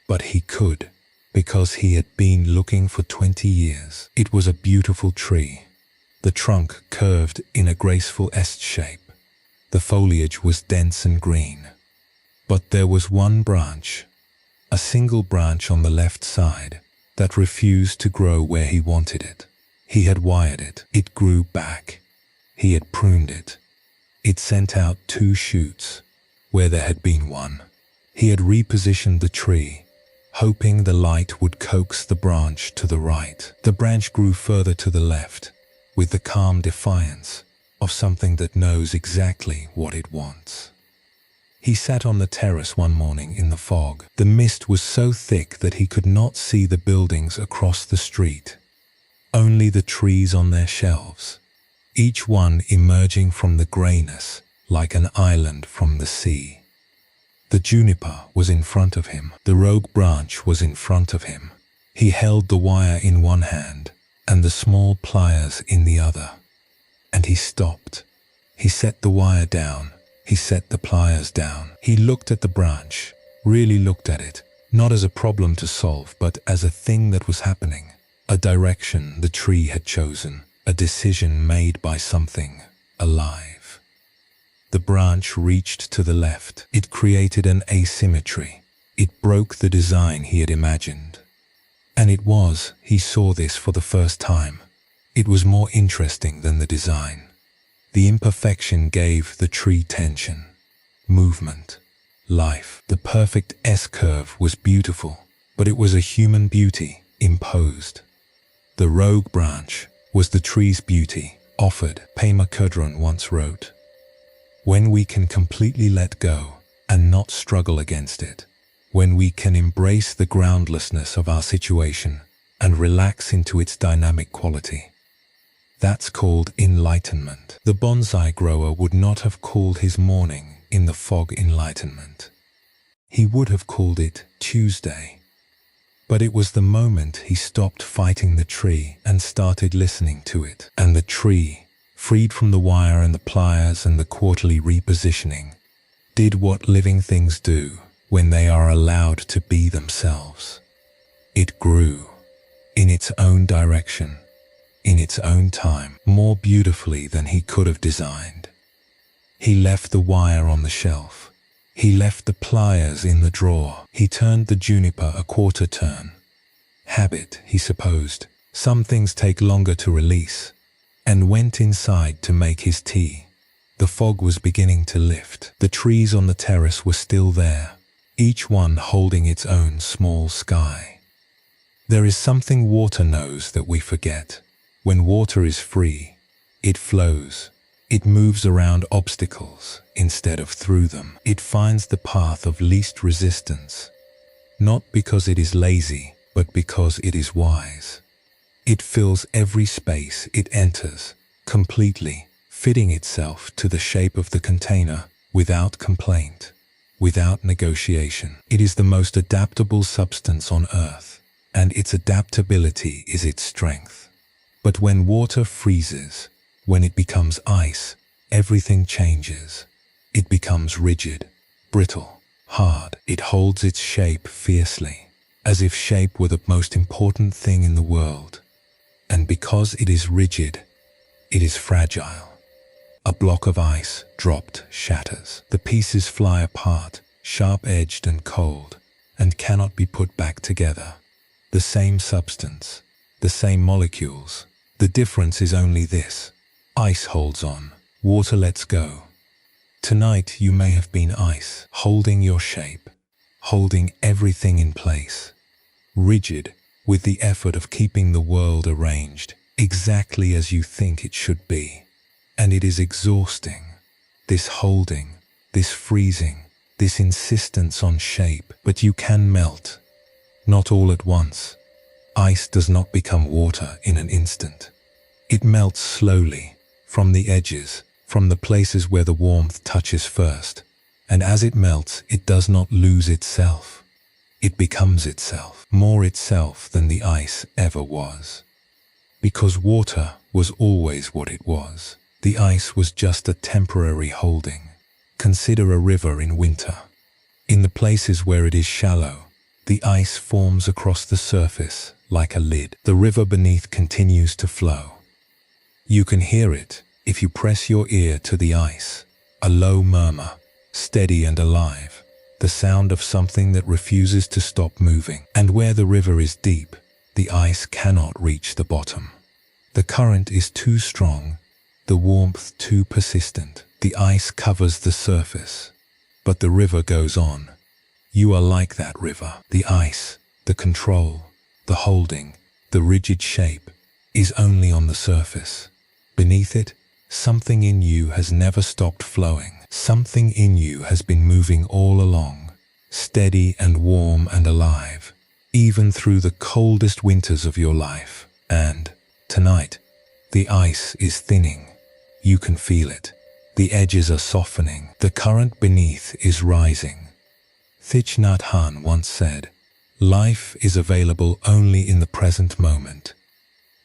But he could, because he had been looking for 20 years. It was a beautiful tree. The trunk curved in a graceful S shape. The foliage was dense and green. But there was one branch, a single branch on the left side, that refused to grow where he wanted it. He had wired it. It grew back. He had pruned it. It sent out 2 shoots where there had been one. He had repositioned the tree, hoping the light would coax the branch to the right. The branch grew further to the left, with the calm defiance of something that knows exactly what it wants. He sat on the terrace one morning in the fog. The mist was so thick that he could not see the buildings across the street, only the trees on their shelves, each one emerging from the greyness like an island from the sea. The juniper was in front of him. The rogue branch was in front of him. He held the wire in one hand and the small pliers in the other. And he stopped. He set the wire down. He set the pliers down. He looked at the branch, really looked at it, not as a problem to solve, but as a thing that was happening, a direction the tree had chosen, a decision made by something alive. The branch reached to the left. It created an asymmetry. It broke the design he had imagined. And he saw this for the first time. It was more interesting than the design. The imperfection gave the tree tension, movement, life. The perfect S-curve was beautiful, but it was a human beauty imposed. The rogue branch was the tree's beauty offered. Pema Chodron once wrote, "When we can completely let go and not struggle against it, when we can embrace the groundlessness of our situation and relax into its dynamic quality, that's called enlightenment." The bonsai grower would not have called his morning in the fog enlightenment. He would have called it Tuesday. But it was the moment he stopped fighting the tree and started listening to it. And the tree, freed from the wire and the pliers and the quarterly repositioning, did what living things do when they are allowed to be themselves. It grew in its own direction, in its own time, more beautifully than he could have designed. He left the wire on the shelf. He left the pliers in the drawer. He turned the juniper a quarter turn. Habit, he supposed. Some things take longer to release. And went inside to make his tea. The fog was beginning to lift. The trees on the terrace were still there, each one holding its own small sky. There is something water knows that we forget. When water is free, it flows. It moves around obstacles instead of through them. It finds the path of least resistance, not because it is lazy, but because it is wise. It fills every space it enters, completely, fitting itself to the shape of the container without complaint, without negotiation. It is the most adaptable substance on earth, and its adaptability is its strength. But when water freezes, when it becomes ice, everything changes. It becomes rigid, brittle, hard. It holds its shape fiercely, as if shape were the most important thing in the world. And because it is rigid, it is fragile. A block of ice, dropped, shatters. The pieces fly apart, sharp-edged and cold, and cannot be put back together. The same substance, the same molecules. The difference is only this. Ice holds on, water lets go. Tonight you may have been ice, holding your shape, holding everything in place, rigid with the effort of keeping the world arranged exactly as you think it should be. And it is exhausting. this holding, this freezing, this insistence on shape. But you can melt, not all at once. Ice does not become water in an instant. It melts slowly, from the edges, from the places where the warmth touches first. And as it melts, it does not lose itself. It becomes itself, more itself than the ice ever was. Because water was always what it was. The ice was just a temporary holding. Consider a river in winter. In the places where it is shallow, the ice forms across the surface like a lid. The river beneath continues to flow. You can hear it if you press your ear to the ice, a low murmur, steady and alive, the sound of something that refuses to stop moving. And where the river is deep, the ice cannot reach the bottom. The current is too strong, the warmth too persistent. The ice covers the surface, but the river goes on. You are like that river. The ice, the control, the holding, the rigid shape is only on the surface. Beneath it, something in you has never stopped flowing. Something in you has been moving all along, steady and warm and alive, even through the coldest winters of your life. And tonight, the ice is thinning. You can feel it. The edges are softening. The current beneath is rising. Thich Nhat Hanh once said, "Life is available only in the present moment,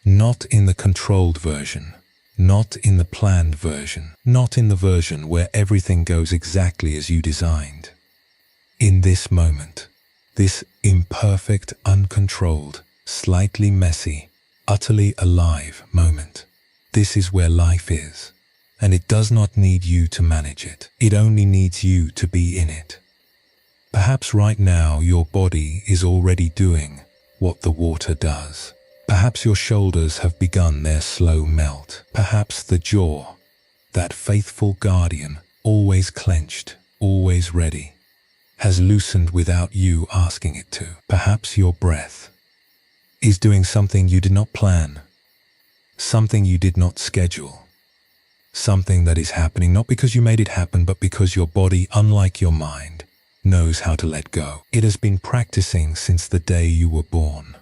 not in the controlled version, not in the planned version, not in the version where everything goes exactly as you designed. In this moment, this imperfect, uncontrolled, slightly messy, utterly alive moment. This is where life is, and it does not need you to manage it. It only needs you to be in it." Perhaps right now your body is already doing what the water does. Perhaps your shoulders have begun their slow melt. Perhaps the jaw, that faithful guardian, always clenched, always ready, has loosened without you asking it to. Perhaps your breath is doing something you did not plan, something you did not schedule, something that is happening not because you made it happen, but because your body, unlike your mind, knows how to let go. It has been practicing since the day you were born.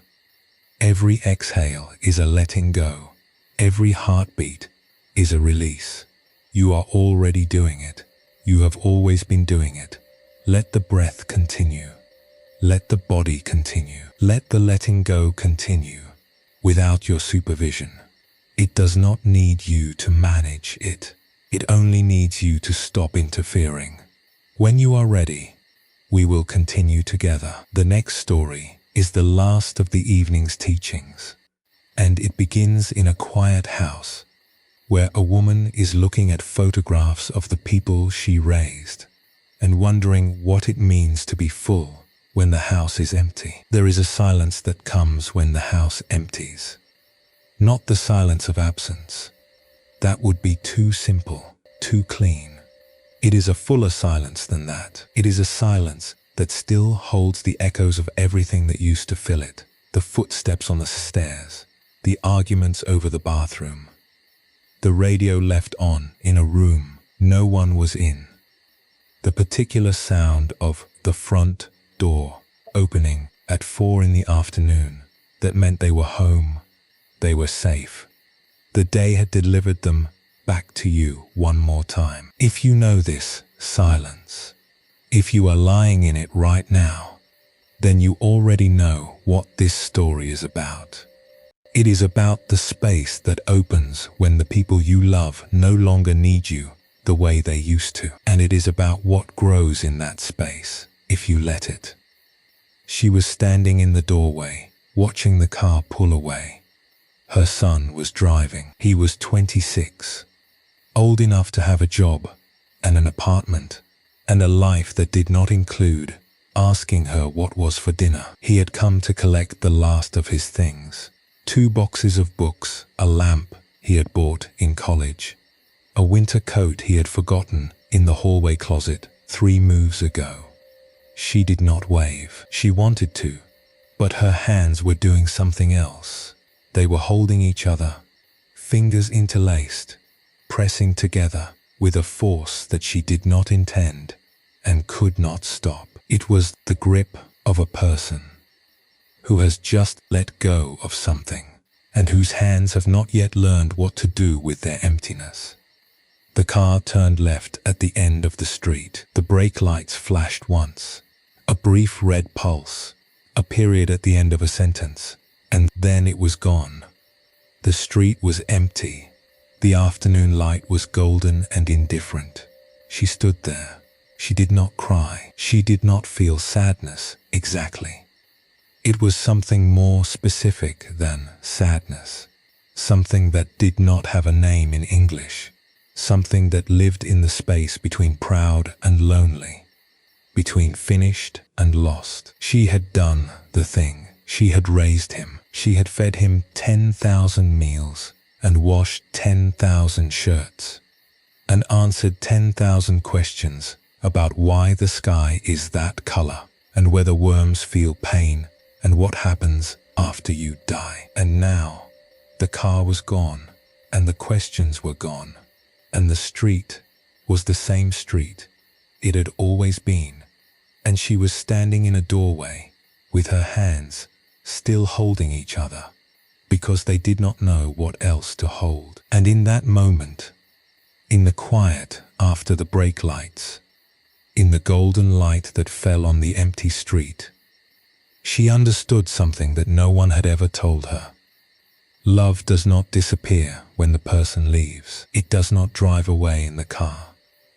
Every exhale is a letting go. Every heartbeat is a release. You are already doing it. You have always been doing it. Let the breath continue. Let the body continue. Let the letting go continue without your supervision. It does not need you to manage it. It only needs you to stop interfering. When you are ready, we will continue together. The next story is the last of the evening's teachings, and it begins in a quiet house where a woman is looking at photographs of the people she raised and wondering what it means to be full when the house is empty. There is a silence that comes when the house empties. Not the silence of absence. That would be too simple, too clean. It is a fuller silence than that. It is a silence that still holds the echoes of everything that used to fill it. The footsteps on the stairs, the arguments over the bathroom, the radio left on in a room no one was in, the particular sound of the front door opening at 4 in the afternoon that meant they were home, they were safe. The day had delivered them back to you one more time. If you know this silence, if you are lying in it right now, then you already know what this story is about. It is about the space that opens when the people you love no longer need you the way they used to. And it is about what grows in that space if you let it. She was standing in the doorway, watching the car pull away. Her son was driving. He was 26, old enough to have a job and an apartment and a life that did not include asking her what was for dinner. He had come to collect the last of his things. 2 boxes of books, a lamp he had bought in college, a winter coat he had forgotten in the hallway closet 3 moves ago. She did not wave. She wanted to, but her hands were doing something else. They were holding each other, fingers interlaced, pressing together, with a force that she did not intend and could not stop. It was the grip of a person who has just let go of something and whose hands have not yet learned what to do with their emptiness. The car turned left at the end of the street. The brake lights flashed once. A brief red pulse, a period at the end of a sentence, and then it was gone. The street was empty. The afternoon light was golden and indifferent. She stood there. She did not cry. She did not feel sadness exactly. It was something more specific than sadness, something that did not have a name in English, something that lived in the space between proud and lonely, between finished and lost. She had done the thing. She had raised him. She had fed him 10,000 meals and washed 10,000 shirts and answered 10,000 questions about why the sky is that color and whether worms feel pain and what happens after you die. And now the car was gone and the questions were gone and the street was the same street it had always been, and she was standing in a doorway with her hands still holding each other because they did not know what else to hold. And in that moment, in the quiet after the brake lights, in the golden light that fell on the empty street, she understood something that no one had ever told her. Love does not disappear when the person leaves. It does not drive away in the car.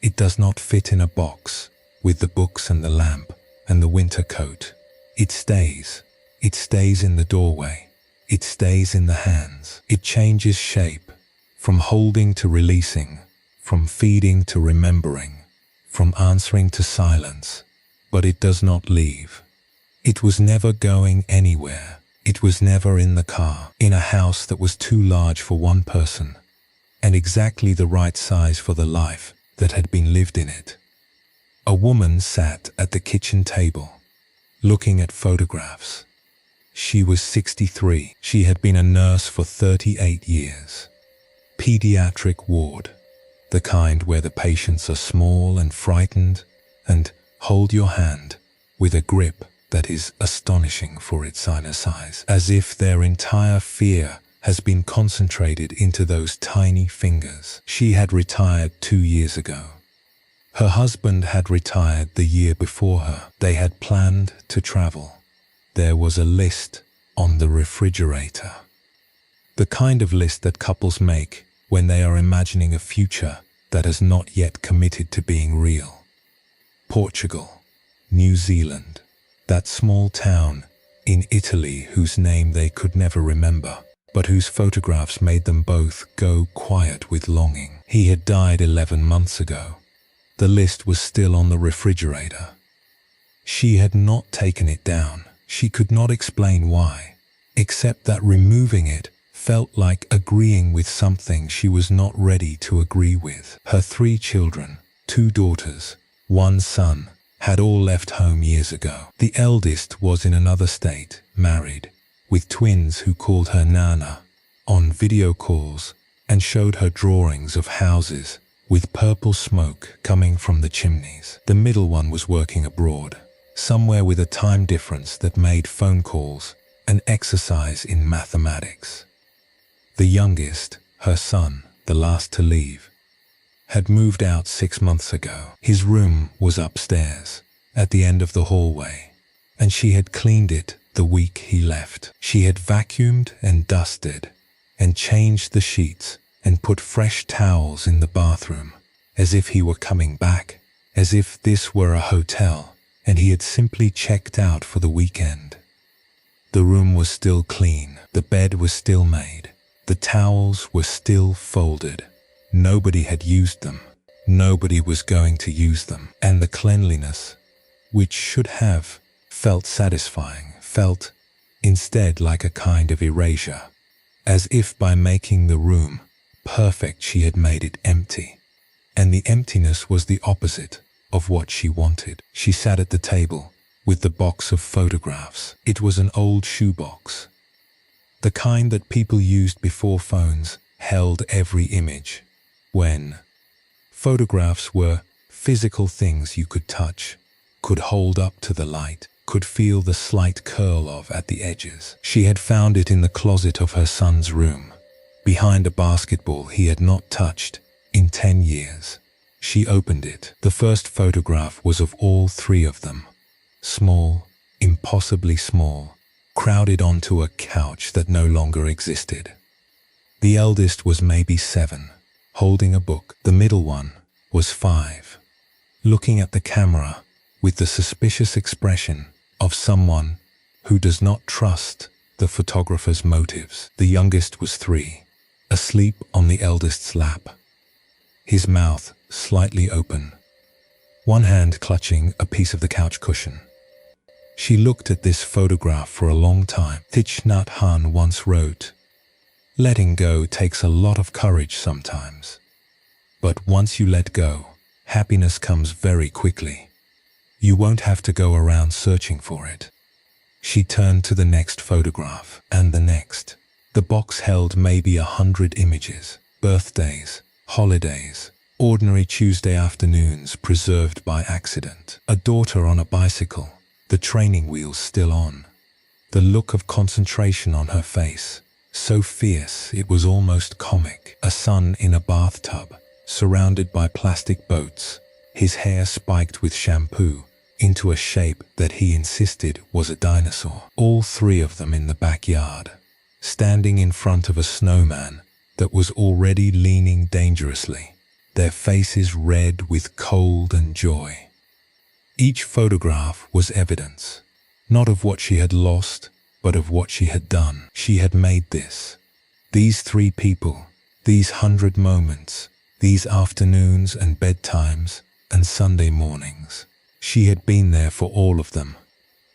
It does not fit in a box with the books and the lamp and the winter coat. It stays. It stays in the doorway. It stays in the hands. It changes shape, from holding to releasing, from feeding to remembering, from answering to silence. But it does not leave. It was never going anywhere. It was never in the car, in a house that was too large for one person, and exactly the right size for the life that had been lived in it. A woman sat at the kitchen table, looking at photographs. She was 63. She had been a nurse for 38 years. Pediatric ward, the kind where the patients are small and frightened and hold your hand with a grip that is astonishing for its size, as if their entire fear has been concentrated into those tiny fingers. She had retired 2 years ago. Her husband had retired the year before her. They had planned to travel. There was a list on the refrigerator. The kind of list that couples make when they are imagining a future that has not yet committed to being real. Portugal, New Zealand, that small town in Italy whose name they could never remember, but whose photographs made them both go quiet with longing. He had died 11 months ago. The list was still on the refrigerator. She had not taken it down. She could not explain why, except that removing it felt like agreeing with something she was not ready to agree with. Her 3 children, 2 daughters, 1 son, had all left home years ago. The eldest was in another state, married, with twins who called her Nana, on video calls and showed her drawings of houses with purple smoke coming from the chimneys. The middle one was working abroad, somewhere with a time difference that made phone calls an exercise in mathematics. The youngest, her son, the last to leave, had moved out 6 months ago. His room was upstairs, at the end of the hallway, and she had cleaned it the week he left. She had vacuumed and dusted and changed the sheets and put fresh towels in the bathroom, as if he were coming back, as if this were a hotel and he had simply checked out for the weekend. The room was still clean. The bed was still made. The towels were still folded. Nobody had used them. Nobody was going to use them. And the cleanliness, which should have felt satisfying, felt instead like a kind of erasure, as if by making the room perfect she had made it empty. And the emptiness was the opposite of what she wanted. She sat at the table with the box of photographs. It was an old shoebox, the kind that people used before phones held every image, when Photographs were physical things you could touch, could hold up to the light, could feel the slight curl of at the edges. She had found it in the closet of her son's room, behind a basketball he had not touched in 10 years. She opened it. The first photograph was of all three of them. Small, impossibly small, crowded onto a couch that no longer existed. The eldest was maybe 7, holding a book. The middle one was 5, looking at the camera with the suspicious expression of someone who does not trust the photographer's motives. The youngest was 3, asleep on the eldest's lap, his mouth slightly open, one hand clutching a piece of the couch cushion. She looked at this photograph for a long time. Thich Nhat Hanh once wrote, "Letting go takes a lot of courage sometimes. But once you let go, happiness comes very quickly. You won't have to go around searching for it." She turned to the next photograph, and the next. The box held maybe 100 images, birthdays, holidays, ordinary Tuesday afternoons preserved by accident. A daughter on a bicycle, the training wheels still on. The look of concentration on her face, so fierce it was almost comic. A son in a bathtub, surrounded by plastic boats, his hair spiked with shampoo into a shape that he insisted was a dinosaur. All three of them in the backyard, standing in front of a snowman that was already leaning dangerously, their faces red with cold and joy. Each photograph was evidence, not of what she had lost, but of what she had done. She had made this. These 3 people, these 100 moments, these afternoons and bedtimes and Sunday mornings. She had been there for all of them.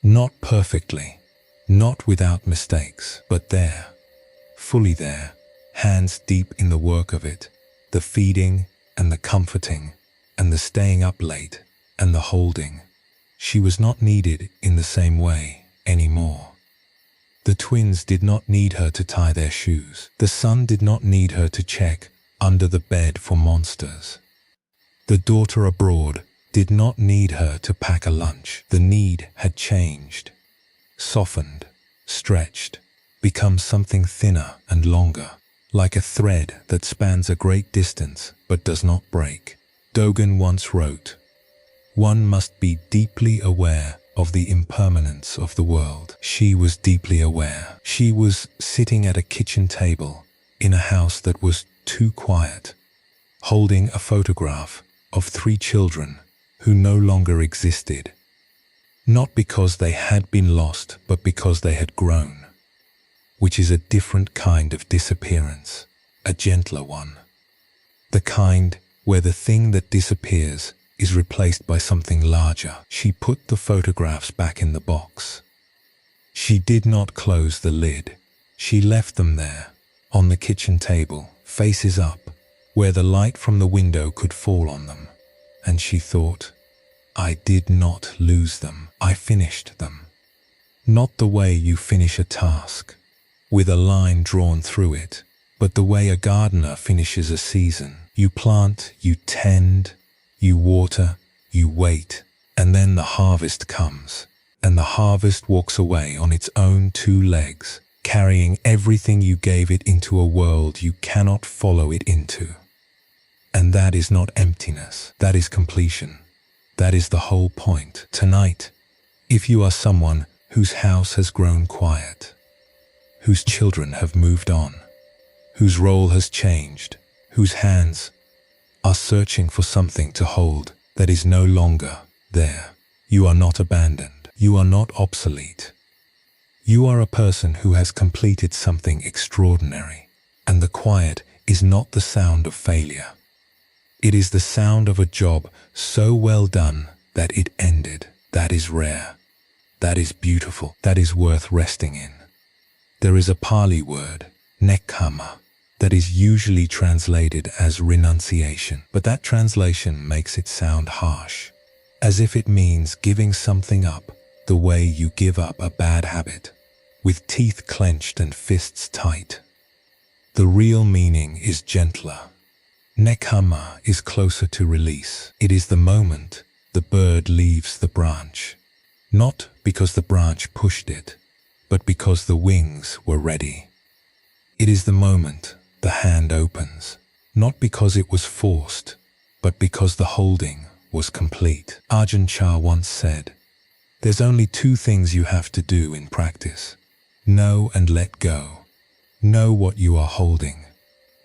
Not perfectly, not without mistakes, but there, fully there, hands deep in the work of it, the feeding and the comforting and the staying up late and the holding. She was not needed in the same way anymore. The twins did not need her to tie their shoes. The son did not need her to check under the bed for monsters. The daughter abroad did not need her to pack a lunch. The need had changed, softened, stretched, become something thinner and longer, like a thread that spans a great distance but does not break. Dogen once wrote, "One must be deeply aware of the impermanence of the world." She was deeply aware. She was sitting at a kitchen table in a house that was too quiet, holding a photograph of 3 children who no longer existed, not because they had been lost, but because they had grown, which is a different kind of disappearance, a gentler one, the kind where the thing that disappears is replaced by something larger. She put the photographs back in the box. She did not close the lid. She left them there, on the kitchen table, faces up, where the light from the window could fall on them. And she thought, I did not lose them. I finished them. Not the way you finish a task, with a line drawn through it, but the way a gardener finishes a season. You plant, you tend, you water, you wait, and then the harvest comes, and the harvest walks away on its own 2 legs, carrying everything you gave it into a world you cannot follow it into. And that is not emptiness, that is completion. That is the whole point. Tonight, if you are someone whose house has grown quiet, whose children have moved on, whose role has changed, whose hands are searching for something to hold that is no longer there, you are not abandoned. You are not obsolete. You are a person who has completed something extraordinary, and the quiet is not the sound of failure. It is the sound of a job so well done that it ended. That is rare. That is beautiful. That is worth resting in. There is a Pali word, nekkhamma, that is usually translated as renunciation, but that translation makes it sound harsh, as if it means giving something up the way you give up a bad habit, with teeth clenched and fists tight. The real meaning is gentler. Nekama is closer to release. It is the moment the bird leaves the branch. Not because the branch pushed it, but because the wings were ready. It is the moment the hand opens, not because it was forced, but because the holding was complete. Ajahn Chah once said, "There's only two things you have to do in practice. Know and let go. Know what you are holding,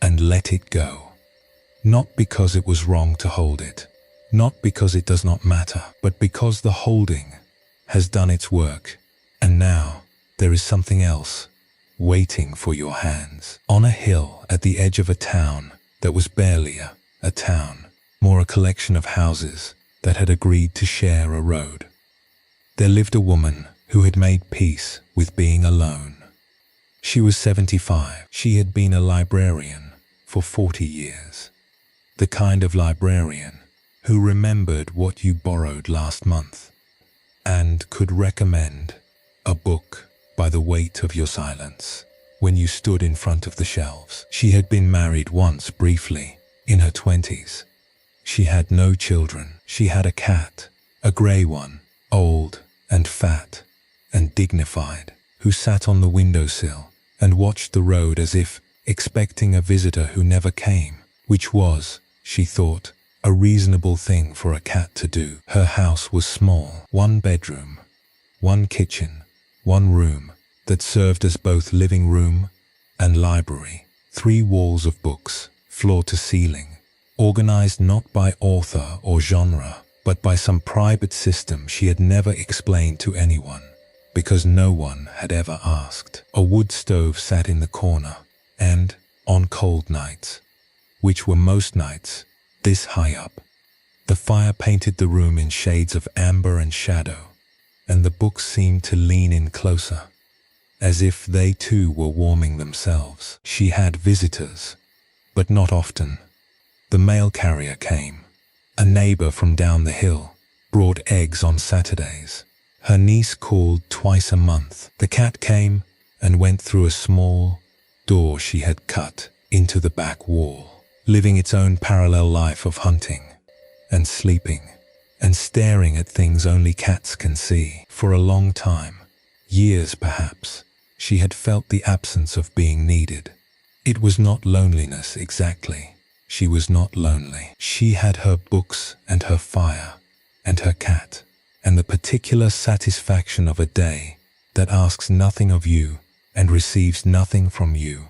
and let it go. Not because it was wrong to hold it, not because it does not matter, but because the holding has done its work, and now there is something else waiting for your hands." On a hill at the edge of a town that was barely a town, more a collection of houses that had agreed to share a road, there lived a woman who had made peace with being alone. She was 75. She had been a librarian for 40 years. The kind of librarian who remembered what you borrowed last month and could recommend a book by the weight of your silence when you stood in front of the shelves. She had been married once briefly in her 20s. She had no children. She had a cat, a grey one, old and fat and dignified, who sat on the windowsill and watched the road as if expecting a visitor who never came, which was, she thought, a reasonable thing for a cat to do. Her house was small, one bedroom, one kitchen, one room that served as both living room and library, 3 walls of books, floor to ceiling, organized not by author or genre, but by some private system she had never explained to anyone, because no one had ever asked. A wood stove sat in the corner, and, on cold nights, which were most nights, this high up, the fire painted the room in shades of amber and shadow, and the books seemed to lean in closer, as if they too were warming themselves. She had visitors, but not often. The mail carrier came. A neighbor from down the hill brought eggs on Saturdays. Her niece called twice a month. The cat came and went through a small door she had cut into the back wall, living its own parallel life of hunting and sleeping and staring at things only cats can see. For a long time, years perhaps, she had felt the absence of being needed. It was not loneliness exactly. She was not lonely. She had her books and her fire and her cat and the particular satisfaction of a day that asks nothing of you and receives nothing from you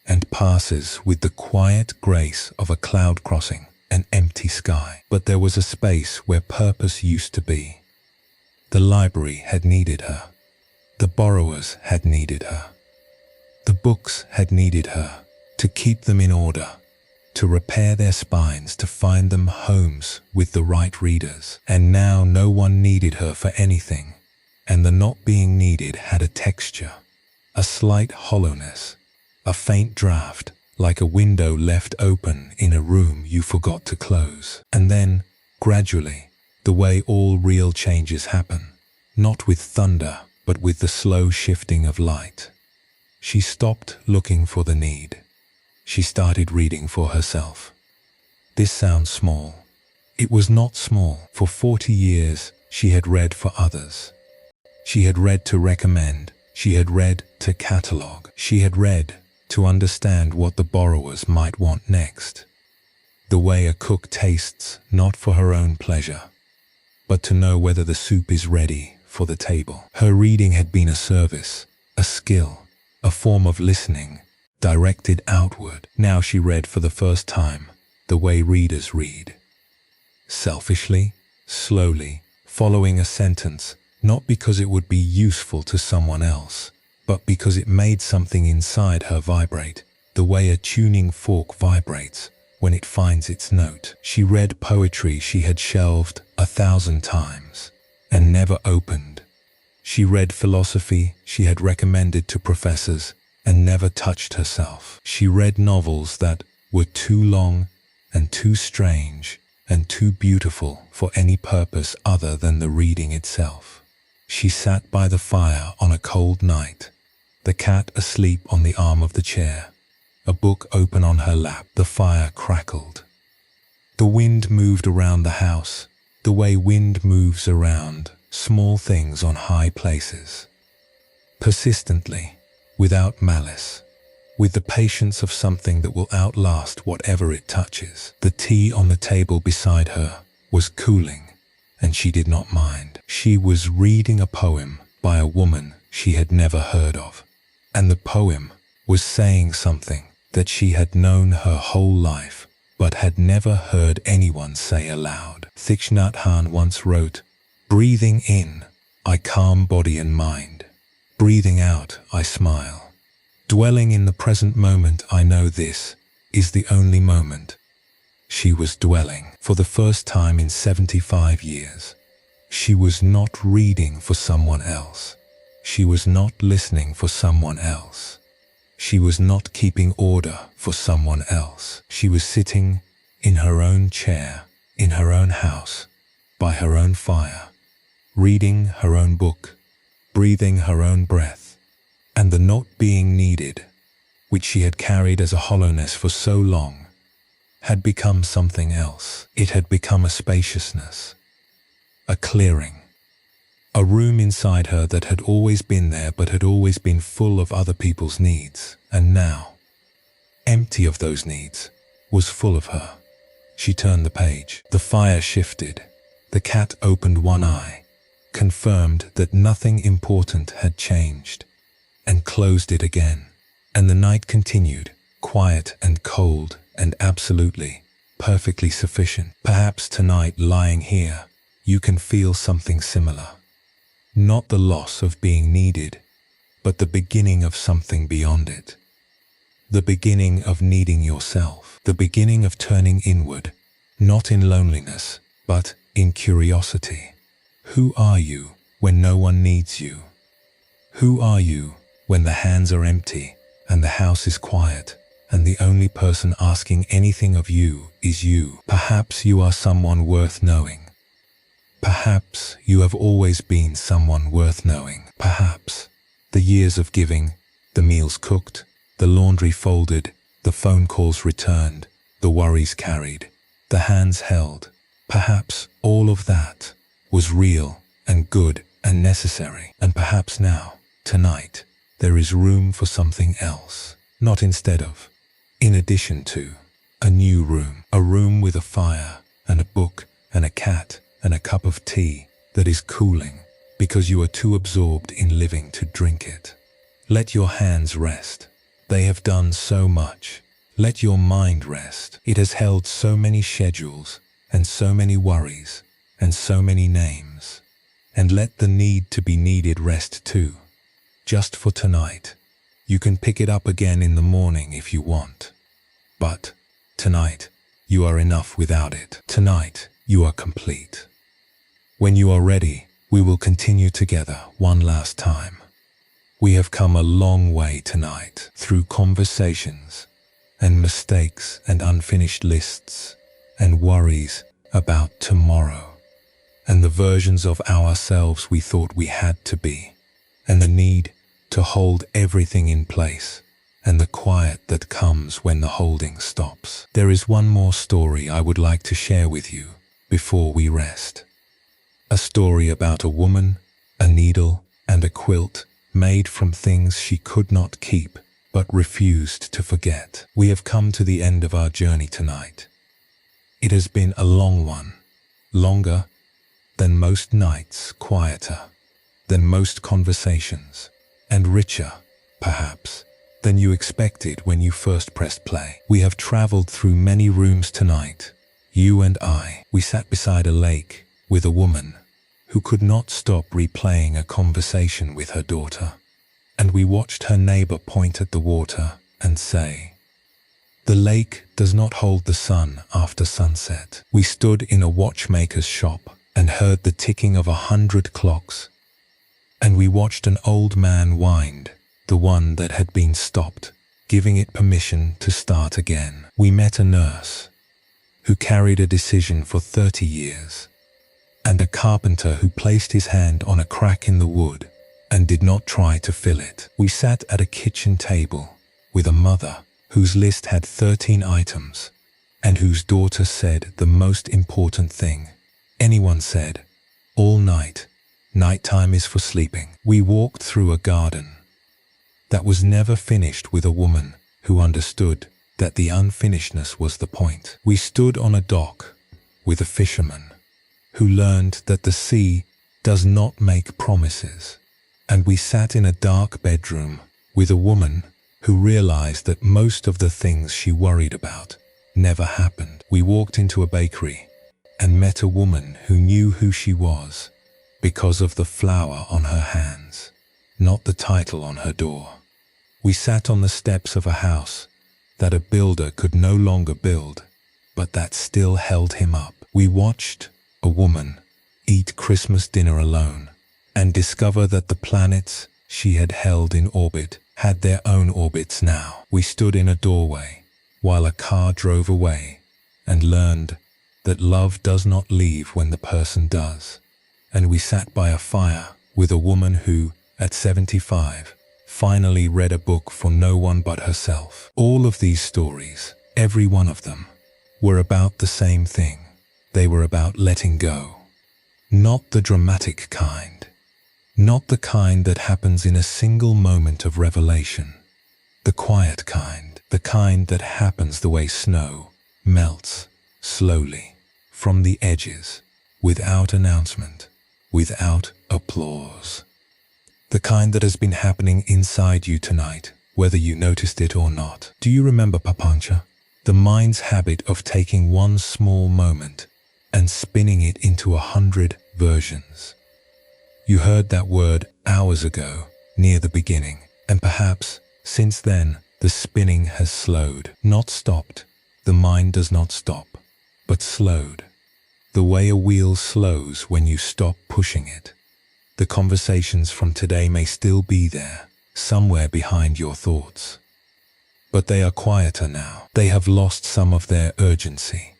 and passes with the quiet grace of a cloud crossing an empty sky. But there was a space where purpose used to be. The library had needed her. The borrowers had needed her. The books had needed her to keep them in order, to repair their spines, to find them homes with the right readers. And now no one needed her for anything, and the not being needed had a texture, a slight hollowness, a faint draft, like a window left open in a room you forgot to close. And then, gradually, the way all real changes happen, not with thunder, but with the slow shifting of light. She stopped looking for the need. She started reading for herself. This sounds small. It was not small. For 40 years, she had read for others. She had read to recommend. She had read to catalogue. She had read to understand what the borrowers might want next. The way a cook tastes not for her own pleasure, but to know whether the soup is ready for the table. Her reading had been a service, a skill, a form of listening, directed outward. Now she read for the first time the way readers read. Selfishly, slowly, following a sentence, not because it would be useful to someone else, but because it made something inside her vibrate, the way a tuning fork vibrates when it finds its note. She read poetry she had shelved 1,000 times and never opened. She read philosophy she had recommended to professors and never touched herself. She read novels that were too long and too strange and too beautiful for any purpose other than the reading itself. She sat by the fire on a cold night, the cat asleep on the arm of the chair, a book open on her lap. The fire crackled. The wind moved around the house, the way wind moves around small things on high places. Persistently, without malice, with the patience of something that will outlast whatever it touches. The tea on the table beside her was cooling, and she did not mind. She was reading a poem by a woman she had never heard of, and the poem was saying something that she had known her whole life but had never heard anyone say aloud. Thich Nhat Hanh once wrote, "Breathing in, I calm body and mind. Breathing out, I smile. Dwelling in the present moment, I know this is the only moment." She was dwelling for the first time in 75 years. She was not reading for someone else. She was not listening for someone else. She was not keeping order for someone else. She was sitting in her own chair, in her own house, by her own fire, reading her own book, breathing her own breath, and the not being needed, which she had carried as a hollowness for so long, had become something else. It had become a spaciousness, a clearing, a room inside her that had always been there but had always been full of other people's needs, and now, empty of those needs, was full of her. She turned the page. The fire shifted. The cat opened one eye, confirmed that nothing important had changed, and closed it again. And the night continued, quiet and cold and absolutely, perfectly sufficient. Perhaps tonight, lying here, you can feel something similar. Not the loss of being needed, but the beginning of something beyond it. The beginning of needing yourself. The beginning of turning inward, not in loneliness, but in curiosity. Who are you when no one needs you? Who are you when the hands are empty and the house is quiet and the only person asking anything of you is you? Perhaps you are someone worth knowing. Perhaps you have always been someone worth knowing. Perhaps the years of giving, the meals cooked, the laundry folded, the phone calls returned, the worries carried, the hands held, perhaps all of that was real and good and necessary. And perhaps now, tonight, there is room for something else. Not instead of, in addition to, a new room. A room with a fire and a book and a cat and a cup of tea that is cooling because you are too absorbed in living to drink it. Let your hands rest. They have done so much. Let your mind rest. It has held so many schedules and so many worries and so many names. And let the need to be needed rest too. Just for tonight. You can pick it up again in the morning if you want. But tonight, you are enough without it. Tonight, you are complete. When you are ready, we will continue together one last time. We have come a long way tonight through conversations and mistakes and unfinished lists and worries about tomorrow and the versions of ourselves we thought we had to be and the need to hold everything in place and the quiet that comes when the holding stops. There is one more story I would like to share with you before we rest. A story about a woman, a needle, and a quilt made from things she could not keep but refused to forget. We have come to the end of our journey tonight. It has been a long one, longer than most nights, quieter than most conversations, and richer, perhaps, than you expected when you first pressed play. We have traveled through many rooms tonight, you and I. We sat beside a lake with a woman who could not stop replaying a conversation with her daughter, and we watched her neighbor point at the water and say, "The lake does not hold the sun after sunset." We stood in a watchmaker's shop and heard the ticking of 100 clocks, and we watched an old man wind the one that had been stopped, giving it permission to start again. We met a nurse who carried a decision for 30 years, and a carpenter who placed his hand on a crack in the wood and did not try to fill it. We sat at a kitchen table with a mother whose list had 13 items, and whose daughter said the most important thing anyone said all night: nighttime is for sleeping. We walked through a garden that was never finished with a woman who understood that the unfinishedness was the point. We stood on a dock with a fisherman who learned that the sea does not make promises. And we sat in a dark bedroom with a woman who realized that most of the things she worried about never happened. We walked into a bakery and met a woman who knew who she was because of the flower on her hands, not the title on her door. We sat on the steps of a house that a builder could no longer build, but that still held him up. We watched a woman eat Christmas dinner alone and discover that the planets she had held in orbit had their own orbits now. We stood in a doorway while a car drove away and learned that love does not leave when the person does. And we sat by a fire with a woman who, at 75, finally read a book for no one but herself. All of these stories, every one of them, were about the same thing. They were about letting go. Not the dramatic kind. Not the kind that happens in a single moment of revelation. The quiet kind. The kind that happens the way snow melts slowly from the edges, without announcement, without applause. The kind that has been happening inside you tonight, whether you noticed it or not. Do you remember Papancha? The mind's habit of taking one small moment and spinning it into 100 versions. You heard that word hours ago, near the beginning, and perhaps, since then, the spinning has slowed, not stopped. The mind does not stop, but slowed. The way a wheel slows when you stop pushing it. The conversations from today may still be there, somewhere behind your thoughts. But they are quieter now. They have lost some of their urgency.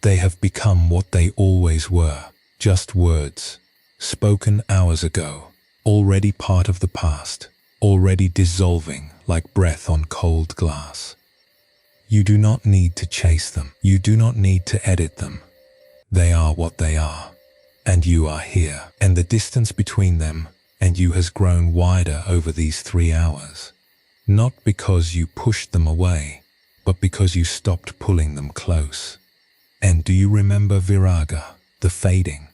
They have become what they always were, just words, spoken hours ago, already part of the past, already dissolving like breath on cold glass. You do not need to chase them. You do not need to edit them. They are what they are, and you are here, and the distance between them and you has grown wider over these 3 hours. Not because you pushed them away, but because you stopped pulling them close. And do you remember viraga, the fading?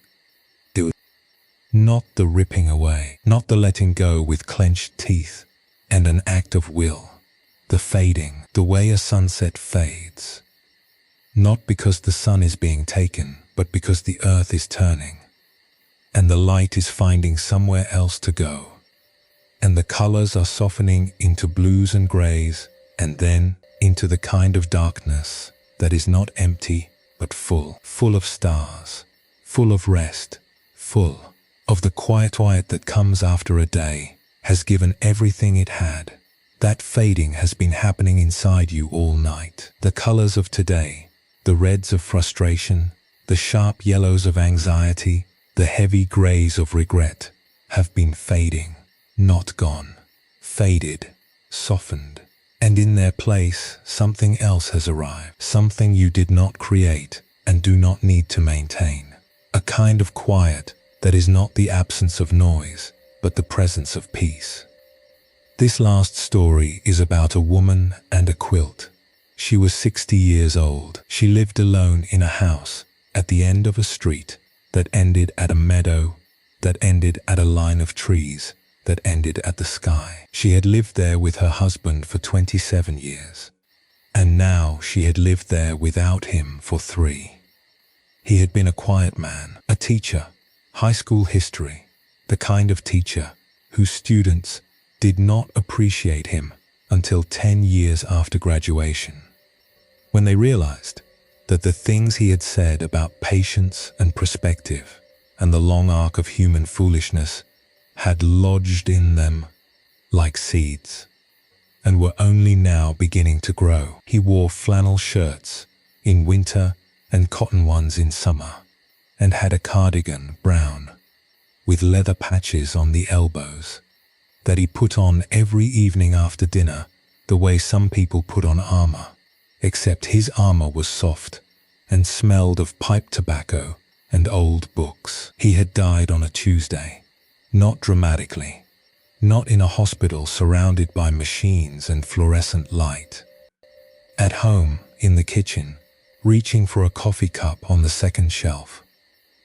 Not the ripping away, not the letting go with clenched teeth and an act of will. The fading, the way a sunset fades. Not because the sun is being taken, but because the earth is turning, and the light is finding somewhere else to go. And the colors are softening into blues and grays, and then into the kind of darkness that is not empty, but full of stars, full of rest, full of the quiet that comes after a day has given everything it had. That fading has been happening inside you all night. The colors of today, the reds of frustration, the sharp yellows of anxiety, the heavy grays of regret, have been fading, not gone, faded, softened, and in their place something else has arrived, something you did not create and do not need to maintain, a kind of quiet that is not the absence of noise, but the presence of peace. This last story is about a woman and a quilt. She was 60 years old. She lived alone in a house at the end of a street that ended at a meadow, that ended at a line of trees, that ended at the sky. She had lived there with her husband for 27 years, and now she had lived there without him for 3. He had been a quiet man, a teacher, high school history, the kind of teacher whose students did not appreciate him until 10 years after graduation, when they realized that the things he had said about patience and perspective and the long arc of human foolishness had lodged in them like seeds and were only now beginning to grow. He wore flannel shirts in winter and cotton ones in summer, and had a cardigan, brown, with leather patches on the elbows, that he put on every evening after dinner the way some people put on armor, except his armor was soft and smelled of pipe tobacco and old books. He had died on a Tuesday, not dramatically, not in a hospital surrounded by machines and fluorescent light. At home, in the kitchen, reaching for a coffee cup on the second shelf.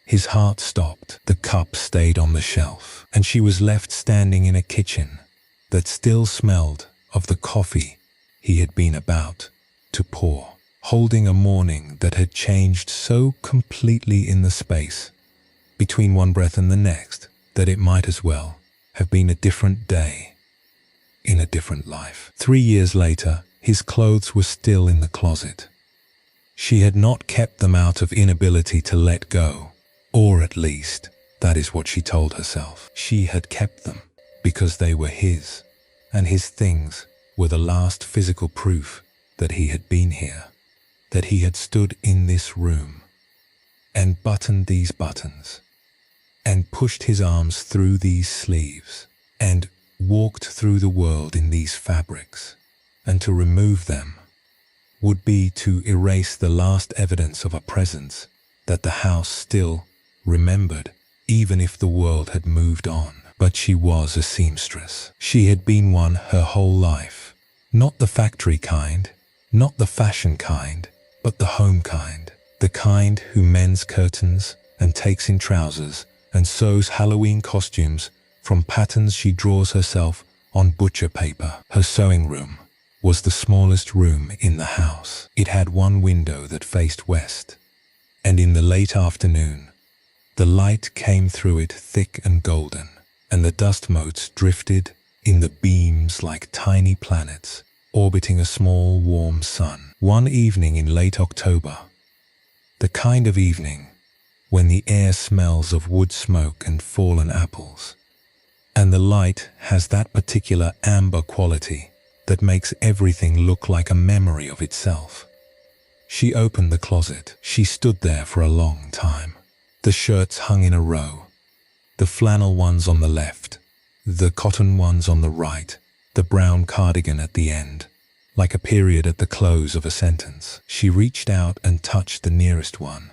His heart stopped, the cup stayed on the shelf, and she was left standing in a kitchen that still smelled of the coffee he had been about to pour, holding a morning that had changed so completely in the space between one breath and the next that it might as well have been a different day in a different life. 3 years later, his clothes were still in the closet. She had not kept them out of inability to let go, or at least, that is what she told herself. She had kept them because they were his, and his things were the last physical proof that he had been here, that he had stood in this room, and buttoned these buttons, and pushed his arms through these sleeves, and walked through the world in these fabrics, and to remove them would be to erase the last evidence of a presence that the house still remembered, even if the world had moved on. But she was a seamstress. She had been one her whole life. Not the factory kind, not the fashion kind, but the home kind. The kind who mends curtains and takes in trousers and sews Halloween costumes from patterns she draws herself on butcher paper. Her sewing room was the smallest room in the house. It had one window that faced west, and in the late afternoon, the light came through it thick and golden, and the dust motes drifted in the beams like tiny planets orbiting a small warm sun. One evening in late October, the kind of evening when the air smells of wood smoke and fallen apples, and the light has that particular amber quality that makes everything look like a memory of itself. She opened the closet. She stood there for a long time. The shirts hung in a row, the flannel ones on the left, the cotton ones on the right, the brown cardigan at the end, like a period at the close of a sentence. She reached out and touched the nearest one.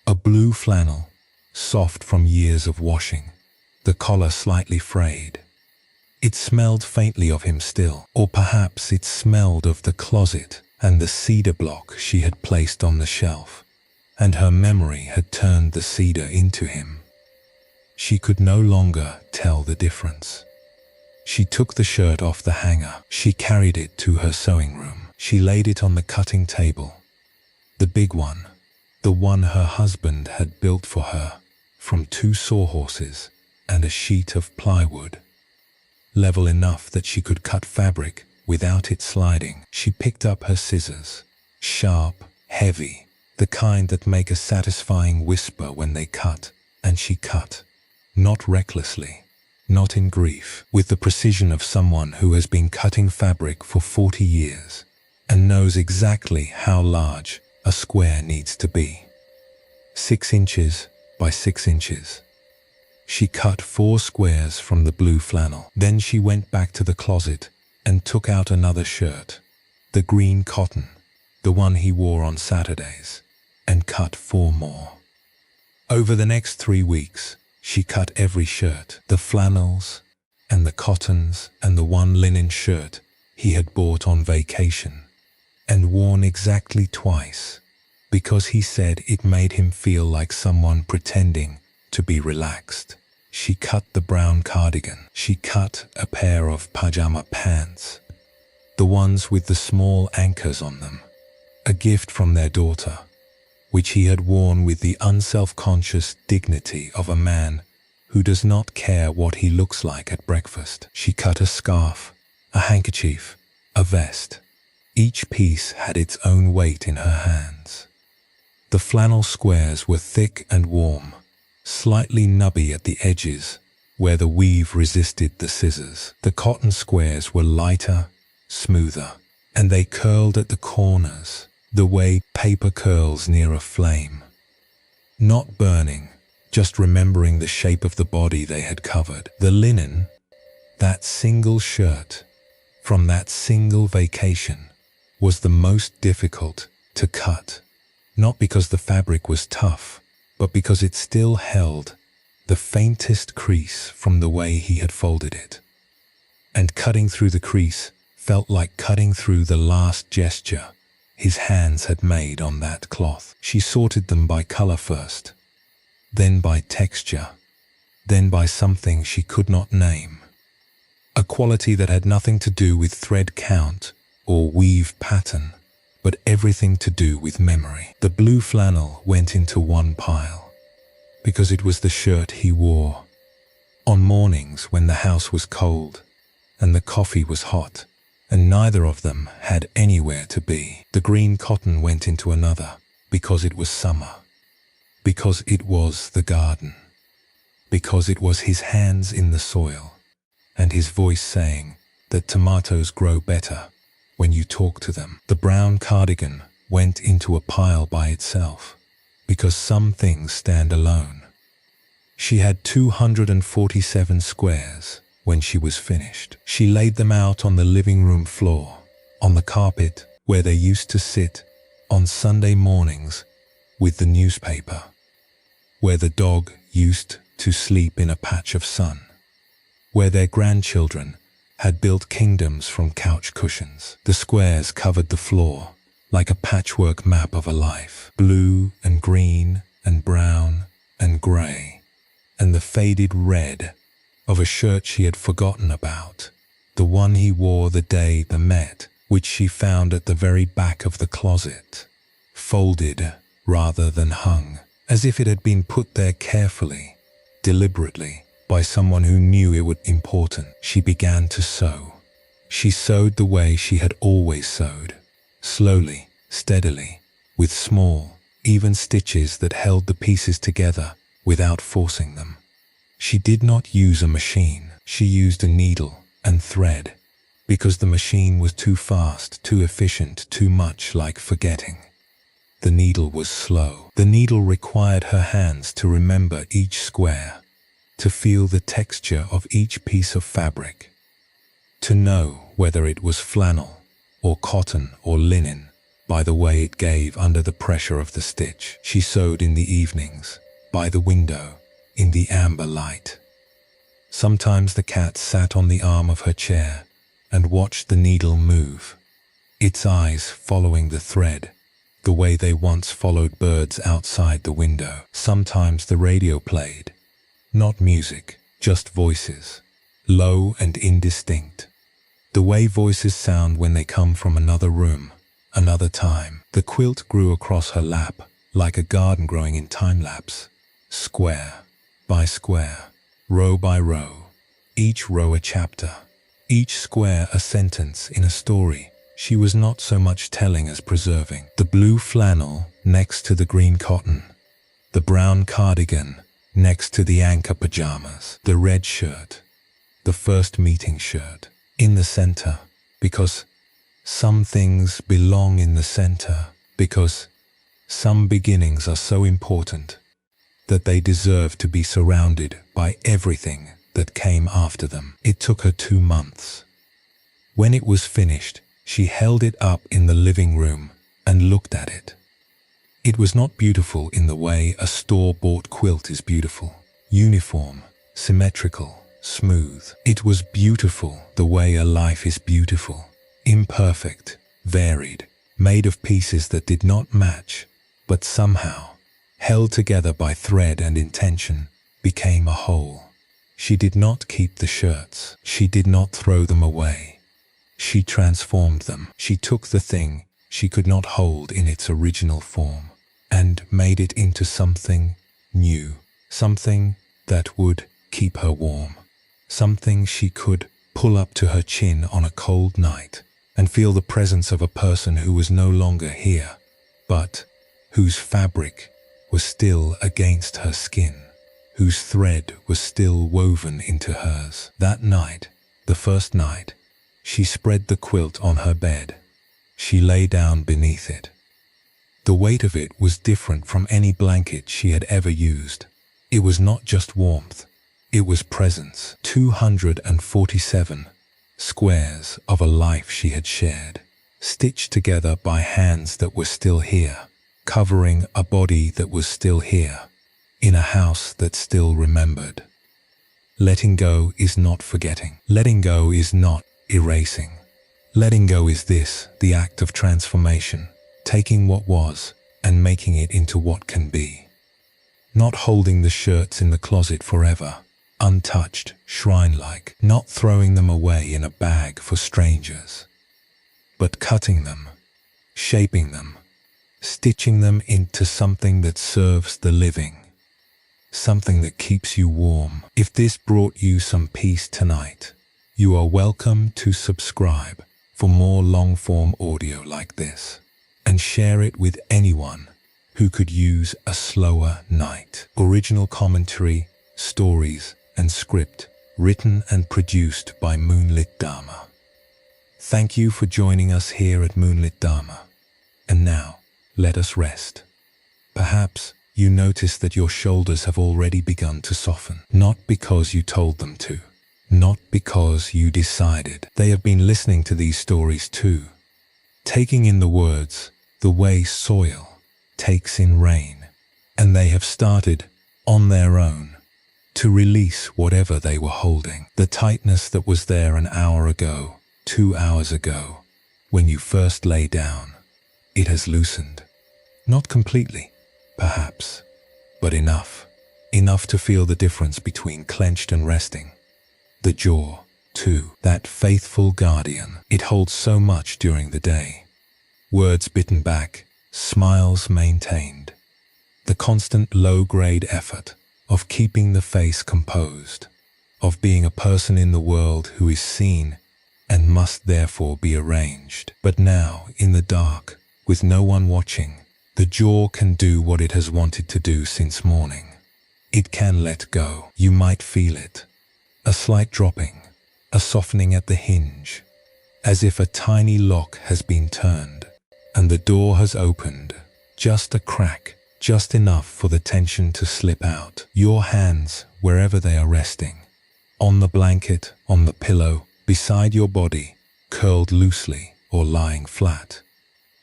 A blue flannel, soft from years of washing, the collar slightly frayed. It smelled faintly of him still, or perhaps it smelled of the closet and the cedar block she had placed on the shelf, and her memory had turned the cedar into him. She could no longer tell the difference. She took the shirt off the hanger. She carried it to her sewing room. She laid it on the cutting table, the big one, the one her husband had built for her from 2 sawhorses and a sheet of plywood, level enough that she could cut fabric without it sliding. She picked up her scissors, sharp, heavy, the kind that make a satisfying whisper when they cut, and she cut, not recklessly, not in grief, with the precision of someone who has been cutting fabric for 40 years and knows exactly how large a square needs to be. 6 inches by 6 inches. She cut 4 squares from the blue flannel. Then she went back to the closet and took out another shirt, the green cotton, the one he wore on Saturdays, and cut 4 more. Over the next 3 weeks, she cut every shirt, the flannels and the cottons and the one linen shirt he had bought on vacation and worn exactly twice, because he said it made him feel like someone pretending to be relaxed. She cut the brown cardigan. She cut a pair of pajama pants, the ones with the small anchors on them, a gift from their daughter, which he had worn with the unself-conscious dignity of a man who does not care what he looks like at breakfast. She cut a scarf, a handkerchief, a vest. Each piece had its own weight in her hands. The flannel squares were thick and warm, slightly nubby at the edges where the weave resisted the scissors. The cotton squares were lighter, smoother, and they curled at the corners the way paper curls near a flame. Not burning, just remembering the shape of the body they had covered. The linen, that single shirt, from that single vacation was the most difficult to cut. Not because the fabric was tough, but because it still held the faintest crease from the way he had folded it. And cutting through the crease felt like cutting through the last gesture his hands had made on that cloth. She sorted them by color first, then by texture, then by something she could not name. A quality that had nothing to do with thread count or weave pattern, but everything to do with memory. The blue flannel went into one pile, because it was the shirt he wore on mornings when the house was cold and the coffee was hot, and neither of them had anywhere to be. The green cotton went into another, because it was summer, because it was the garden, because it was his hands in the soil, and his voice saying that tomatoes grow better when you talk to them. The brown cardigan went into a pile by itself, because some things stand alone. She had 247 squares when she was finished. She laid them out on the living room floor, on the carpet where they used to sit on Sunday mornings with the newspaper, where the dog used to sleep in a patch of sun, where their grandchildren had built kingdoms from couch cushions. The squares covered the floor like a patchwork map of a life, blue and green and brown and grey, and the faded red of a shirt she had forgotten about, the one he wore the day they met, which she found at the very back of the closet, folded rather than hung, as if it had been put there carefully, deliberately, by someone who knew it was important. She began to sew. She sewed the way she had always sewed, slowly, steadily, with small, even stitches that held the pieces together without forcing them. She did not use a machine. She used a needle and thread, because the machine was too fast, too efficient, too much like forgetting. The needle was slow. The needle required her hands to remember each square, to feel the texture of each piece of fabric, to know whether it was flannel or cotton or linen by the way it gave under the pressure of the stitch. She sewed in the evenings, by the window, in the amber light. Sometimes the cat sat on the arm of her chair and watched the needle move, its eyes following the thread, the way they once followed birds outside the window. Sometimes the radio played, not music, just voices, low and indistinct, the way voices sound when they come from another room, another time. The quilt grew across her lap like a garden growing in time-lapse, square by square, row by row, each row a chapter, each square a sentence in a story she was not so much telling as preserving. The blue flannel next to the green cotton, the brown cardigan next to the anchor pajamas, the red shirt, the first meeting shirt, in the center, because some things belong in the center, because some beginnings are so important that they deserve to be surrounded by everything that came after them. It took her 2 months. When it was finished, she held it up in the living room and looked at it. It was not beautiful in the way a store-bought quilt is beautiful, uniform, symmetrical, smooth. It was beautiful the way a life is beautiful, imperfect, varied, made of pieces that did not match, but somehow, held together by thread and intention, became a whole. She did not keep the shirts. She did not throw them away. She transformed them. She took the thing she could not hold in its original form and made it into something new, something that would keep her warm, something she could pull up to her chin on a cold night and feel the presence of a person who was no longer here, but whose fabric was still against her skin, whose thread was still woven into hers. That night, the first night, she spread the quilt on her bed. She lay down beneath it. The weight of it was different from any blanket she had ever used. It was not just warmth, it was presence. 247 squares of a life she had shared, stitched together by hands that were still here, covering a body that was still here, in a house that still remembered. Letting go is not forgetting. Letting go is not erasing. Letting go is this, the act of transformation, taking what was and making it into what can be. Not holding the shirts in the closet forever, untouched, shrine-like, not throwing them away in a bag for strangers, but cutting them, shaping them, stitching them into something that serves the living, something that keeps you warm. If this brought you some peace tonight, you are welcome to subscribe for more long-form audio like this, and share it with anyone who could use a slower night. Original commentary, stories, and script written and produced by Moonlit Dharma. Thank you for joining us here at Moonlit Dharma. And now, let us rest. Perhaps you notice that your shoulders have already begun to soften, not because you told them to, not because you decided. They have been listening to these stories too, taking in the words the way soil takes in rain, and they have started, on their own, to release whatever they were holding. The tightness that was there an hour ago, 2 hours ago, when you first lay down, it has loosened. Not completely, perhaps, but enough to feel the difference between clenched and resting. The jaw, too, that faithful guardian, it holds so much during the day. Words bitten back, smiles maintained. The constant low-grade effort of keeping the face composed, of being a person in the world who is seen and must therefore be arranged. But now, in the dark, with no one watching, the jaw can do what it has wanted to do since morning. It can let go. You might feel it. A slight dropping, a softening at the hinge, as if a tiny lock has been turned, and the door has opened. Just a crack, just enough for the tension to slip out. Your hands, wherever they are resting, on the blanket, on the pillow, beside your body, curled loosely or lying flat.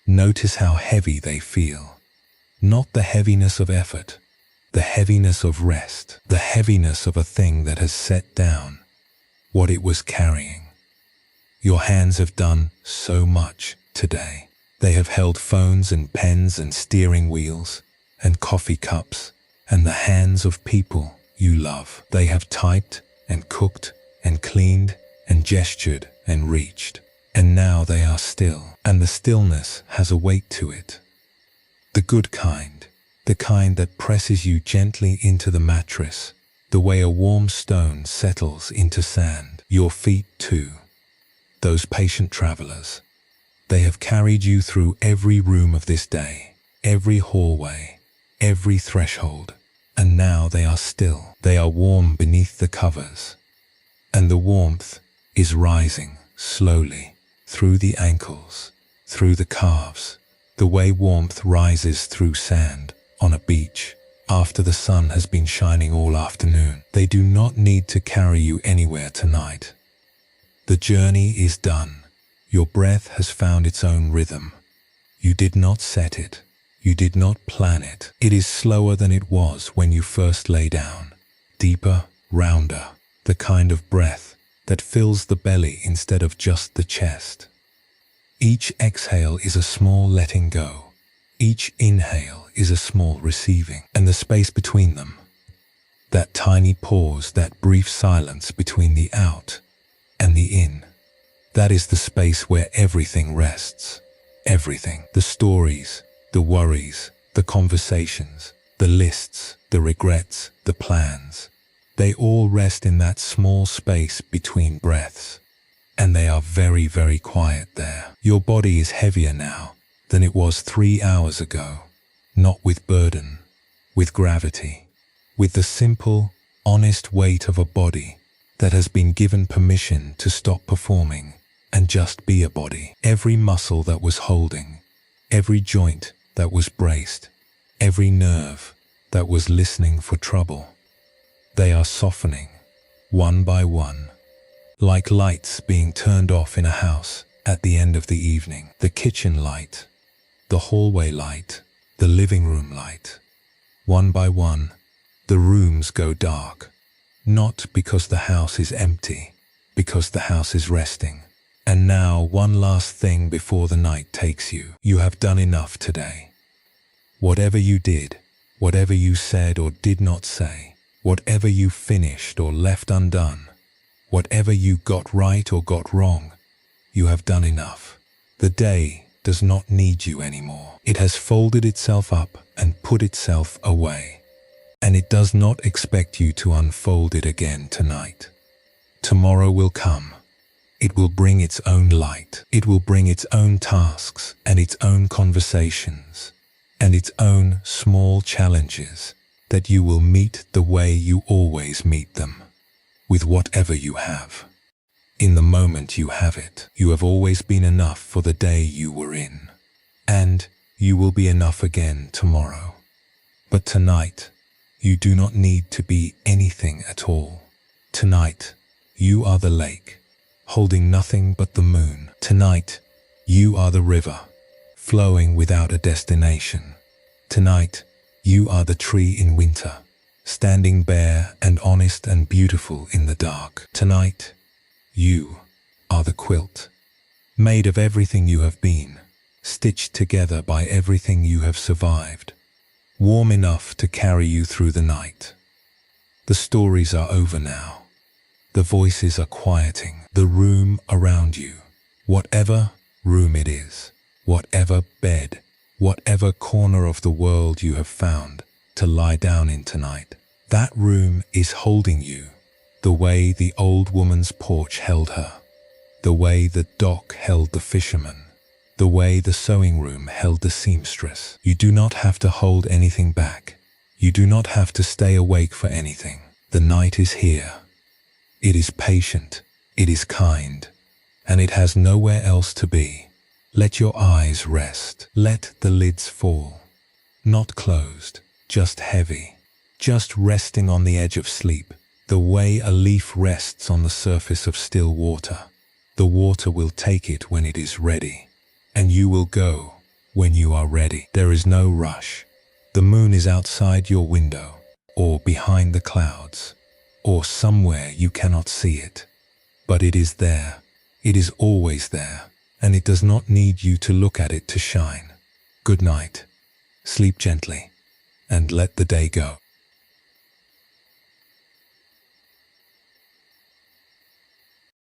Notice how heavy they feel. Not the heaviness of effort, the heaviness of rest, the heaviness of a thing that has set down what it was carrying. Your hands have done so much today. They have held phones and pens and steering wheels and coffee cups and the hands of people you love. They have typed and cooked and cleaned and gestured and reached. And now they are still, and the stillness has a weight to it. The good kind, the kind that presses you gently into the mattress, the way a warm stone settles into sand. Your feet too, those patient travelers. They have carried you through every room of this day, every hallway, every threshold, and now they are still. They are warm beneath the covers, and the warmth is rising slowly through the ankles, through the calves, the way warmth rises through sand on a beach after the sun has been shining all afternoon. They do not need to carry you anywhere tonight. The journey is done. Your breath has found its own rhythm. You did not set it. You did not plan it. It is slower than it was when you first lay down. Deeper, rounder, the kind of breath that fills the belly instead of just the chest. Each exhale is a small letting go. Each inhale is a small receiving. And the space between them, that tiny pause, that brief silence between the out and the in, that is the space where everything rests. Everything. The stories, the worries, the conversations, the lists, the regrets, the plans. They all rest in that small space between breaths. And they are very, very quiet there. Your body is heavier now than it was 3 hours ago. Not with burden, with gravity, with the simple, honest weight of a body that has been given permission to stop performing and just be a body. Every muscle that was holding, every joint that was braced, every nerve that was listening for trouble, they are softening, one by one, like lights being turned off in a house at the end of the evening. The kitchen light, the hallway light, the living room light. One by one, the rooms go dark. Not because the house is empty, because the house is resting. And now, one last thing before the night takes you. You have done enough today. Whatever you did, whatever you said or did not say, whatever you finished or left undone, whatever you got right or got wrong, you have done enough. The day does not need you anymore. It has folded itself up and put itself away. And it does not expect you to unfold it again tonight. Tomorrow will come. It will bring its own light. It will bring its own tasks and its own conversations and its own small challenges that you will meet the way you always meet them, with whatever you have. In the moment you have it, you have always been enough for the day you were in, and you will be enough again tomorrow. But tonight, you do not need to be anything at all. Tonight, you are the lake, holding nothing but the moon. Tonight, you are the river, flowing without a destination. Tonight, you are the tree in winter, standing bare and honest and beautiful in the dark. Tonight, you are the quilt, made of everything you have been, stitched together by everything you have survived, warm enough to carry you through the night. The stories are over now. The voices are quieting. The room around you, whatever room it is, whatever bed, whatever corner of the world you have found to lie down in tonight, that room is holding you the way the old woman's porch held her, the way the dock held the fisherman, the way the sewing room held the seamstress. You do not have to hold anything back. You do not have to stay awake for anything. The night is here. It is patient. It is kind. And it has nowhere else to be. Let your eyes rest. Let the lids fall. Not closed, just heavy. Just resting on the edge of sleep, the way a leaf rests on the surface of still water. The water will take it when it is ready. And you will go when you are ready. There is no rush. The moon is outside your window, or behind the clouds, or somewhere you cannot see it. But it is there. It is always there, and it does not need you to look at it to shine. Good night. Sleep gently, and let the day go.